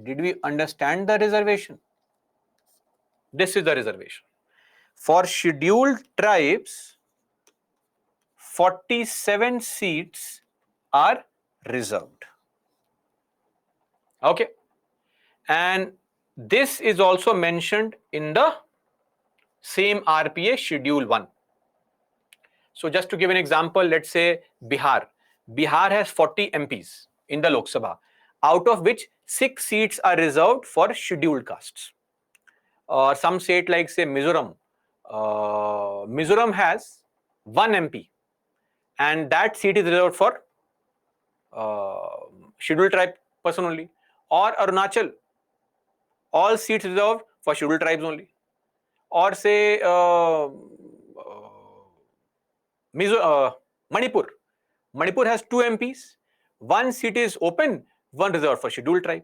Did we understand the reservation? This is the reservation. For scheduled tribes, 47 seats are reserved. Okay. And this is also mentioned in the same RPA Schedule 1. So just to give an example, let's say Bihar. Bihar has 40 MPs in the Lok Sabha, out of which 6 seats are reserved for scheduled castes. Some state like say Mizoram. Mizoram has 1 MP and that seat is reserved for scheduled tribe person only. Or Arunachal, all seats reserved for scheduled tribes only. Or say Manipur. Manipur has 2 MPs, 1 seat is open, 1 reserved for scheduled tribe.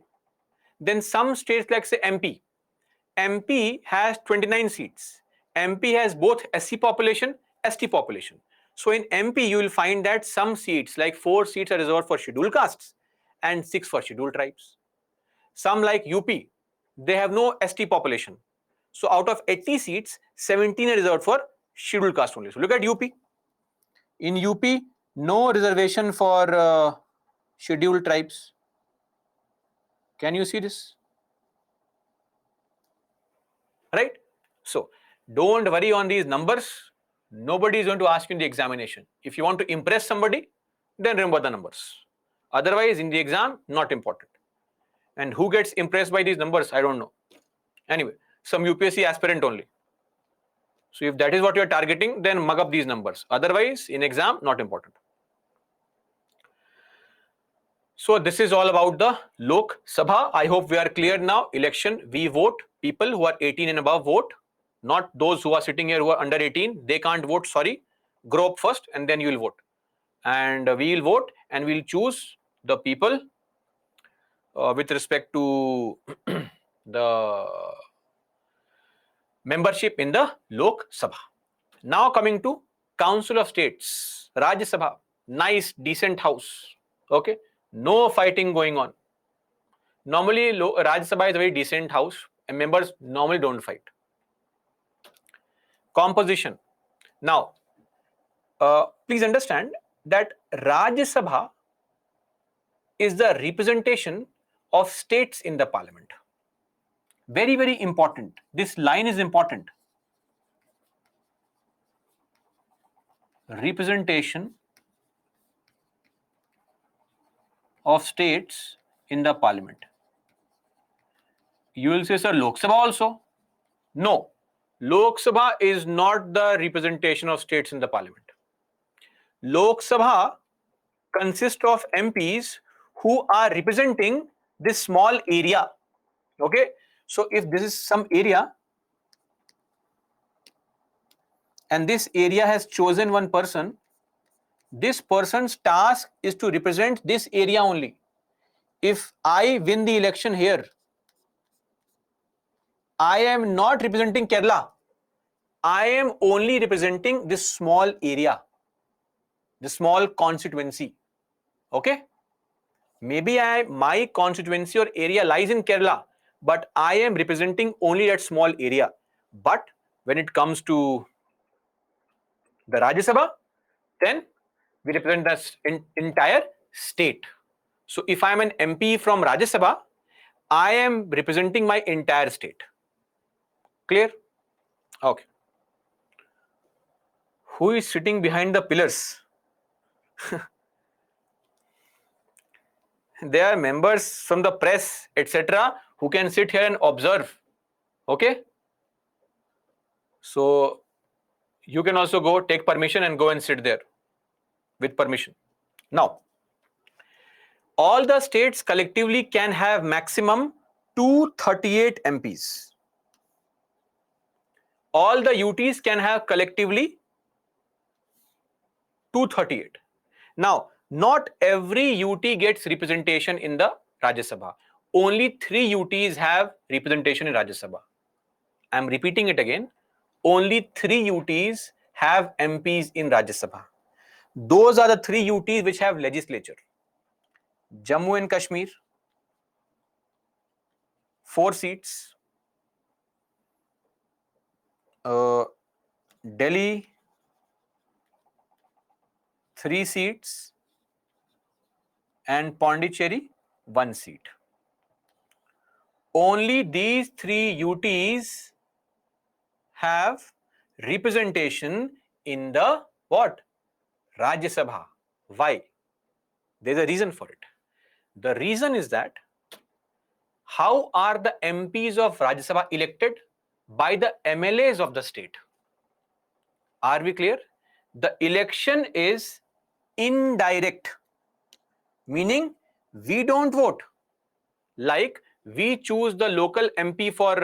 Then some states like say MP. MP has 29 seats. MP has both SC population, ST population. So in MP you will find that some seats like 4 seats are reserved for scheduled castes and 6 for scheduled tribes. Some like UP, they have no ST population. So out of 80 seats, 17 are reserved for scheduled caste only. So look at UP. In UP, no reservation for scheduled tribes. Can you see this? Right? So don't worry on these numbers. Nobody is going to ask you in the examination. If you want to impress somebody, then remember the numbers. Otherwise, in the exam, not important. And who gets impressed by these numbers, I don't know. Anyway, some UPSC aspirant only. So if that is what you are targeting, then mug up these numbers. Otherwise, in exam, not important. So this is all about the Lok Sabha. I hope we are clear now. Election, we vote. People who are 18 and above vote. Not those who are sitting here who are under 18. They can't vote, sorry. Grow up first and then you will vote. And we will vote and we will choose the people with respect to the membership in the Lok Sabha. Now coming to Council of States, Rajya Sabha, nice, decent house. Okay, no fighting going on. Normally, Rajya Sabha is a very decent house and members normally don't fight. Composition. Now, please understand that Rajya Sabha is the representation of states in the parliament. Very, very important. This line is important. Representation of states in the parliament. You will say, sir, Lok Sabha also? No. Lok Sabha is not the representation of states in the parliament. Lok Sabha consists of MPs who are representing this small area. Okay. So if this is some area and this area has chosen one person, this person's task is to represent this area only. If I win the election here, I am not representing Kerala. I am only representing this small area, the small constituency. Okay? Maybe my constituency or area lies in Kerala, but I am representing only that small area. But when it comes to the Rajya Sabha, then we represent the entire state. So if I am an MP from Rajya Sabha, I am representing my entire state. Clear? Okay. Who is sitting behind the pillars? They are members from the press, etc., who can sit here and observe. Okay? So you can also go take permission and go and sit there with permission. Now, all the states collectively can have maximum 238 MPs. All the UTs can have collectively 238. Now, not every UT gets representation in the Rajya Sabha. Only 3 UTs have representation in Rajya Sabha. I am repeating it again. Only 3 UTs have MPs in Rajya Sabha. Those are the 3 UTs which have legislature. Jammu and Kashmir, 4 seats. Delhi, 3 seats. And Pondicherry, 1 seat. Only these 3 UTs have representation in the what? Rajya Sabha. Why? There's a reason for it. The reason is that how are the MPs of Rajya Sabha elected? By the MLAs of the state. Are we clear? The election is indirect, meaning we don't vote. Like we choose the local MP for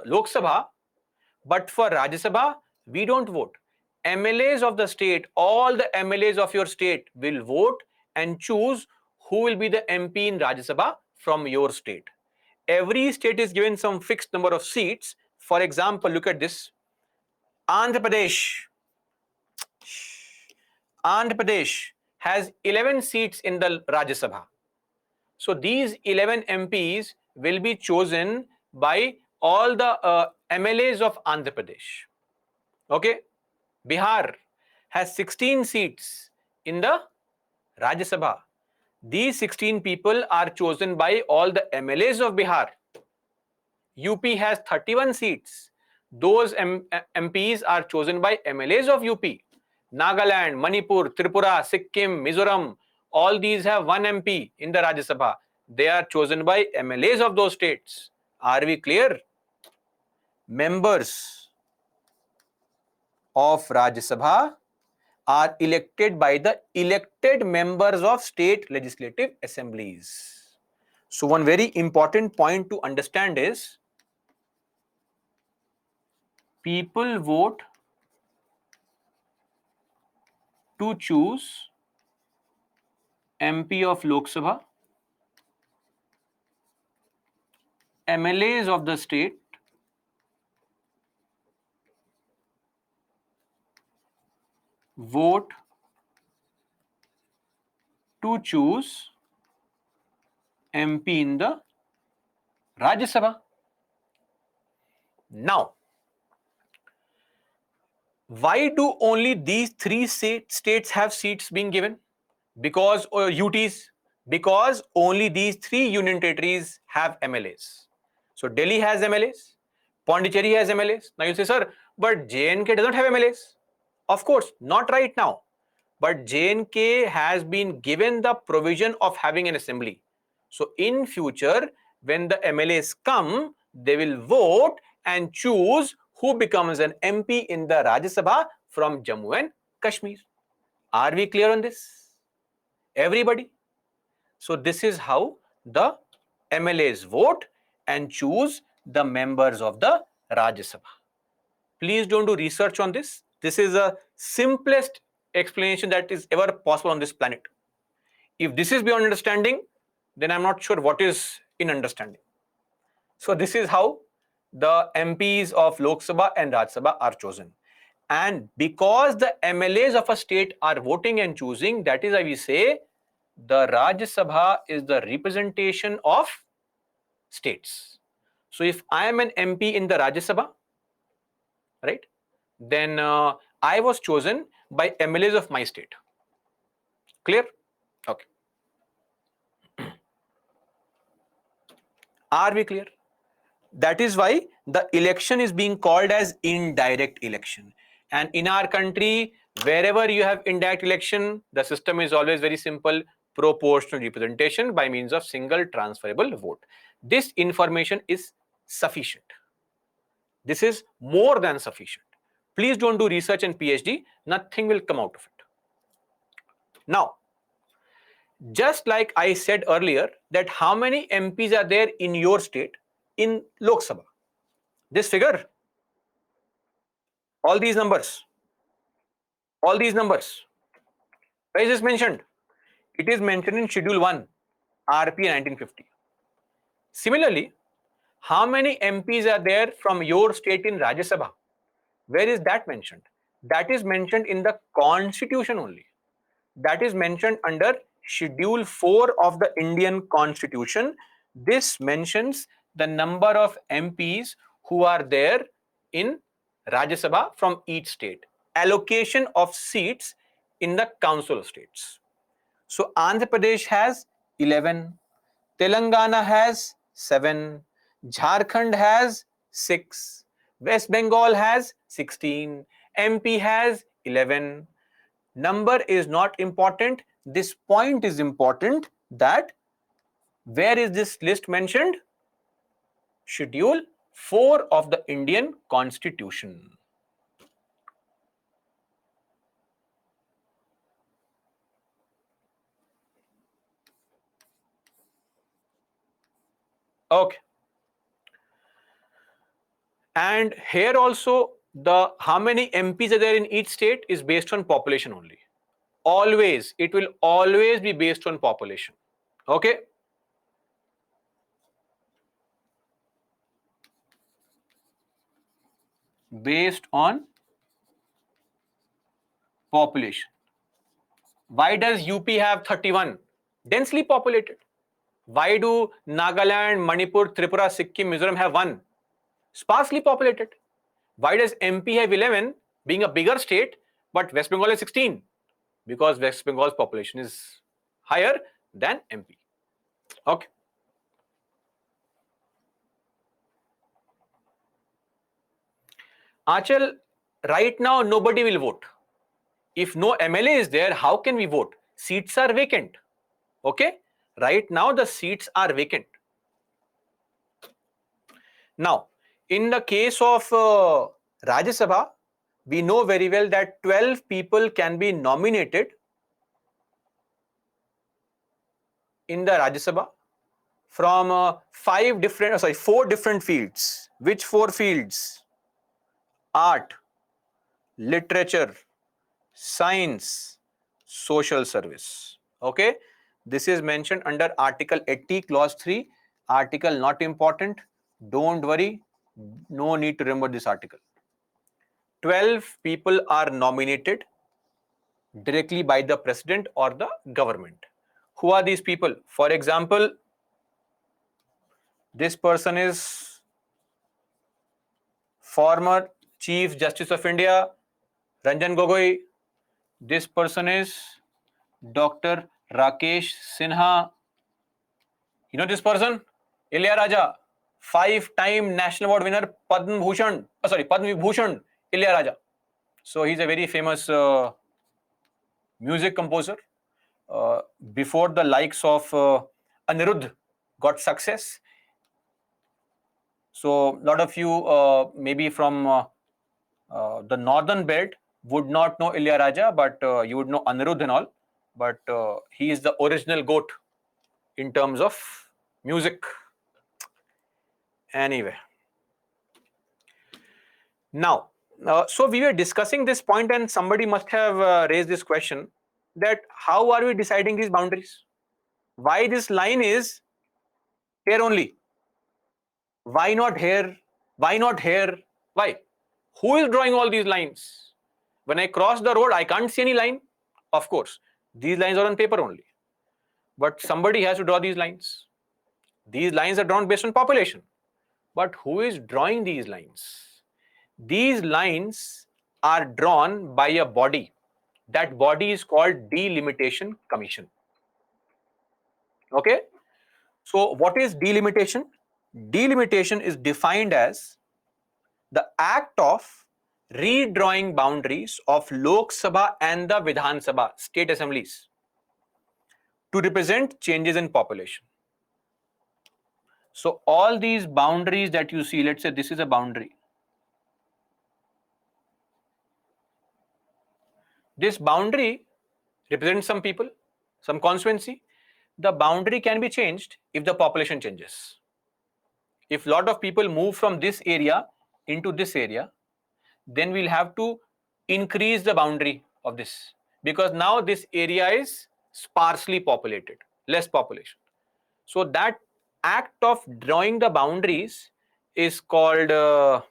Lok Sabha, but for Rajya Sabha, we don't vote. MLAs of the state, all the MLAs of your state will vote and choose who will be the MP in Rajya Sabha from your state. Every state is given some fixed number of seats. For example, look at this. Andhra Pradesh. Andhra Pradesh has 11 seats in the Rajya Sabha. So these 11 MPs will be chosen by all the MLAs of Andhra Pradesh. Okay? Bihar has 16 seats in the Rajya Sabha. These 16 people are chosen by all the MLAs of Bihar. UP has 31 seats. Those MPs are chosen by MLAs of UP. Nagaland, Manipur, Tripura, Sikkim, Mizoram, all these have 1 MP in the Rajya Sabha. They are chosen by MLAs of those states. Are we clear? Members of Rajya Sabha are elected by the elected members of state legislative assemblies. So one very important point to understand is people vote to choose MP of Lok Sabha, MLAs of the state, vote to choose MP in the Rajya Sabha. Now, why do only these 3 states have seats being given? Because UTs, because only these 3 union territories have MLAs. So Delhi has MLAs, Pondicherry has MLAs. Now you say, sir, but J&K doesn't have MLAs. Of course, not right now. But J&K has been given the provision of having an assembly. So in future, when the MLAs come, they will vote and choose who becomes an MP in the Rajya Sabha from Jammu and Kashmir. Are we clear on this? Everybody? So this is how the MLAs vote and choose the members of the Rajya Sabha. Please don't do research on this. This is the simplest explanation that is ever possible on this planet. If this is beyond understanding, then I'm not sure what is in understanding. So this is how the MPs of Lok Sabha and Rajya Sabha are chosen. And because the MLAs of a state are voting and choosing, that is why we say the Rajya Sabha is the representation of states. So if I am an MP in the Rajya Sabha, right, then I was chosen by MLAs of my state. Clear? Okay. Are we clear? That is why the election is being called as indirect election. And in our country, wherever you have indirect election, the system is always very simple: proportional representation by means of single transferable vote. This information is sufficient. This is more than sufficient. Please don't do research and PhD, nothing will come out of it. Now, just like I said earlier, that how many MPs are there in your state in Lok Sabha? This figure, all these numbers, where is this mentioned? It is mentioned in Schedule 1, RP 1950. Similarly, how many MPs are there from your state in Rajya Sabha? Where is that mentioned? That is mentioned in the Constitution only. That is mentioned under Schedule 4 of the Indian Constitution. This mentions the number of MPs who are there in Rajya Sabha from each state. Allocation of seats in the Council of States. So Andhra Pradesh has 11, Telangana has 7, Jharkhand has 6, West Bengal has 16, MP has 11. Number is not important. This point is important, that where is this list mentioned? Schedule 4 of the Indian Constitution. Okay. And here also, the how many MPs are there in each state is based on population only. Always, it will always be based on population. Okay. Based on population. Why does UP have 31? Densely populated. Why do Nagaland, Manipur, Tripura, Sikkim, Mizoram have 1? Sparsely populated. Why does MP have 11, being a bigger state, but West Bengal has 16? Because West Bengal's population is higher than MP. Okay. Achal, right now nobody will vote. If no MLA is there, how can we vote? Seats are vacant. Okay. Right now the seats are vacant. Now, in the case of Rajya Sabha, we know very well that 12 people can be nominated in the Rajya Sabha from 4 different fields. Which 4 fields? Art, literature, science, social service. Okay. This is mentioned under Article 80, Clause 3. Article not important. Don't worry. No need to remember this article. 12 people are nominated directly by the president or the government. Who are these people? For example, this person is former Chief Justice of India, Ranjan Gogoi. This person is Dr. Rakesh Sinha. You know this person? Ilayaraja, 5-time National Award winner, Padma Vibhushan Ilayaraja. So he's a very famous music composer. Before the likes of Anirudh got success. So a lot of you maybe from the northern belt would not know Ilayaraja, but you would know Anirudh and all. But he is the original goat in terms of music. Anyway. Now, so we were discussing this point and somebody must have raised this question, that how are we deciding these boundaries? Why this line is here only? Why not here? Why not here? Why? Who is drawing all these lines? When I cross the road, I can't see any line. Of course, these lines are on paper only. But somebody has to draw these lines. These lines are drawn based on population. But who is drawing these lines? These lines are drawn by a body. That body is called Delimitation Commission. Okay? So what is delimitation? delimitation is defined as the act of redrawing boundaries of Lok Sabha and the Vidhan Sabha state assemblies to represent changes in population. So all these boundaries that you see, let's say this is a boundary. This boundary represents some people, some constituency. The boundary can be changed if the population changes. If a lot of people move from this area into this area, then we'll have to increase the boundary of this, because now this area is sparsely populated, less population. So that act of drawing the boundaries is called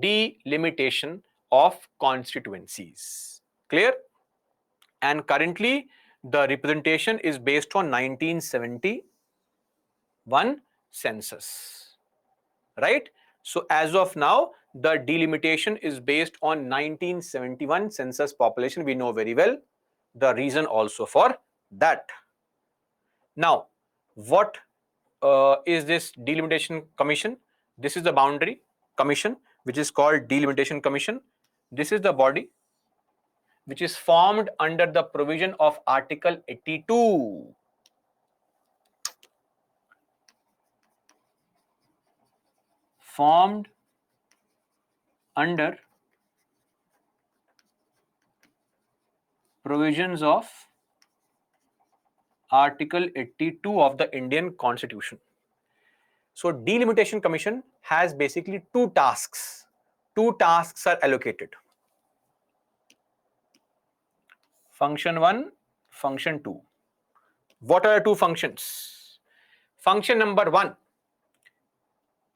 delimitation of constituencies. Clear? And currently the representation is based on 1971 census, right? So as of now, the delimitation is based on 1971 census population. We know very well the reason also for that. Now, what is this delimitation commission? This is the boundary commission, which is called delimitation commission. This is the body which is formed under the provision of Article 82. Formed under provisions of Article 82 of the Indian Constitution. So delimitation commission has basically two tasks. Two tasks are allocated. Function 1, function 2. What are the two functions? Function number 1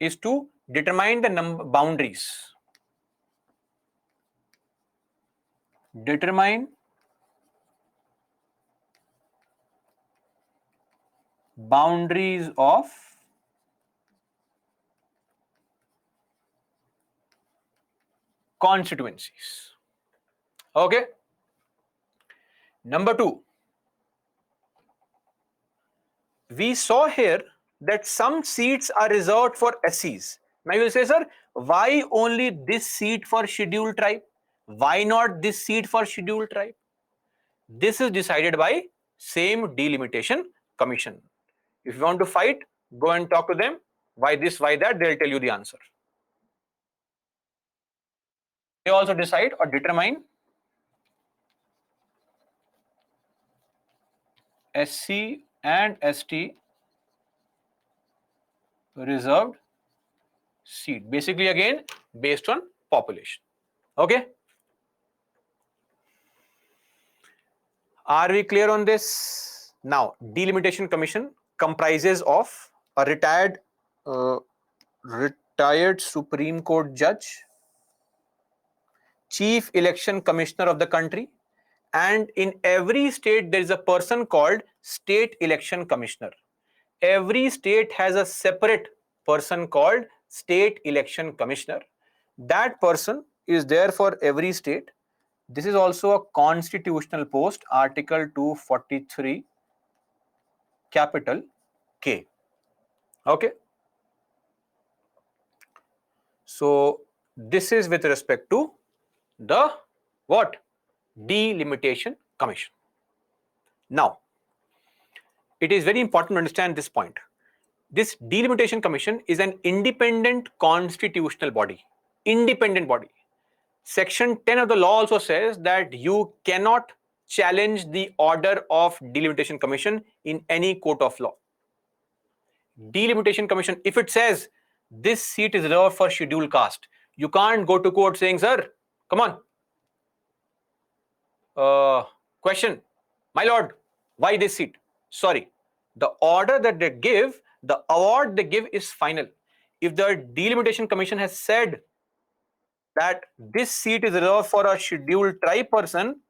is to determine the boundaries. Determine boundaries of constituencies. Okay. Number 2, we saw here that some seats are reserved for SCs. Now you will say, sir, why only this seat for scheduled tribe? Why not this seat for scheduled tribe? This is decided by same delimitation commission. If you want to fight, go and talk to them. Why this, why that, they'll tell you the answer. They also decide or determine SC and ST reserved seat. Basically again based on population. Okay. Are we clear on this? Now, delimitation commission comprises of a retired Supreme Court judge, chief election commissioner of the country, and in every state there is a person called state election commissioner. Every state has a separate person called state election commissioner. That person is there for every state. This is also a constitutional post, Article 243, capital K. Okay. So this is with respect to the what? Delimitation commission. Now, it is very important to understand this point. This delimitation commission is an independent constitutional body. Independent body. Section 10 of the law also says that you cannot challenge the order of delimitation commission in any court of law. Delimitation commission, if it says this seat is reserved for scheduled caste, you can't go to court saying, sir, come on. Question, my lord, why this seat? Sorry, the order that they give, the award they give is final. If the delimitation commission has said that this seat is reserved for a scheduled tribe person,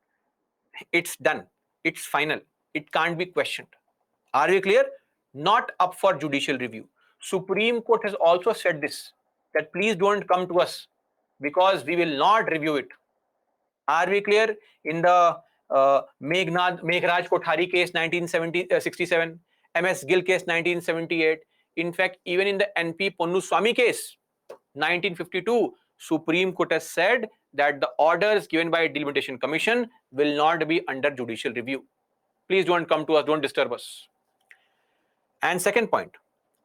it's done. It's final. It can't be questioned. Are we clear? Not up for judicial review. Supreme Court has also said this, that please don't come to us because we will not review it. Are we clear? In the Meghraj Kothari case 1967, MS Gill case 1978, In fact, even in the NP Ponnuswamy case, 1952, Supreme Court has said that the orders given by Delimitation Commission will not be under judicial review. Please don't come to us, don't disturb us. And second point,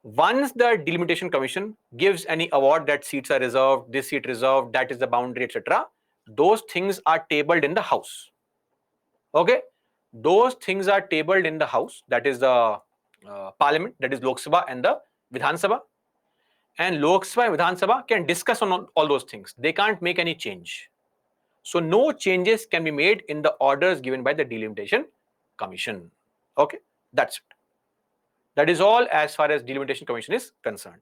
once the Delimitation Commission gives any award that seats are reserved, this seat reserved, that is the boundary, etc., those things are tabled in the House. Okay, those things are tabled in the House, that is the Parliament, that is Lok Sabha and the Vidhan Sabha. And Lok Sabha and Vidhan Sabha can discuss on all those things. They can't make any change. So no changes can be made in the orders given by the Delimitation Commission. Okay, that's it. That is all as far as Delimitation Commission is concerned.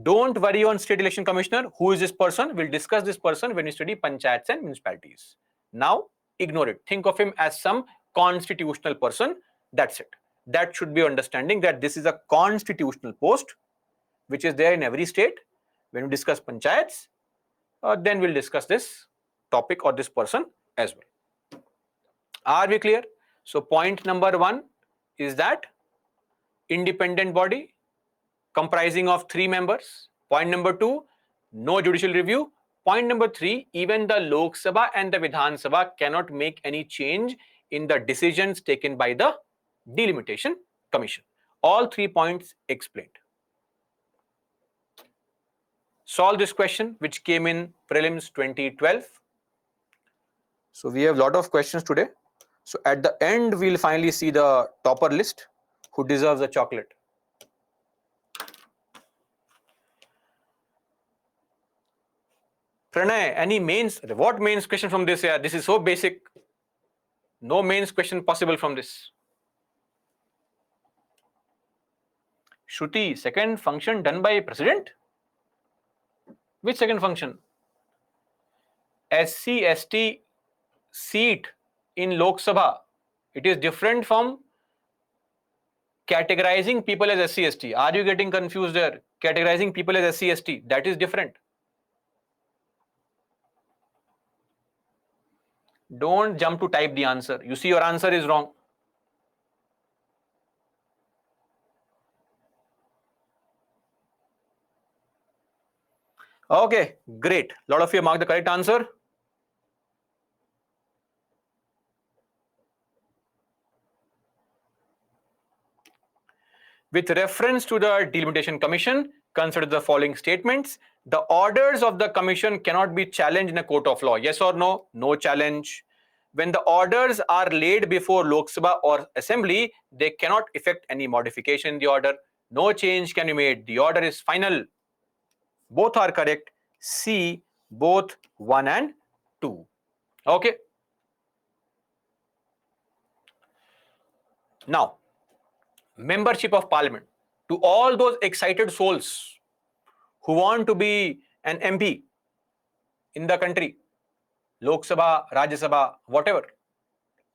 Don't worry on State Election Commissioner. Who is this person? We'll discuss this person when we study panchayats and municipalities. Now, ignore it. Think of him as some constitutional person. That's it. That should be understanding that this is a constitutional post which is there in every state. When we discuss panchayats, then we'll discuss this topic or this person as well. Are we clear? So point number 1 is that independent body comprising of 3 members. Point number 2, no judicial review. Point number 3, even the Lok Sabha and the Vidhan Sabha cannot make any change in the decisions taken by the Delimitation Commission. All 3 points explained. Solve this question which came in prelims 2012. So we have a lot of questions today. So at the end, we'll finally see the topper list who deserves a chocolate. Pranay, any mains? What mains question from this? Yeah, this is so basic. No mains question possible from this. Shruti, second function done by president? Which second function? SC/ST seat in Lok Sabha. It is different from categorizing people as SC/ST. Are you getting confused there? Categorizing people as SC/ST, that is different. Don't jump to type the answer. You see your answer is wrong. Okay, great. A lot of you marked the correct answer. With reference to the Delimitation Commission, consider the following statements. The orders of the Commission cannot be challenged in a court of law. Yes or no? No challenge. When the orders are laid before Lok Sabha or Assembly, they cannot effect any modification in the order. No change can be made. The order is final. Both are correct. C, both 1 and 2. Okay. Now, membership of Parliament. To all those excited souls who want to be an MP in the country, Lok Sabha, Rajya Sabha, whatever,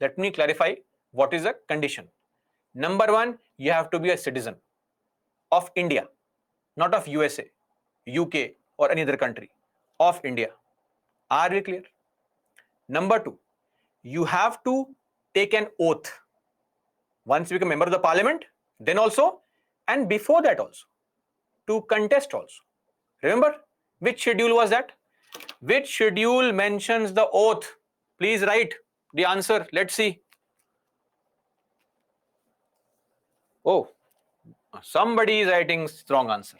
let me clarify what is the condition. Number 1, you have to be a citizen of India, not of USA, UK, or any other country, of India. Are we clear? Number 2, you have to take an oath. Once you become a member of the Parliament, then also, and before that also, to contest also. Remember, which schedule was that? Which schedule mentions the oath? Please write the answer. Let's see. Oh, somebody is writing wrong answer.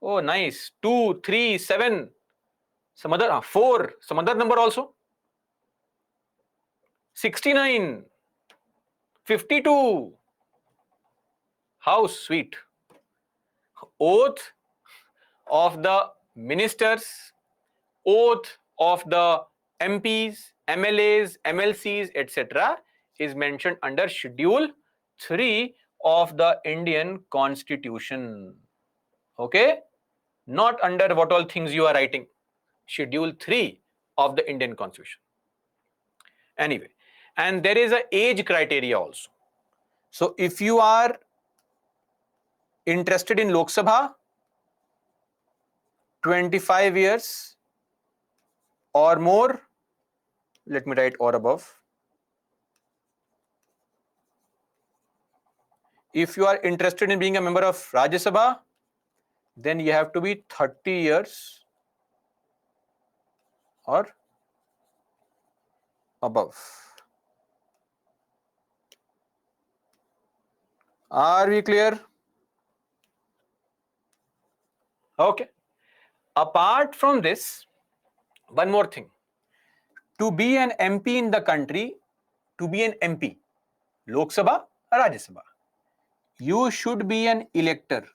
Oh, nice. 2, 3, 7. Some other 4. Some other number also. 69. 52. How sweet. Oath of the ministers, oath of the MPs, MLAs, MLCs, etc. is mentioned under Schedule 3 of the Indian Constitution. Okay? Not under what all things you are writing. Schedule 3 of the Indian Constitution. Anyway, and there is an age criteria also. So if you are interested in Lok Sabha, 25 years or more, let me write or above. If you are interested in being a member of Rajya Sabha, then you have to be 30 years or above. Are we clear? Okay. Apart from this, one more thing. To be an MP in the country, to be an MP, Lok Sabha or Rajya Sabha, you should be an elector.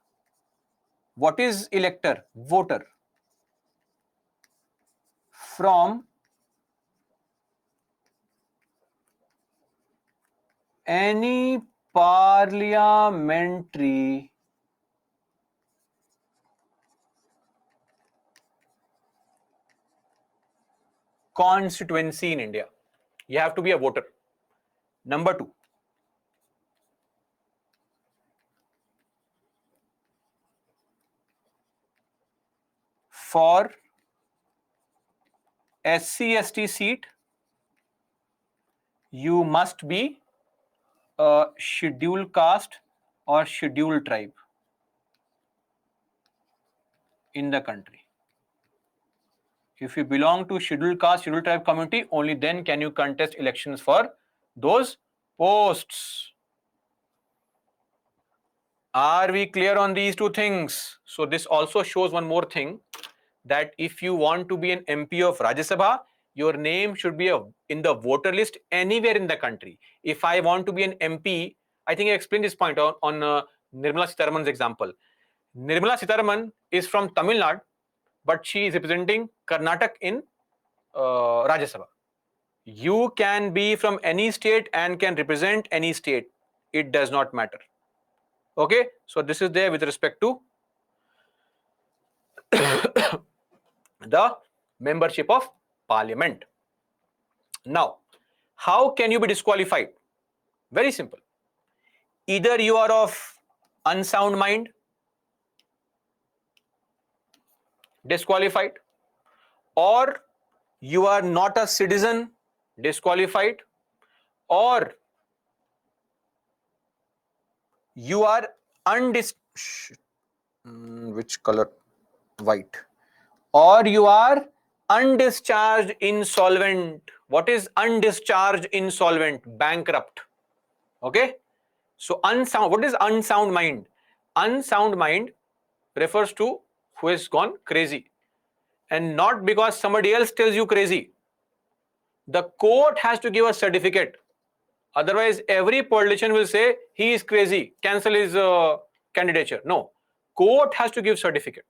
What is elector? Voter. From any parliamentary constituency in India. You have to be a voter. Number 2, for SC/ST seat, you must be a scheduled caste or scheduled tribe in the country. If you belong to scheduled caste, scheduled tribe community, only then can you contest elections for those posts. Are we clear on these two things? So this also shows one more thing, that if you want to be an MP of Rajya Sabha, your name should be in the voter list anywhere in the country. If I want to be an MP, I think I explained this point on Nirmala Sitharaman's example. Nirmala Sitharaman is from Tamil Nadu, but she is representing Karnataka in Rajya Sabha. You can be from any state and can represent any state. It does not matter. Okay, so this is there with respect to the membership of parliament. Now, how can you be disqualified? Very simple. Either you are of unsound mind, disqualified, or you are not a citizen, disqualified, or you are which color? White. Or you are undischarged insolvent. What is undischarged insolvent? Bankrupt. Okay. So unsound. What is unsound mind? Unsound mind refers to who has gone crazy, and not because somebody else tells you crazy. The court has to give a certificate. Otherwise, every politician will say he is crazy, cancel his candidature. No, court has to give certificate.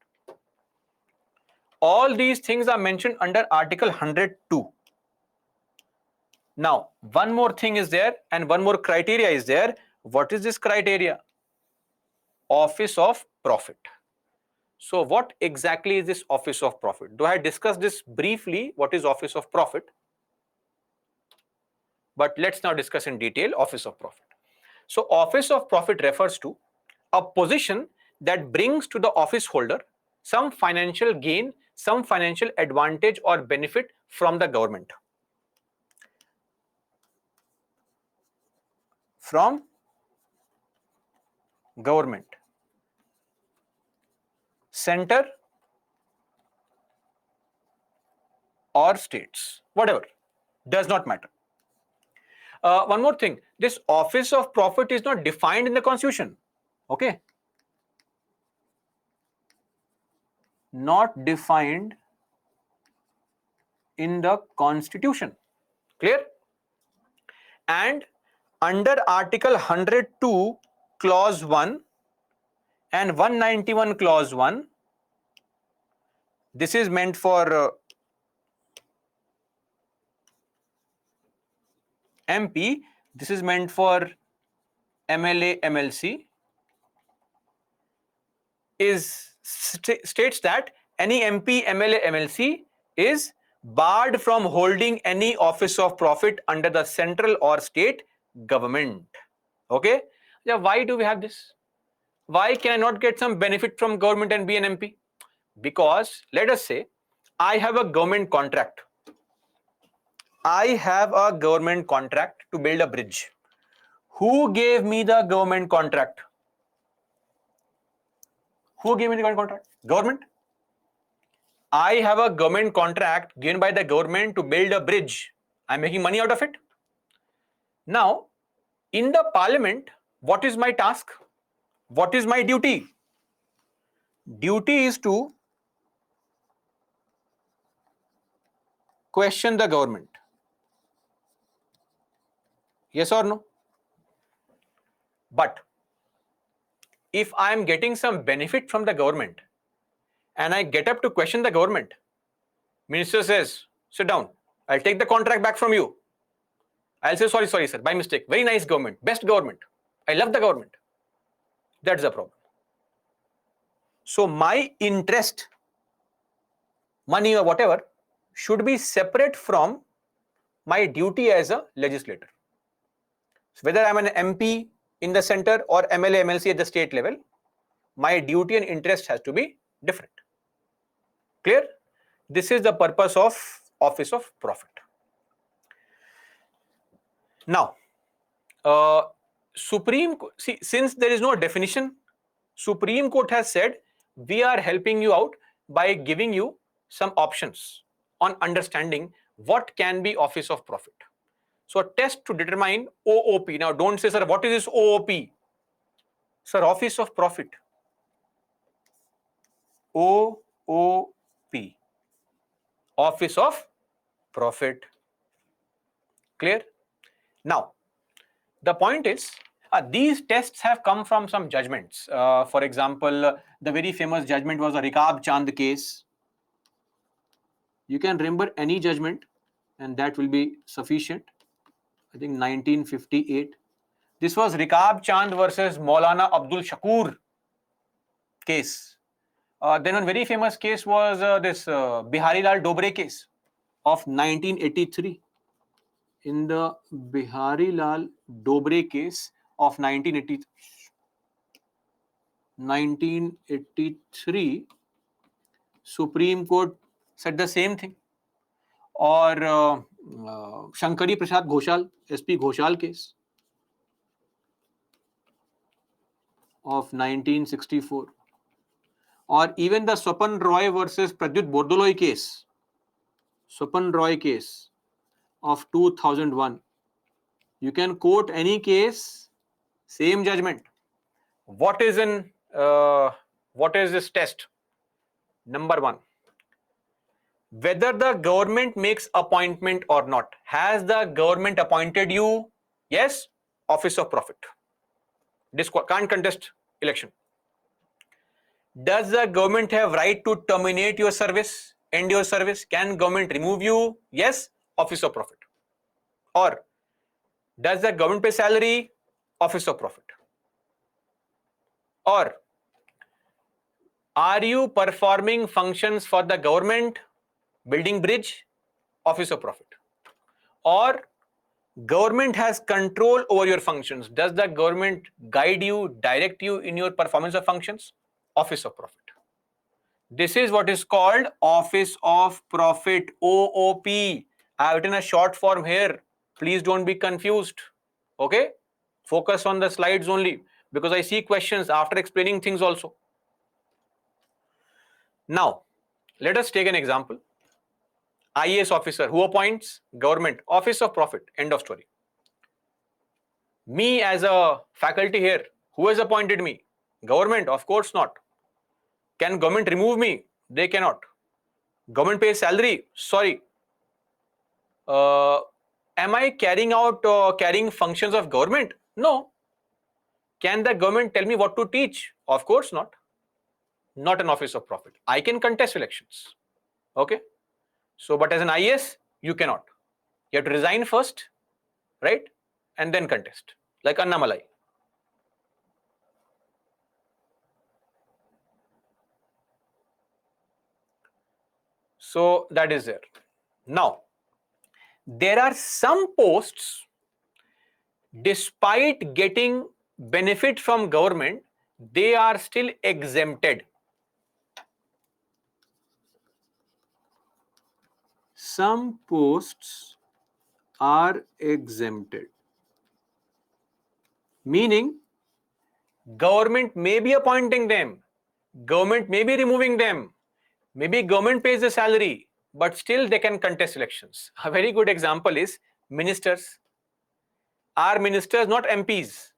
All these things are mentioned under Article 102. Now, one more thing is there, and one more criteria is there. What is this criteria? Office of profit. So what exactly is this office of profit? Though I discussed this briefly, what is office of profit? But let's now discuss in detail office of profit. So office of profit refers to a position that brings to the office holder some financial gain, some financial advantage or benefit from the government. From government, center or states, whatever, does not matter. One more thing, this office of profit is not defined in the constitution. Okay, not defined in the constitution. Clear? And under Article 102 clause 1 and 191 clause 1, this is meant for MP, this is meant for MLA, MLC, states that any MP, MLA, MLC is barred from holding any office of profit under the central or state government. Okay? Now, why do we have this? Why can I not get some benefit from government and be an MP? Because let us say I have a government contract. I have a government contract to build a bridge. Who gave me the government contract? Who gave me the government contract? Government. I have a government contract given by the government to build a bridge. I'm making money out of it. Now, in the parliament, what is my task? What is my duty? Duty is to question the government. Yes or no? But if I am getting some benefit from the government and I get up to question the government, minister says, sit down, I'll take the contract back from you. I'll say, sorry, sir, by mistake. Very nice government, best government. I love the government. That's the problem. So my interest, money or whatever, should be separate from my duty as a legislator. So whether I'm an MP in the center or MLA, MLC at the state level, my duty and interest has to be different. Clear? This is the purpose of Office of Profit. Now, since there is no definition, Supreme Court has said we are helping you out by giving you some options on understanding what can be Office of Profit. So a test to determine OOP. Now don't say, sir, what is this OOP? Sir, Office of Profit. OOP. Office of Profit. Clear? Now, the point is, these tests have come from some judgments. For example, the very famous judgment was the Rikab Chand case. You can remember any judgment and that will be sufficient. I think 1958. This was Rikab Chand versus Maulana Abdul Shakur case. Then one very famous case was this Bihari Lal Dobre case of 1983. In the Bihari Lal Dobre case of 1983, Supreme Court said the same thing. Or Shankari Prasad Ghoshal, SP Ghoshal case of 1964. Or even the Swapan Roy versus Pradyut Bordoloi case. Swapan Roy case of 2001. You can quote any case, same judgment. What is this test? Number one, whether the government makes appointment or not. Has the government appointed you? Yes, Office of Profit. Can't contest election. Does the government have right to terminate your service, end your service? Can government remove you? Yes, Office of Profit. Or does the government pay salary? Office of Profit. Or are you performing functions for the government, building bridge? Office of Profit. Or government has control over your functions. Does the government guide you, direct you in your performance of functions? Office of Profit. This is what is called Office of Profit, OOP. I have written a short form here. Please don't be confused. Okay? Focus on the slides only because I see questions after explaining things also. Now, let us take an example. IAS officer, who appoints? Government. Office of Profit. End of story. Me as a faculty here, who has appointed me? Government? Of course not. Can government remove me? They cannot. Government pays salary? Sorry. Am I carrying functions of government? No. Can the government tell me what to teach? Of course not. Not an Office of Profit. I can contest elections. Okay. So, but as an IAS, you cannot. You have to resign first, right? And then contest, like Annamalai. So, that is there. Now, there are some posts, despite getting benefit from government, they are still exempted. Some posts are exempted. Meaning, government may be appointing them, government may be removing them, maybe government pays the salary, but still they can contest elections. A very good example is ministers. Are ministers not MPs?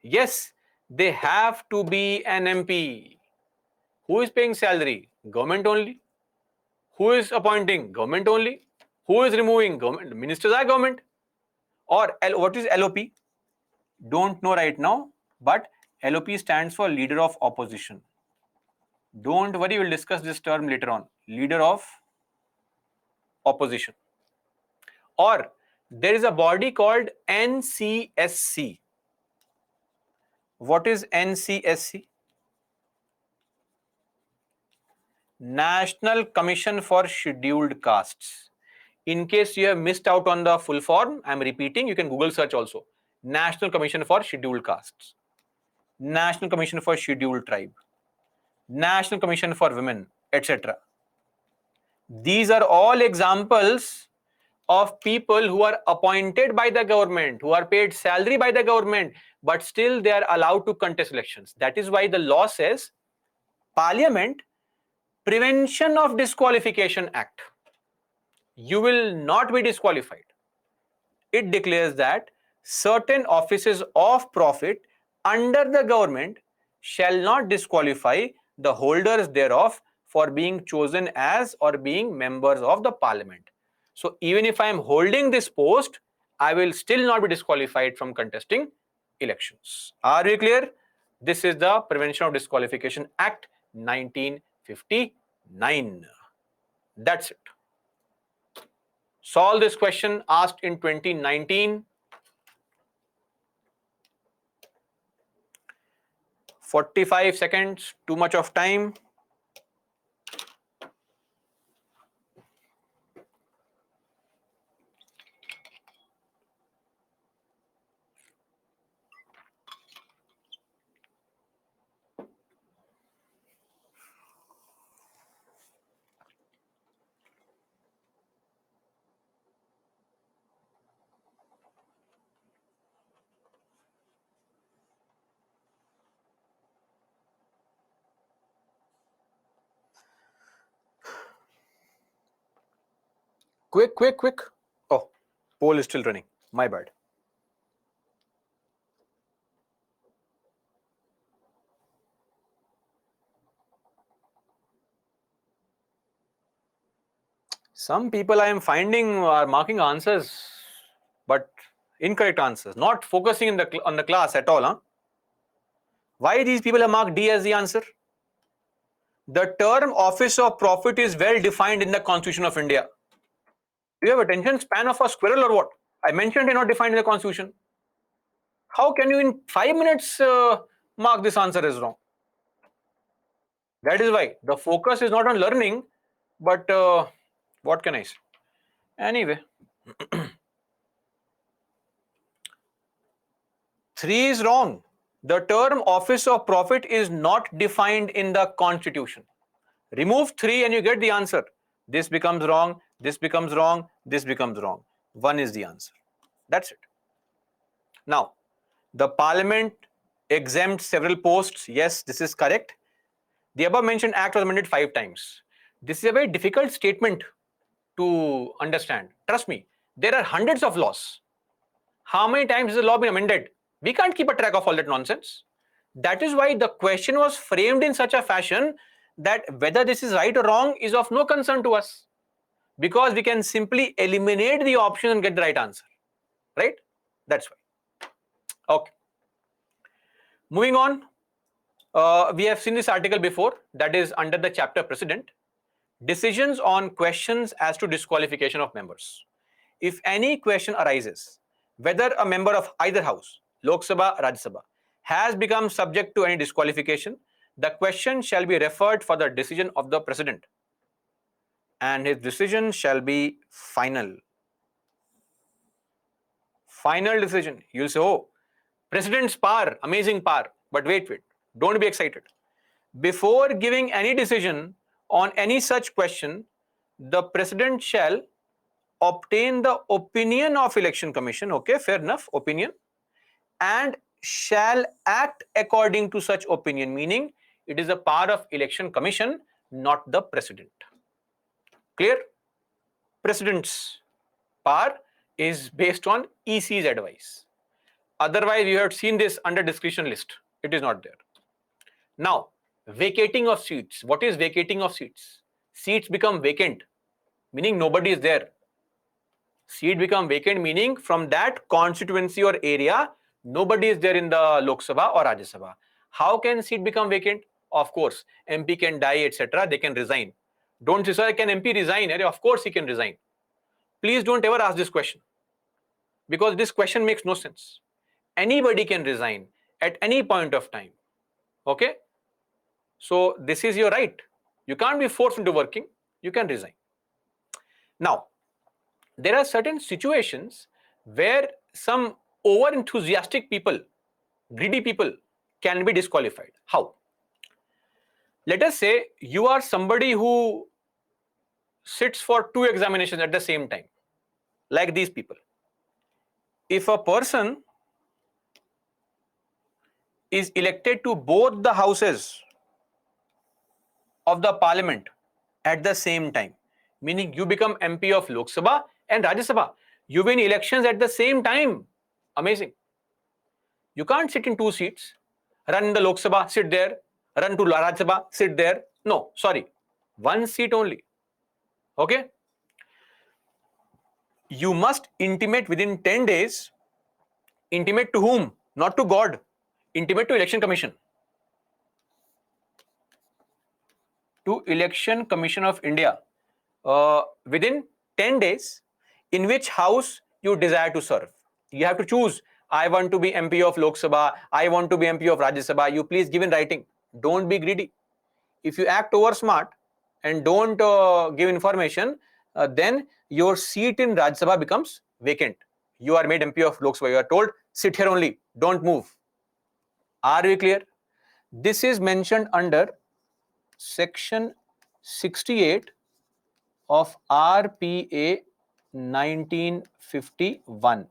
Yes, they have to be an MP. Who is paying salary? Government only. Who is appointing? Government only. Who is removing? Government. Ministers are government. Or what is LOP? Don't know right now, but LOP stands for Leader of Opposition. Don't worry, we'll discuss this term later on. Leader of Opposition. Or there is a body called NCSC. What is NCSC? National Commission for Scheduled Castes. In case you have missed out on the full form, I am repeating, you can Google search also. National Commission for Scheduled Castes, National Commission for Scheduled Tribe, National Commission for Women, etc. These are all examples of people who are appointed by the government, who are paid salary by the government, but still they are allowed to contest elections. That is why the law says Parliament Prevention of Disqualification Act. You will not be disqualified. It declares that certain offices of profit under the government shall not disqualify the holders thereof for being chosen as or being members of the parliament. So even if I am holding this post, I will still not be disqualified from contesting elections. Are we clear? This is the Prevention of Disqualification Act 1959. That's it. Solve this question asked in 2019. 45 seconds, too much of time. Quick, quick, quick. Oh, poll is still running. My bad. Some people I am finding are marking answers, but incorrect answers, not focusing on the class at all. Huh? Why these people have marked D as the answer? The term office of profit is well defined in the Constitution of India. Do you have attention span of a squirrel or what? I mentioned it not defined in the Constitution. How can you in 5 minutes mark this answer as wrong? That is why the focus is not on learning, but what can I say? Anyway, 3 is wrong. The term office of profit is not defined in the Constitution. Remove 3 and you get the answer. This becomes wrong, this becomes wrong, this becomes wrong. 1 is the answer. That's it. Now, the Parliament exempts several posts. Yes, this is correct. The above mentioned act was amended 5 times. This is a very difficult statement to understand. Trust me, there are hundreds of laws. How many times has the law been amended? We can't keep a track of all that nonsense. That is why the question was framed in such a fashion that whether this is right or wrong is of no concern to us, because we can simply eliminate the option and get the right answer. Right? That's why. Okay. Moving on. We have seen this article before, that is under the chapter precedent. Decisions on questions as to disqualification of members. If any question arises, whether a member of either house, Lok Sabha, Rajya Sabha, has become subject to any disqualification, the question shall be referred for the decision of the President, and his decision shall be final. Final decision. You'll say, oh, President's power, amazing power. But wait, don't be excited. Before giving any decision on any such question, the President shall obtain the opinion of Election Commission, okay, fair enough, opinion, and shall act according to such opinion, meaning it is a part of election commission, not the president. Clear? President's power is based on EC's advice. Otherwise, you have seen this under discretion list. It is not there. Now, vacating of seats. What is vacating of seats? Seats become vacant, meaning nobody is there. Seat become vacant, meaning from that constituency or area, nobody is there in the Lok Sabha or Rajya Sabha. How can seat become vacant? Of course, MP can die, etc. They can resign. Don't say, sir, can MP resign? Of course he can resign. Please don't ever ask this question, because this question makes no sense. Anybody can resign at any point of time. Okay? So this is your right. You can't be forced into working. You can resign. Now, there are certain situations where some over enthusiastic people, greedy people, can be disqualified. How? Let us say you are somebody who sits for 2 examinations at the same time, like these people. If a person is elected to both the houses of the parliament at the same time, meaning you become MP of Lok Sabha and Rajya Sabha, you win elections at the same time. Amazing. You can't sit in 2 seats, run in the Lok Sabha, sit there, run to Rajya Sabha, sit there. No, sorry, 1 seat only. Okay? You must intimate within 10 days. Intimate to whom? Not to God. Intimate to Election Commission. To Election Commission of India. Within 10 days, in which house you desire to serve. You have to choose. I want to be MP of Lok Sabha. I want to be MP of Rajya Sabha. You please give in writing. Don't be greedy. If you act over smart and don't give information, then your seat in Rajya Sabha becomes vacant. You are made MP of Lok Sabha. You are told, sit here only. Don't move. Are we clear? This is mentioned under section 68 of RPA 1951.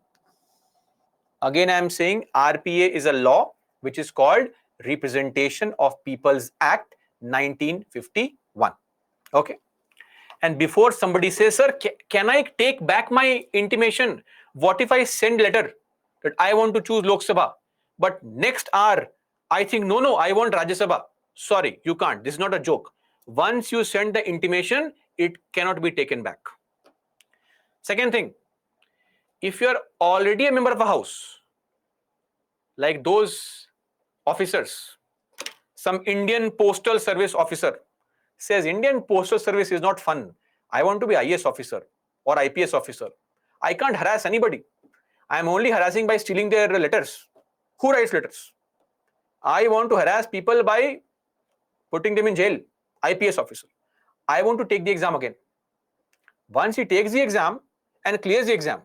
Again, I am saying RPA is a law which is called Representation of People's Act 1951. Okay. And before somebody says, sir, can I take back my intimation? What if I send letter that I want to choose Lok Sabha, but next hour I think, no, I want Rajya Sabha. Sorry, you can't. This is not a joke. Once you send the intimation, it cannot be taken back. Second thing, if you are already a member of a house, like those officers, some Indian Postal Service officer says, Indian Postal Service is not fun. I want to be IAS officer or IPS officer. I can't harass anybody. I am only harassing by stealing their letters. Who writes letters? I want to harass people by putting them in jail. IPS officer. I want to take the exam again. Once he takes the exam and clears the exam,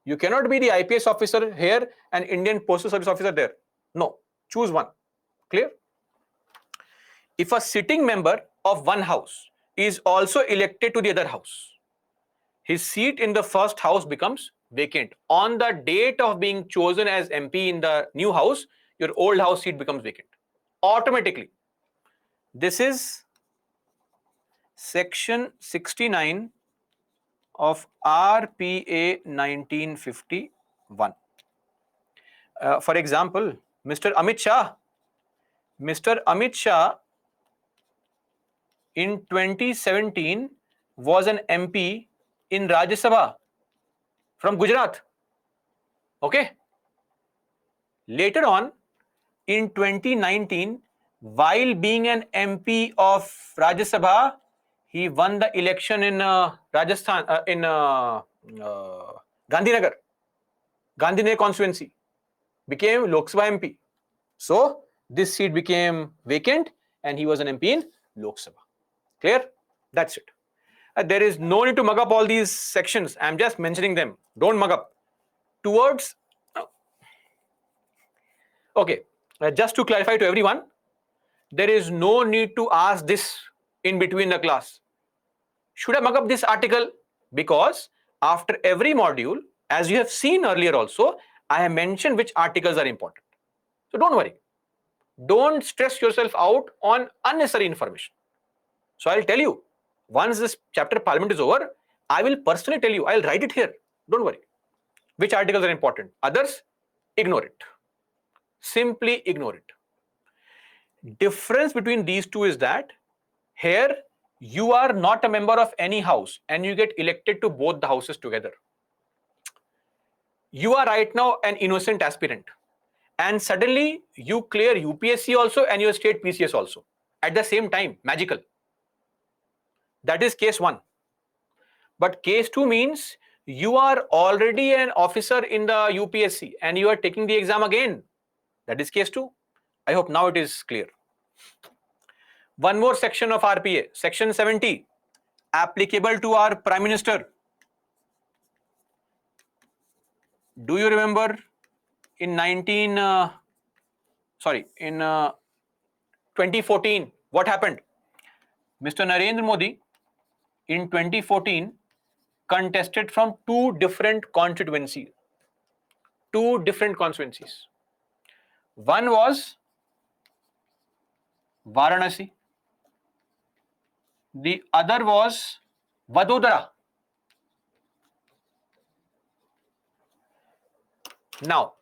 you cannot be the IPS officer here and Indian Postal Service officer there. No, choose one. Clear? If a sitting member of one house is also elected to the other house, his seat in the first house becomes vacant. On the date of being chosen as MP in the new house, your old house seat becomes vacant automatically. This is section 69 of RPA 1951. For example, Mr. Amit Shah in 2017 was an MP in Rajya Sabha from Gujarat. Okay. Later on, in 2019, while being an MP of Rajya Sabha, he won the election in Rajasthan, in Gandhinagar constituency, became Lok Sabha MP. So this seat became vacant and he was an MP in Lok Sabha. Clear? That's it. There is no need to mug up all these sections. I'm just mentioning them. Don't mug up. Towards, okay, just to clarify to everyone, there is no need to ask this in between the class. Should I mug up this article? Because after every module, as you have seen earlier also, I have mentioned which articles are important. So don't worry. Don't stress yourself out on unnecessary information. So I'll tell you, once this chapter Parliament is over, I will personally tell you, I'll write it here. Don't worry. Which articles are important? Others, ignore it. Simply ignore it. Difference between these two is that here you are not a member of any house and you get elected to both the houses together. You are right now an innocent aspirant and suddenly you clear UPSC also and your state PCS also at the same time. Magical. That is case 1. But case 2 means you are already an officer in the UPSC and you are taking the exam again. That is case 2. I hope now it is clear. One more section of RPA, section 70, applicable to our Prime Minister. Do you remember in 2014, what happened? Mr. Narendra Modi in 2014 contested from two different constituencies. One was Varanasi. The other was Vadodara. Now,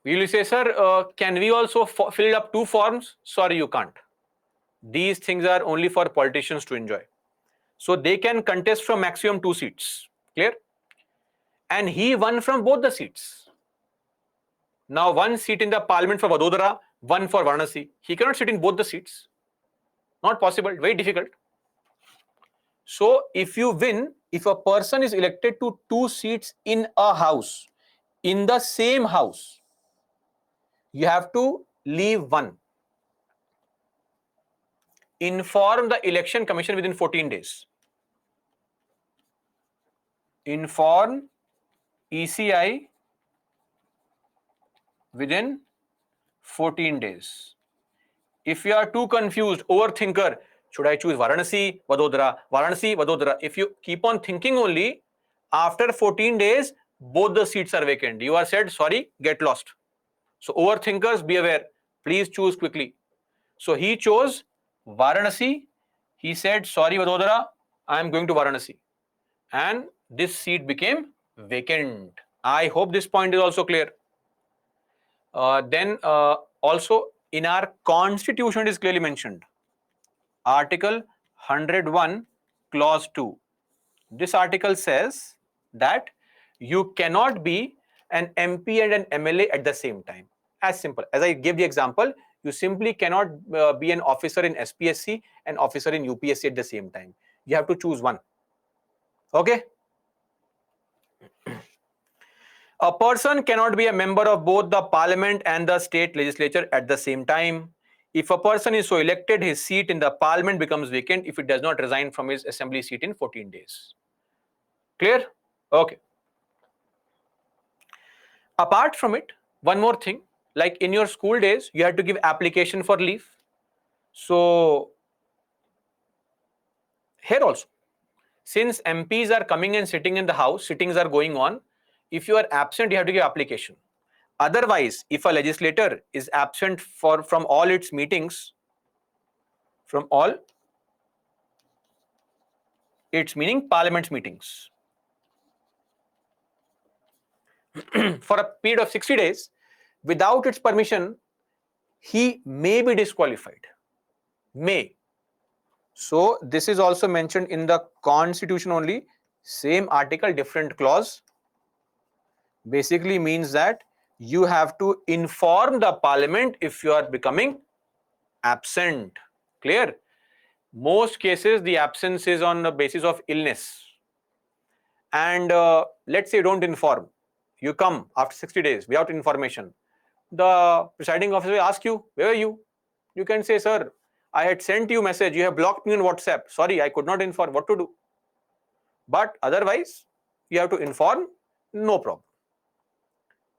will you say, sir, can we also fill up 2 forms? Sorry, you can't. These things are only for politicians to enjoy. So they can contest from maximum 2 seats. Clear? And he won from both the seats. Now 1 seat in the parliament for Vadodara, 1 for Varanasi. He cannot sit in both the seats. Not possible, very difficult. So if you win, if a person is elected to 2 seats in a house, in the same house, you have to leave 1. Inform the election commission within 14 days. Inform ECI within 14 days. If you are too confused, overthinker, should I choose Varanasi, Vadodara, Varanasi, Vadodara? If you keep on thinking only, after 14 days, both the seats are vacant. You are said, sorry, get lost. So overthinkers, be aware. Please choose quickly. So he chose Varanasi. He said, sorry, Vadodara, I am going to Varanasi. And this seat became vacant. I hope this point is also clear. Then also in our constitution it is clearly mentioned. Article 101 clause 2. This article says that you cannot be an MP and an MLA at the same time. As simple. As I gave the example, you simply cannot be an officer in SPSC and officer in UPSC at the same time. You have to choose one. Okay? A person cannot be a member of both the parliament and the state legislature at the same time. If a person is so elected, his seat in the parliament becomes vacant if it does not resign from his assembly seat in 14 days. Clear? Okay. Apart from it, one more thing, like in your school days, you had to give application for leave. So here also, since MPs are coming and sitting in the house, sittings are going on, if you are absent, you have to give application. Otherwise, if a legislator is absent from all its meetings, meaning parliament's meetings, for a period of 60 days, without its permission, he may be disqualified. May. So this is also mentioned in the constitution only, same article, different clause. Basically means that you have to inform the parliament if you are becoming absent. Clear? Most cases the absence is on the basis of illness. And let's say don't inform. You come after 60 days without information. The presiding officer will ask you, where are you? You can say, sir, I had sent you message. You have blocked me on WhatsApp. Sorry, I could not inform. What to do? But otherwise, you have to inform. No problem.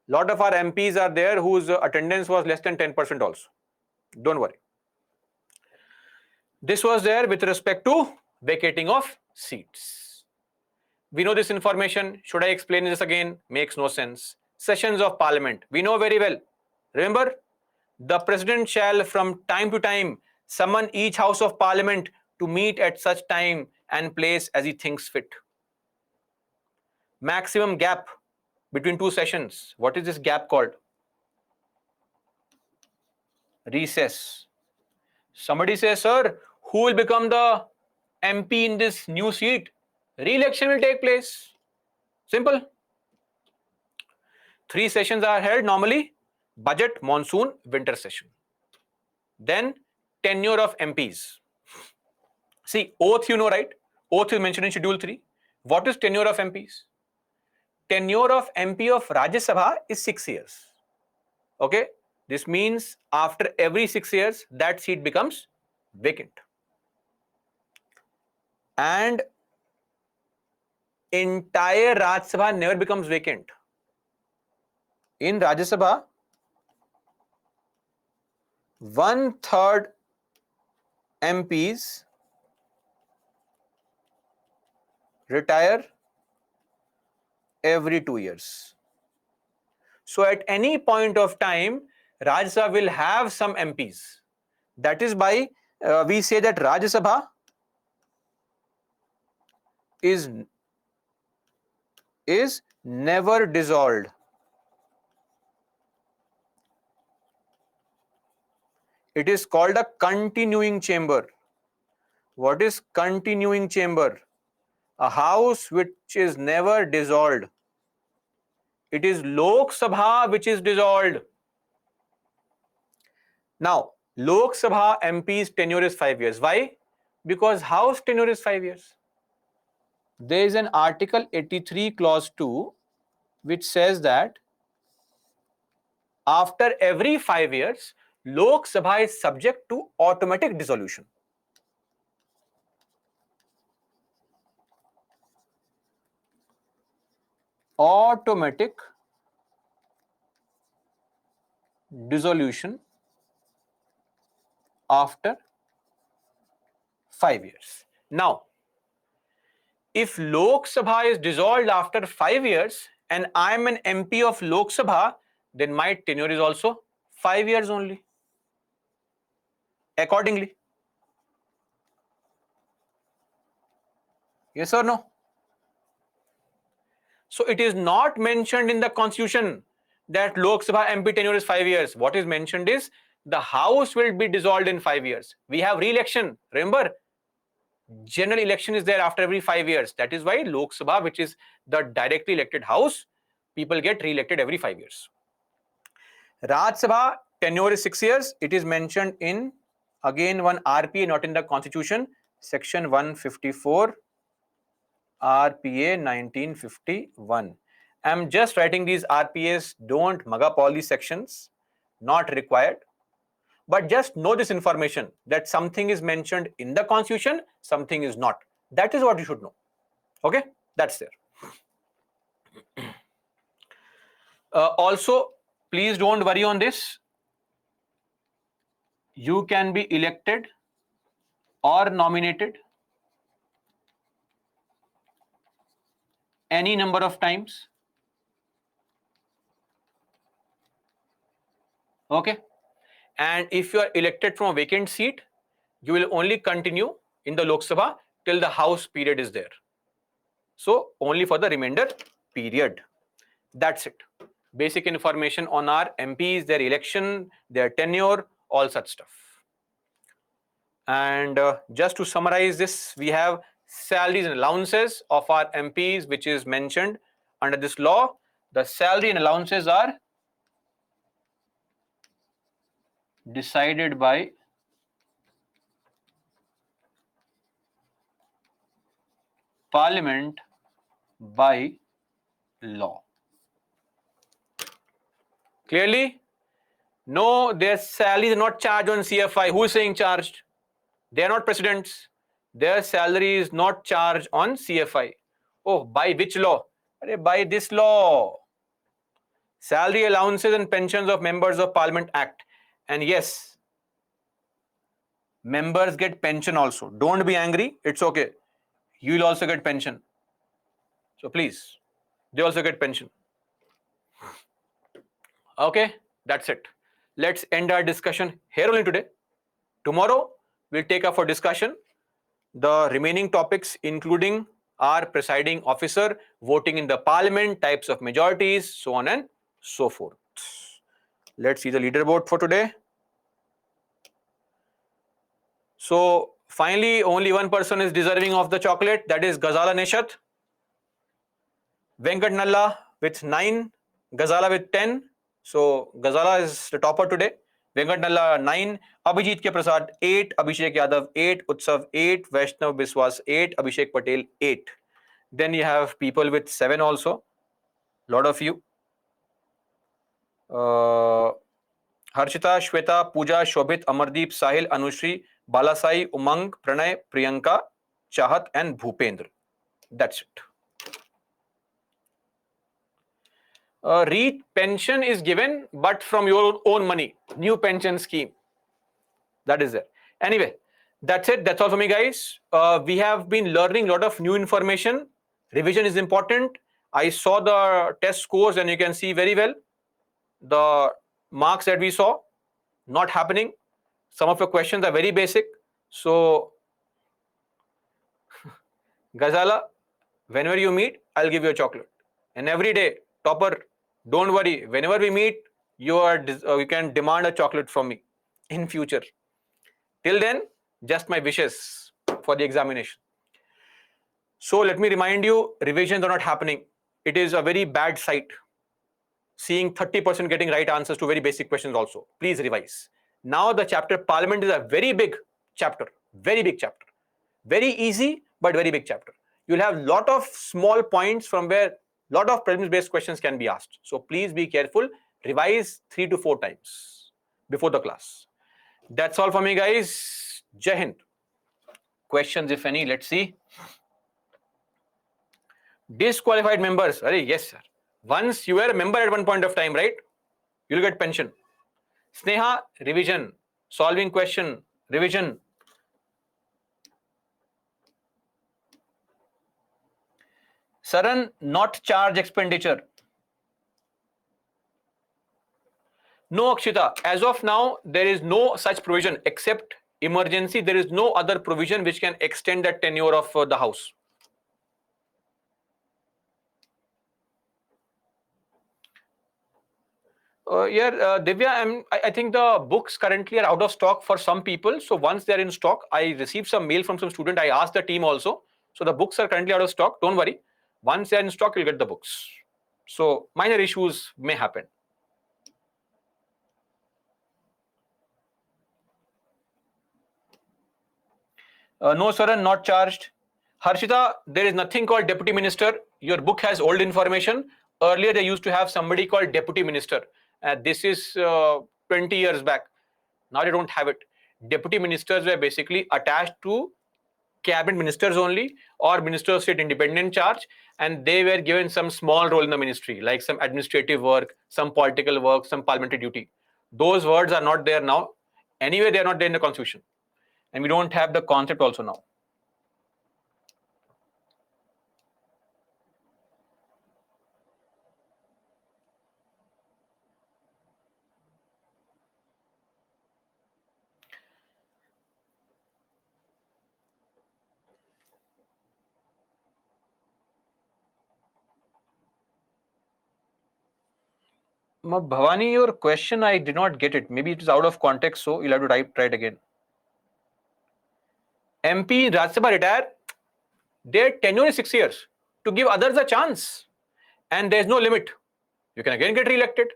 Lot of our MPs are there whose attendance was less than 10% also. Don't worry. This was there with respect to vacating of seats. We know this information. Should I explain this again? Makes no sense. sessions of parliament. We know very well. Remember, the president shall from time to time summon each house of parliament to meet at such time and place as he thinks fit. Maximum gap between two sessions. What is this gap called? Recess. Somebody says, sir, who will become the MP in this new seat? Re-election will take place. Simple. 3 sessions are held normally: budget, monsoon, winter session. Then tenure of MPs. See, oath you know, right? Oath is mentioned in Schedule 3. What is tenure of MPs? Tenure of MP of Rajya Sabha is 6 years. Okay? This means after every 6 years, that seat becomes vacant. And entire Rajya Sabha never becomes vacant. In Rajya Sabha, 1/3 MPs retire every 2 years. So at any point of time, Rajya Sabha will have some MPs. That is why we say that Rajya Sabha is never dissolved. It is called a continuing chamber. What is continuing chamber? A house which is never dissolved. It is Lok Sabha which is dissolved. Now, Lok Sabha MP's tenure is 5 years. Why? Because House tenure is 5 years. There is an Article 83 Clause 2 which says that after every 5 years, Lok Sabha is subject to automatic dissolution. Automatic dissolution after 5 years. Now, if Lok Sabha is dissolved after 5 years and I am an MP of Lok Sabha, then my tenure is also 5 years only. Accordingly. Yes or no? So it is not mentioned in the constitution that Lok Sabha MP tenure is 5 years. What is mentioned is the house will be dissolved in 5 years. We have re-election. Remember, general election is there after every 5 years. That is why Lok Sabha, which is the directly elected house, people get re-elected every 5 years. Rajya Sabha tenure is 6 years. It is mentioned in, again, one RPA, not in the constitution, section 154, RPA 1951. I'm just writing these RPAs. Don't mug up all these sections. Not required. But just know this information that something is mentioned in the constitution, something is not. That is what you should know. Okay? That's there. Also, please don't worry on this. You can be elected or nominated any number of times. Okay? And if you are elected from a vacant seat, you will only continue in the Lok Sabha till the House period is there. So only for the remainder period. That's it. Basic information on our MPs, their election, their tenure, all such stuff. And just to summarize this, we have salaries and allowances of our MPs, which is mentioned under this law. The salary and allowances are decided by Parliament by law. Clearly? No, their salaries are not charged on CFI. Who is saying charged? They are not presidents. Their salary is not charged on CFI. Oh, by which law? By this law. Salary Allowances and Pensions of Members of Parliament Act. And yes, members get pension also. Don't be angry. It's okay. You will also get pension. So please, they also get pension. Okay, that's it. Let's end our discussion here only today. Tomorrow, we'll take up for discussion the remaining topics, including our presiding officer, voting in the parliament, types of majorities, so on and so forth. Let's see the leaderboard for today. So finally, only one person is deserving of the chocolate, that is Ghazala Nishat. Venkat Nalla with 9, Ghazala with 10. So Ghazala is the topper today. Venkat Nalla 9, Abhijit K Prasad 8, Abhishek Yadav 8, Utsav 8, Vaishnav Biswas 8, Abhishek Patel 8. Then you have people with 7 also, lot of you. Harshita, Shweta, Pooja, Shobhit, Amardeep, Sahil, Anushri, Balasai, Umang, Pranay, Priyanka, Chahat and Bhupendra. That's it. REIT pension is given, but from your own money. New pension scheme. That is it. Anyway, that's it. That's all for me, guys. We have been learning a lot of new information. Revision is important. I saw the test scores and you can see very well the marks that we saw not happening. Some of your questions are very basic. So, Ghazala, whenever you meet, I'll give you a chocolate. And every day, topper, don't worry. Whenever we meet, you can demand a chocolate from me in future. Till then, just my wishes for the examination. So let me remind you, revisions are not happening. It is a very bad sight. Seeing 30% getting right answers to very basic questions also. Please revise. Now the chapter Parliament is a very big chapter. Very big chapter. Very easy, but very big chapter. You'll have lot of small points from where lot of prelims-based questions can be asked. So please be careful. Revise 3 to 4 times before the class. That's all for me, guys. Jai Hind. Questions, if any, let's see. Disqualified members. Yes, sir. Once you were a member at one point of time, right? You'll get pension. Sneha, revision. Solving question, revision. Saran, not charge expenditure. No, Akshita. As of now, there is no such provision except emergency. There is no other provision which can extend the tenure of the house. Divya, I think the books currently are out of stock for some people. So once they're in stock, I received some mail from some student. I asked the team also. So the books are currently out of stock. Don't worry. Once they're in stock, you'll get the books. So minor issues may happen. No, sir, not charged. Harshita, there is nothing called deputy minister. Your book has old information. Earlier, they used to have somebody called deputy minister. This is 20 years back. Now they don't have it. Deputy ministers were basically attached to cabinet ministers only or minister of state independent charge, and they were given some small role in the ministry, like some administrative work, some political work, some parliamentary duty. Those words are not there now. Anyway, they are not there in the constitution. And we don't have the concept also now. Bhavani, your question, I did not get it. Maybe it is out of context, so you'll have to try it again. MP Rajya Sabha retire, their tenure is 6 years. To give others a chance. And there's no limit. You can again get re-elected.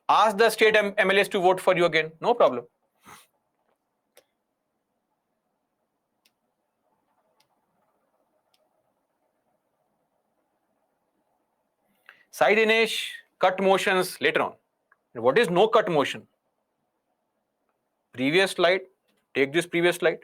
Ask the state MLAs to vote for you again. No problem. Sai Dinesh, cut motions later on. What is no cut motion? Previous slide. Take this previous slide.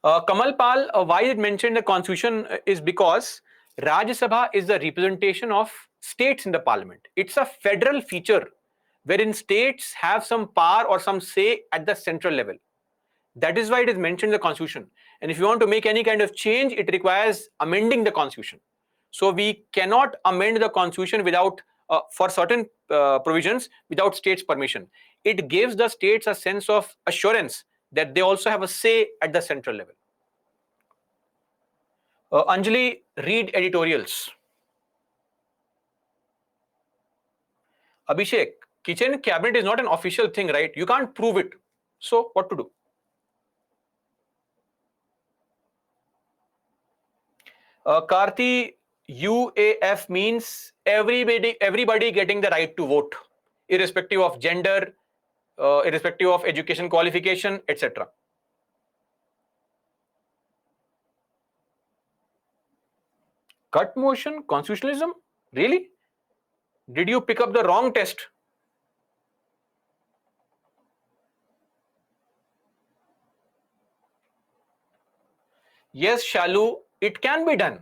Kamal Pal, why it mentioned the constitution is because Rajya Sabha is the representation of states in the parliament. It's a federal feature wherein states have some power or some say at the central level. That is why it is mentioned in the constitution. And if you want to make any kind of change, it requires amending the constitution. So we cannot amend the constitution without for certain provisions without states' permission. It gives the states a sense of assurance that they also have a say at the central level. Anjali, read editorials. Abhishek, kitchen cabinet is not an official thing, right? You can't prove it. So what to do? Karthi, UAF means everybody getting the right to vote, irrespective of gender, irrespective of education qualification, etc. Cut motion, constitutionalism? Really? Did you pick up the wrong test? Yes, Shalu, it can be done.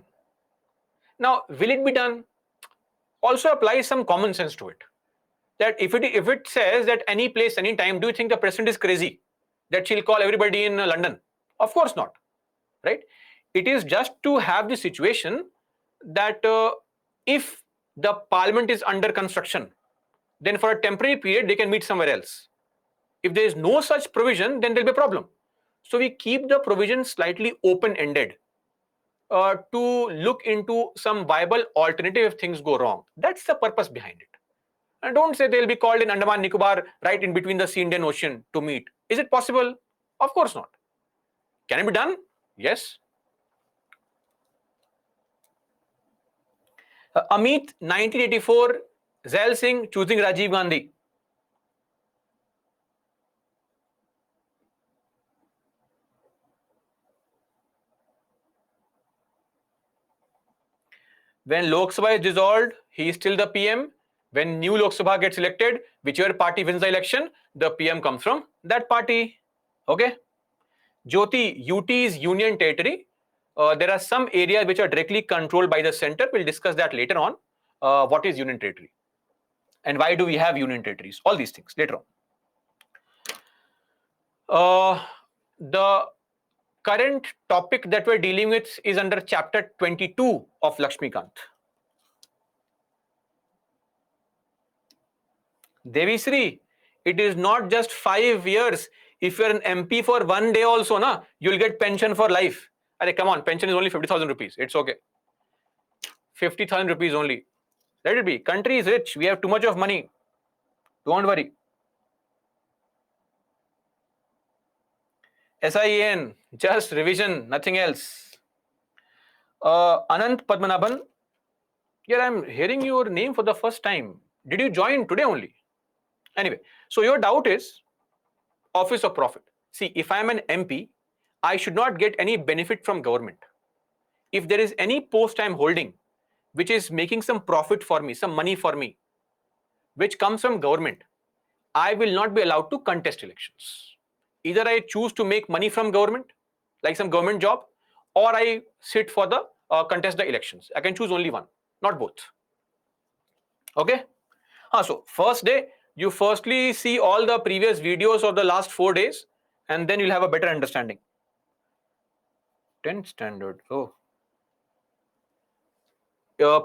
Now, will it be done? Also apply some common sense to it. That if it says that any place, any time, do you think the president is crazy that she'll call everybody in London? Of course not, right? It is just to have the situation that if the parliament is under construction, then for a temporary period they can meet somewhere else. If there is no such provision, then there'll be a problem. So we keep the provision slightly open-ended to look into some viable alternative if things go wrong. That's the purpose behind it. And don't say they'll be called in Andaman Nicobar right in between the sea Indian Ocean to meet. Is it possible? Of course not. Can it be done? Yes. Amit, 1984, Zail Singh choosing Rajiv Gandhi. When Lok Sabha is dissolved, he is still the PM. When new Lok Sabha gets elected, whichever party wins the election, the PM comes from that party. Okay. Jyoti, UT is union territory. There are some areas which are directly controlled by the center. We'll discuss that later on. What is union territory? And why do we have union territories? All these things later on. The current topic that we're dealing with is under chapter 22 of Lakshmikant. Devisri, it is not just 5 years. If you're an MP for 1 day also, you'll get pension for life. Arey, come on, pension is only 50,000 rupees. It's okay. 50,000 rupees only. Let it be. Country is rich. We have too much of money. Don't worry. SIN, just revision, nothing else. Anant Padmanabhan, here I'm hearing your name for the first time. Did you join today only? Anyway, so your doubt is office of profit. See, if I'm an MP, I should not get any benefit from government. If there is any post I'm holding, which is making some profit for me, some money for me, which comes from government, I will not be allowed to contest elections. Either I choose to make money from government, like some government job, or I sit for the contest the elections. I can choose only one, not both. Okay. So first day, you firstly see all the previous videos of the last 4 days, and then you'll have a better understanding. 10th standard. Oh.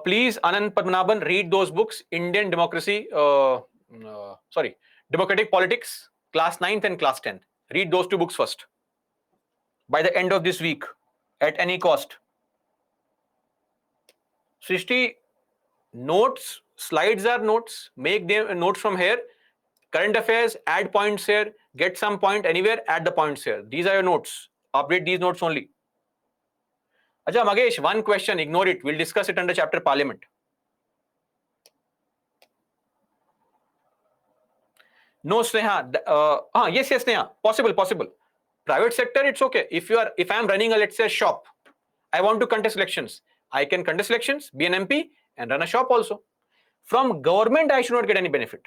Please, Anand Padmanabhan, read those books, Indian Democracy, Democratic Politics, class 9th and class 10th. Read those 2 books first. By the end of this week, at any cost. Srishti, notes, slides are notes. Make them notes from here. Current affairs, add points here. Get some point anywhere, add the points here. These are your notes. Update these notes only. Acha, Magesh, one question, ignore it. We'll discuss it under chapter Parliament. No, Sneha. Yes, Sneha. Possible. Private sector, it's okay. If I am running let's say, a shop, I want to contest elections. I can contest elections, be an MP, and run a shop also. From government, I should not get any benefit.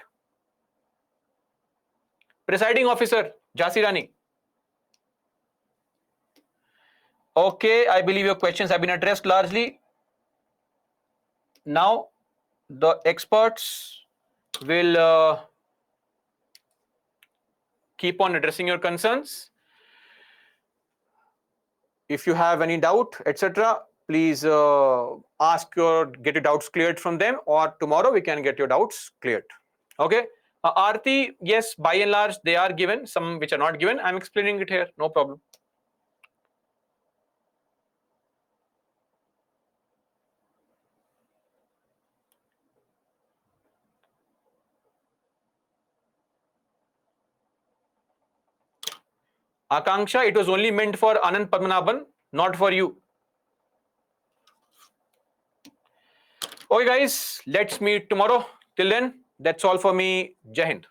Presiding officer, Jhansi Rani. Okay, I believe your questions have been addressed largely. Now, the experts will keep on addressing your concerns. If you have any doubt, etc., please get your doubts cleared from them, or tomorrow we can get your doubts cleared. Okay. Aarti, yes, by and large they are given. Some which are not given, I'm explaining it here. No problem. Akanksha, it was only meant for Anand Padmanabhan, not for you. Okay, guys, let's meet tomorrow. Till then, that's all for me. Jai Hind.